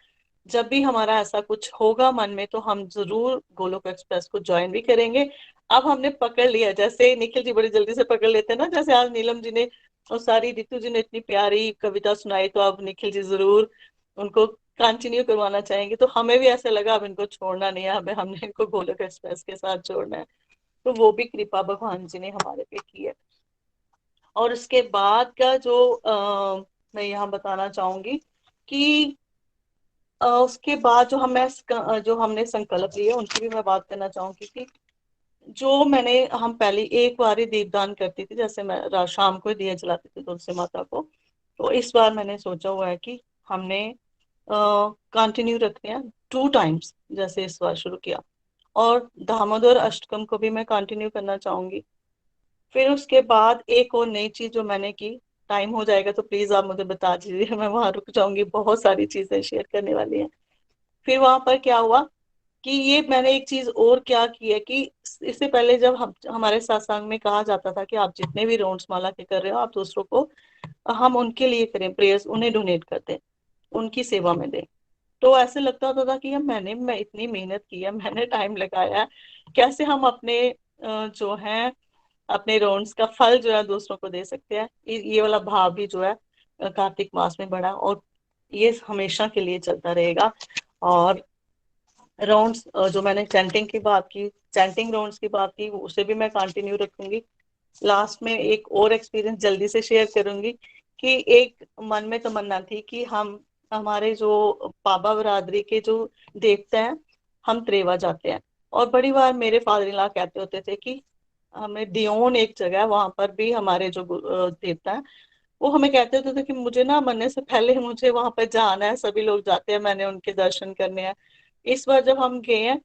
जब भी हमारा ऐसा कुछ होगा मन में, तो हम जरूर गोलोक एक्सप्रेस को ज्वाइन भी करेंगे। अब हमने पकड़ लिया, जैसे निखिल जी बड़ी जल्दी से पकड़ लेते हैं ना, जैसे आज नीलम जी ने और सारी रितु जी ने इतनी प्यारी कविता सुनाई, तो अब निखिल जी जरूर उनको कंटिन्यू करवाना चाहेंगे। तो हमें भी ऐसा लगा अब इनको छोड़ना नहीं है, हमें हमने इनको गोलोक एक्सप्रेस के साथ जोड़ना है। तो वो भी कृपा भगवान जी ने हमारे पे की है। और उसके बाद का जो मैं यहाँ बताना चाहूंगी कि उसके बाद जो हमने संकल्प लिए उनकी भी मैं बात करना चाहूंगी कि जो मैंने, हम पहले एक बार ही दीपदान करती थी, जैसे मैं शाम को ही दिया जलाती थी तुलसी माता को। तो इस बार मैंने सोचा हुआ है कि हमने कंटिन्यू रखते हैं 2 टाइम्स, जैसे इस बार शुरू किया। और दामोदर अष्टकम को भी मैं कंटिन्यू करना चाहूंगी। फिर उसके बाद एक और नई चीज जो मैंने की, टाइम हो जाएगा तो प्लीज आप मुझे बता दीजिए, मैं वहां रुक जाऊंगी, बहुत सारी चीजें शेयर करने वाली हैं। फिर वहां पर क्या हुआ कि ये मैंने एक चीज और क्या की है कि इससे पहले जब हमारे सत्संग में कहा जाता था कि आप जितने भी राउंड्स माला के कर रहे हो आप दूसरों को, हम उनके लिए करें प्रेयर्स, उन्हें डोनेट कर दें, उनकी सेवा में दें। तो ऐसे लगता होता था कि यार मैं इतनी मेहनत की है, मैंने टाइम लगाया है, कैसे हम अपने जो है अपने राउंड्स का फल जो है दूसरों को दे सकते हैं। ये वाला भाव भी जो है कार्तिक मास में बढ़ा, और ये हमेशा के लिए चलता रहेगा। और राउंड्स जो मैंने चैंटिंग की बात की, चैंटिंग राउंड्स की बात की, उसे भी मैं कंटिन्यू रखूंगी। लास्ट में एक और एक्सपीरियंस जल्दी से शेयर करूंगी कि एक मन में तमन्ना थी कि हम हमारे जो पाबा बरादरी के जो देवता हैं, हम त्रेवा जाते हैं, और बड़ी बार मेरे फादर इन लॉ कहते होते थे कि हमें दियोन एक जगह है, वहां पर भी हमारे जो देवता हैं वो हमें कहते होते थे कि मुझे ना मरने से पहले मुझे वहां पर जाना है, सभी लोग जाते हैं, मैंने उनके दर्शन करने हैं। इस बार जब हम गए हैं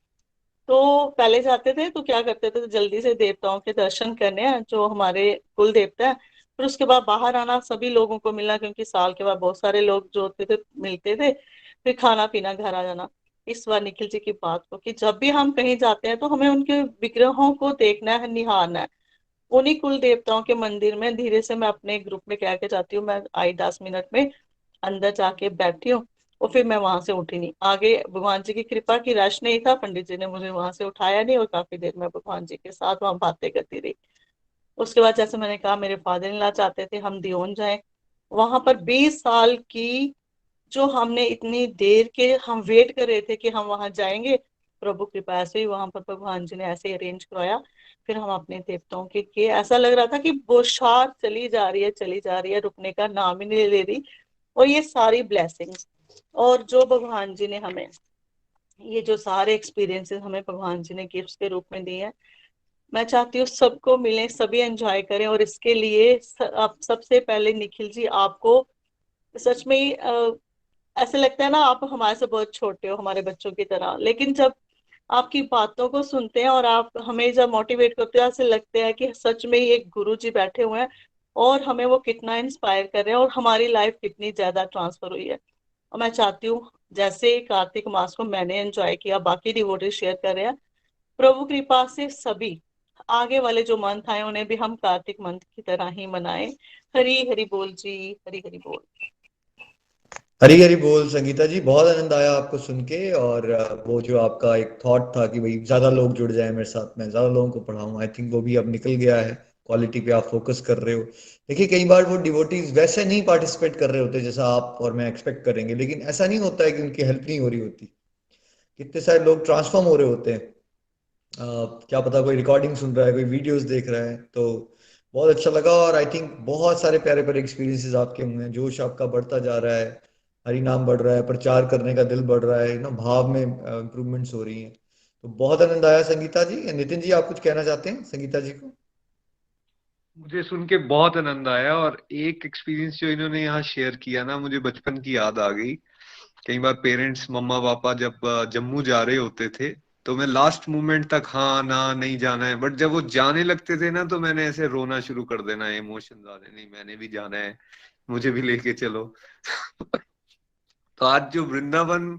तो पहले जाते थे तो क्या करते थे, तो जल्दी से देवताओं के दर्शन करने हैं जो हमारे कुल देवता है, फिर उसके बाद बाहर आना, सभी लोगों को मिलना, क्योंकि साल के बाद बहुत सारे लोग जो होते थे मिलते थे, फिर खाना पीना, घर आ जाना। इस बार निखिल जी की बात को कि जब भी हम कहीं जाते हैं तो हमें उनके विग्रहों को देखना है, निहारना है। उन्हीं कुल देवताओं के मंदिर में धीरे से मैं अपने ग्रुप में कह के जाती हूँ, मैं आई 10 मिनट में अंदर जाके बैठी हूँ, और फिर मैं वहां से उठी नहीं। आगे भगवान जी की कृपा की रश नहीं था, पंडित जी ने मुझे वहां से उठाया नहीं, और काफी देर मैं भगवान जी के साथ वहां बातें करती रही। उसके बाद जैसे मैंने कहा, मेरे फादर इन लॉ चाहते थे हम दियोन जाएं। वहां पर 20 साल की जो हमने इतनी देर के हम वेट कर रहे थे कि हम वहां जाएंगे, प्रभु कृपा ऐसे ही वहां पर भगवान जी ने ऐसे ही अरेंज करवाया। फिर हम अपने देवताओं के किए, ऐसा लग रहा था कि बौछार चली जा रही है, चली जा रही है, रुकने का नाम ही नहीं ले रही। और ये सारी ब्लेसिंग्स और जो भगवान जी ने हमें, ये जो सारे एक्सपीरियंसेस हमें भगवान जी ने गिफ्ट्स के रूप में दिए हैं, मैं चाहती हूँ सबको मिले, सभी एंजॉय करें। और इसके लिए आप सबसे पहले निखिल जी, आपको सच में ही ऐसे लगता है ना, आप हमारे से बहुत छोटे हो, हमारे बच्चों की तरह, लेकिन जब आपकी बातों को सुनते हैं और आप हमें जब मोटिवेट करते हो, ऐसे लगता है कि सच में ही एक गुरु जी बैठे हुए हैं और हमें वो कितना इंस्पायर कर रहे हैं, और हमारी लाइफ कितनी ज्यादा ट्रांसफर हुई है। और मैं चाहती हूँ जैसे कार्तिक मास को मैंने एंजॉय किया, बाकी डिवोटीज शेयर कर रहे हैं, प्रभु कृपा से सभी आगे वाले जो मंथ आए उन्हें भी हम कार्तिक मंथ की तरह ही मनाएं। हरी हरी बोल जी, हरी हरी बोल। हरी हरी बोल संगीता जी, बहुत आनंद आया आपको सुन के। और वो जो आपका एक थॉट था कि भाई ज्यादा लोग जुड़ जाए मेरे साथ, मैं ज्यादा लोगों को पढ़ाऊं, आई थिंक वो भी अब निकल गया है। क्वालिटी पे आप फोकस कर रहे हो। देखिए कई बार वो डिवोटीज वैसे नहीं पार्टिसिपेट कर रहे होते जैसा आप और मैं एक्सपेक्ट करेंगे, लेकिन ऐसा नहीं होता है कि उनकी हेल्प नहीं हो रही होती। कितने सारे लोग ट्रांसफॉर्म हो रहे होते हैं। क्या पता कोई रिकॉर्डिंग सुन रहा है, कोई वीडियोस देख रहा है, तो बहुत अच्छा लगा। और आई थिंक बहुत सारे प्यारे प्यारे एक्सपीरियंसेस आपके हुए हैं, जोश आपका बढ़ता जा रहा है, हरि नाम बढ़ रहा है, प्रचार करने का दिल बढ़ रहा है ना, भाव में इम्प्रूवमेंट्स हो रही हैं। तो बहुत आनंद आया संगीता जी। नितिन जी, आप कुछ कहना चाहते हैं संगीता जी को? मुझे सुन के बहुत आनंद आया, और एक एक्सपीरियंस जो इन्होंने यहाँ शेयर किया ना, मुझे बचपन की याद आ गई। कई बार पेरेंट्स, मम्मा पापा जब जम्मू जा रहे होते थे, तो मैं लास्ट मोमेंट तक हाँ ना नहीं जाना है, बट जब वो जाने लगते थे ना, तो मैंने ऐसे रोना शुरू कर देना, इमोशंस आ रहे, नहीं मैंने भी जाना है, मुझे भी लेके चलो। तो आज जो वृंदावन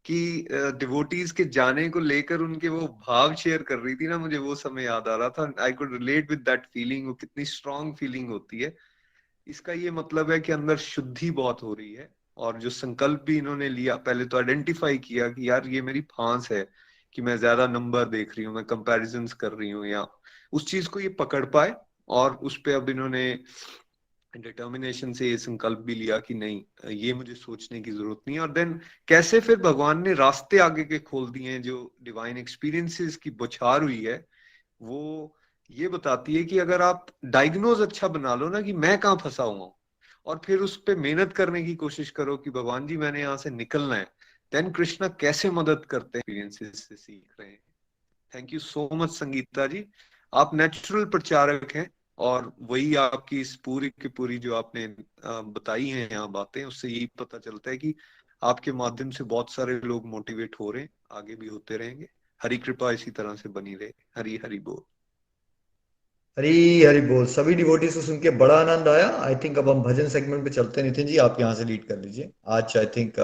कि डिवोटीज के जाने को लेकर उनके वो भाव शेयर कर रही थी ना, मुझे वो समय याद आ रहा था। I could relate with that feeling. वो कितनी स्ट्रांग फीलिंग होती है। इसका ये मतलब है कि अंदर शुद्धि बहुत हो रही है। और जो संकल्प भी इन्होंने लिया, पहले तो आइडेंटिफाई किया कि यार ये मेरी फांस है कि मैं ज्यादा नंबर देख रही हूँ, मैं कंपैरिजंस कर रही हूँ, या उस चीज को ये पकड़ पाए। और उस पे अब इन्होंने डिटर्मिनेशन से ये संकल्प भी लिया कि नहीं, ये मुझे सोचने की जरूरत नहीं है। और देन कैसे फिर भगवान ने रास्ते आगे के खोल दिए हैं, जो डिवाइन एक्सपीरियंसेस की बौछार हुई है, वो ये बताती है कि अगर आप डायग्नोज अच्छा बना लो ना कि मैं कहाँ फंसा हुआ हूँ, और फिर उस पे मेहनत करने की कोशिश करो कि भगवान जी मैंने यहाँ से निकलना है, देन कृष्णा कैसे मदद करते हैं, एक्सपीरियंसेस से सीख रहे हैं। Thank you so much Sangeeta ji. आप नेचुरल प्रचारक हैं, और वही आपकी इस पूरी की पूरी जो आपने बताई हैं यहाँ बातें, उससे यही पता चलता है कि आपके माध्यम से बहुत सारे लोग मोटिवेट हो रहे हैं, आगे भी होते रहेंगे। हरी कृपा इसी तरह से बनी रहे। हरी हरी बोल। हरी हरी बोल। सभी डिवोटीज को सुन के बड़ा आनंद आया। आई थिंक अब हम भजन सेगमेंट पे चलते हैं। नितिन जी आप यहाँ से लीड कर लीजिए। आज आई थिंक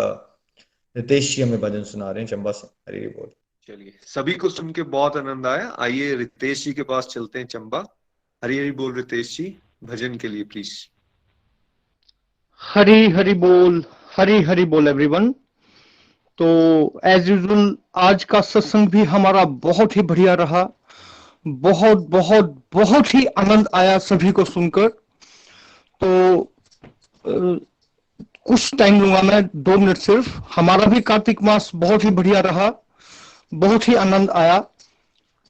रितेश जी हमें भजन सुना रहे हैं चंबा से। हरी हरी बोल। चलिए, सभी को सुन के बहुत आनंद आया। आइए रितेश जी के पास चलते हैं चंबा। हरी हरी बोल रितेश जी, भजन के लिए प्लीज। हरी हरी बोल एवरीवन। तो एज यूजुअल आज का सत्संग भी हमारा बहुत ही बढ़िया रहा। बहुत बहुत बहुत ही आनंद आया सभी को सुनकर। तो कुछ टाइम लूंगा मैं, 2 मिनट सिर्फ। हमारा भी कार्तिक मास बहुत ही बढ़िया रहा, बहुत ही आनंद आया।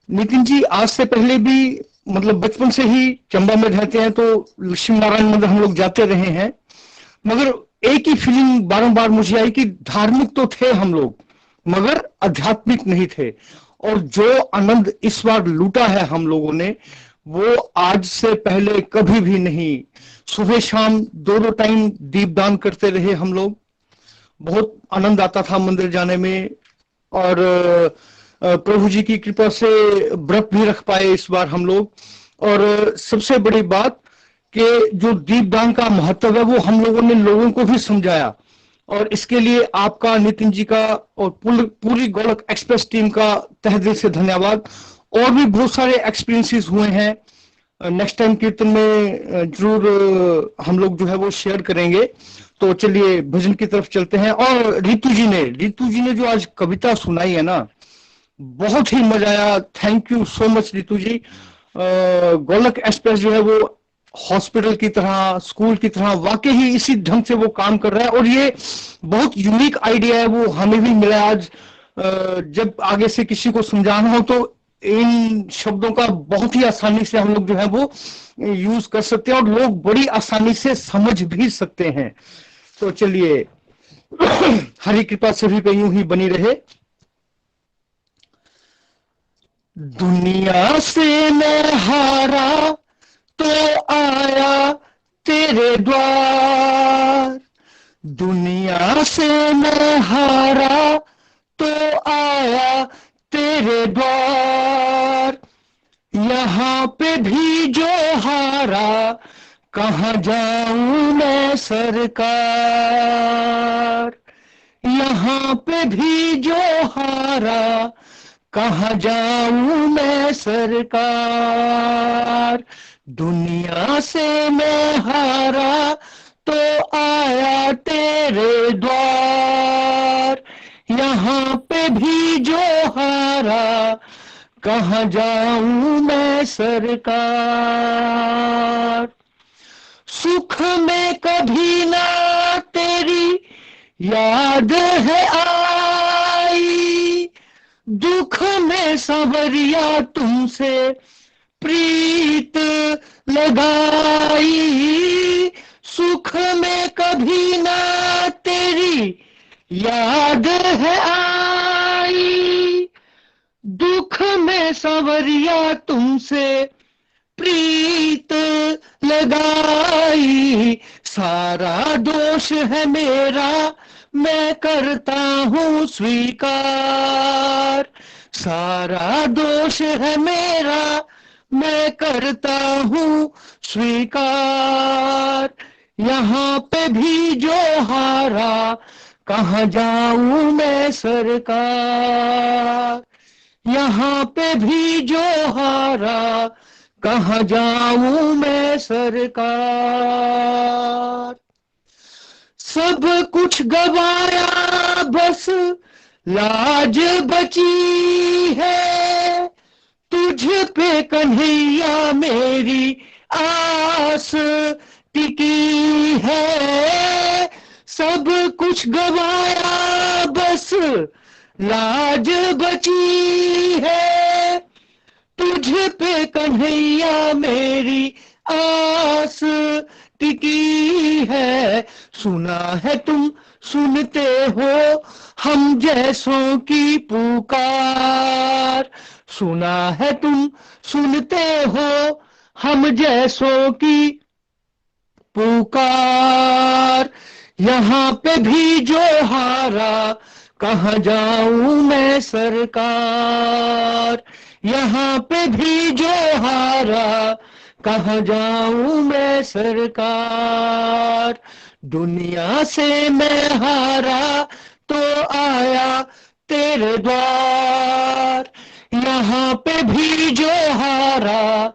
नितिन जी आज से पहले भी मतलब बचपन से ही चंबा में रहते हैं, तो लक्ष्मी नारायण मंदिर हम लोग जाते रहे हैं, मगर एक ही फीलिंग बारंबार मुझे आई कि धार्मिक तो थे हम लोग मगर आध्यात्मिक नहीं थे। और जो आनंद इस बार लूटा है हम लोगों ने वो आज से पहले कभी भी नहीं। सुबह शाम 2 टाइम दीपदान करते रहे हम लोग, बहुत आनंद आता था मंदिर जाने में। और प्रभु जी की कृपा से व्रत भी रख पाए इस बार हम लोग। और सबसे बड़ी बात कि जो दीपदान का महत्व है वो हम लोगों ने लोगों को भी समझाया। और इसके लिए आपका, नितिन जी का और पूरी गोलक एक्सप्रेस टीम का तहे दिल से धन्यवाद। और भी बहुत सारे एक्सपीरियंसेस हुए हैं, नेक्स्ट टाइम कीर्तन में जरूर हम लोग जो है वो शेयर करेंगे। तो चलिए भजन की तरफ चलते हैं। और रितु जी ने जो आज कविता सुनाई है ना, बहुत ही मजा आया। Thank you so much Ritu ji. Golok express जो है वो हॉस्पिटल की तरह, स्कूल की तरह वाकई ही इसी ढंग से वो काम कर रहा है। और ये बहुत यूनिक आइडिया है, वो हमें भी मिला आज। जब आगे से किसी को समझाना हो तो इन शब्दों का बहुत ही आसानी से हम लोग जो है वो यूज कर सकते हैं और लोग बड़ी आसानी से समझ भी सकते हैं। तो चलिए हरि कृपा सभी पे यूं ही बनी रहे। दुनिया से मैं हारा तो आया तेरे द्वार, दुनिया से मैं हारा तो आया तेरे द्वार। यहाँ पे भी जो हारा कहाँ जाऊं मैं सरकार, यहाँ पे भी जो हारा कहाँ जाऊं मैं सरकार। दुनिया से मैं हारा तो आया तेरे द्वार, यहाँ पे भी जो हारा कहाँ जाऊं मैं सरकार। सुख में कभी ना तेरी याद है आई, दुख में संवरिया तुमसे प्रीत लगाई। सुख में कभी ना तेरी याद है आई, दुख में संवरिया तुमसे प्रीत लगाई। सारा दोष है मेरा मैं करता हूँ स्वीकार, सारा दोष है मेरा मैं करता हूँ स्वीकार। यहाँ पे भी जो हारा कहाँ जाऊं मैं सरकार, यहाँ पे भी जो हारा कहाँ जाऊं मैं सरकार। सब कुछ गवाया बस लाज बची है, तुझ पे कन्हैया मेरी आस टिकी है। सब कुछ गवाया बस लाज बची है, तुझ पे कन्हैया मेरी आस टिकी है। सुना है तुम सुनते हो हम जैसों की पुकार, सुना है तुम सुनते हो हम जैसों की पुकार। यहाँ पे भी जो हारा कहाँ जाऊं मैं सरकार, यहाँ पे भी जो हारा, कहाँ जाऊं मैं सरकार। दुनिया से मैं हारा तो आया तेरे द्वार, यहाँ पे भी जो हारा,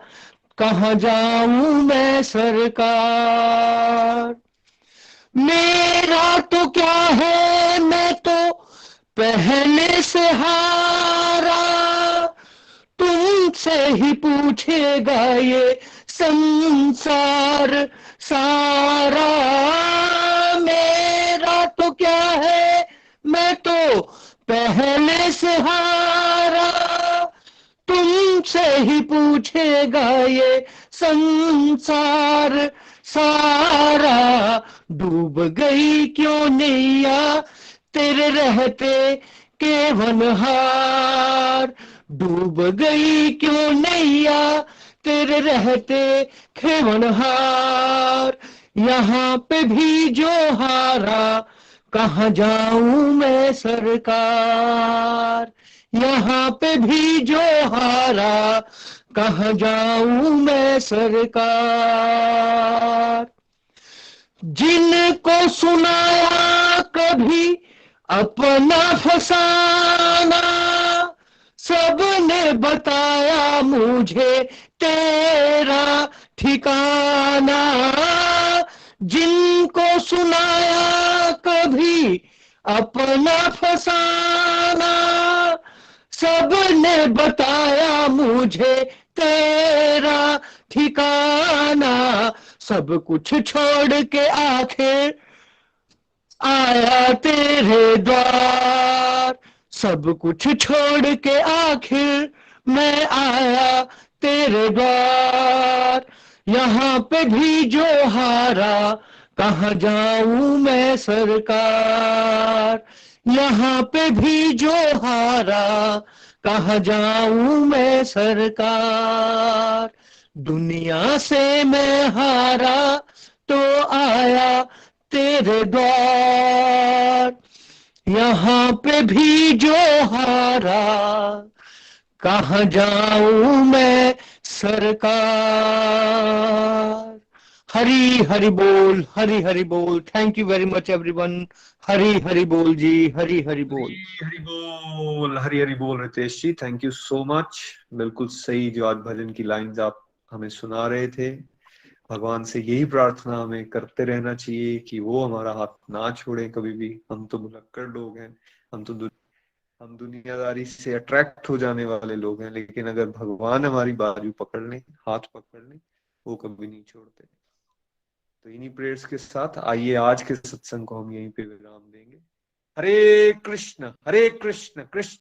कहाँ जाऊं मैं सरकार। मेरा तो क्या है, मैं तो पहले से हारा, तुमसे ही पूछेगा ये संसार सारा। मेरा तो क्या है, मैं तो पहले से हारा, तुमसे ही पूछेगा ये संसार सारा। डूब गई क्यों नैया तेरे रहते केवल हार, डूब गई क्यों नैया तेरे रहते केवल हार। यहाँ पे भी जो हारा, कहाँ जाऊं मैं सरकार। यहाँ पे भी जो हारा, कहाँ जाऊं मैं सरकार। जिनको सुनाया कभी अपना फसाना, सबने बताया मुझे तेरा ठिकाना। जिनको सुनाया कभी अपना फसाना, सबने बताया मुझे तेरा ठिकाना। सब कुछ छोड़ के आखिर आया तेरे द्वार, सब कुछ छोड़ के आखिर मैं आया तेरे द्वार। यहाँ पे भी जो हारा, कहाँ जाऊं मैं सरकार। यहाँ पे भी जो हारा, कहाँ जाऊं मैं सरकार। दुनिया से मैं हारा तो आया तेरे द्वार, यहाँ पे भी जो हारा, कहाँ जाऊं मैं सरकार। हरी हरि बोल, हरी हरि बोल। Thank you very much everyone. Hari Hari बोल जी, हरी हरि बोल। हरी बोल, हरी हरी बोल रितेश जी, थैंक यू सो मच। बिल्कुल सही जो आज भजन की लाइंस आप हमें सुना रहे थे। भगवान से यही प्रार्थना हमें करते रहना चाहिए कि वो हमारा हाथ ना छोड़े कभी भी। हम तो भुलक्कड़ लोग हैं, हम दुनियादारी से अट्रैक्ट हो जाने वाले लोग हैं, लेकिन अगर भगवान हमारी बाजू पकड़ लें, हाथ पकड़ लें, वो कभी नहीं छोड़ते। तो इन्हीं प्रेयर्स के साथ आइए आज के सत्संग को हम यहीं पे विराम देंगे। हरे कृष्ण कृष्ण।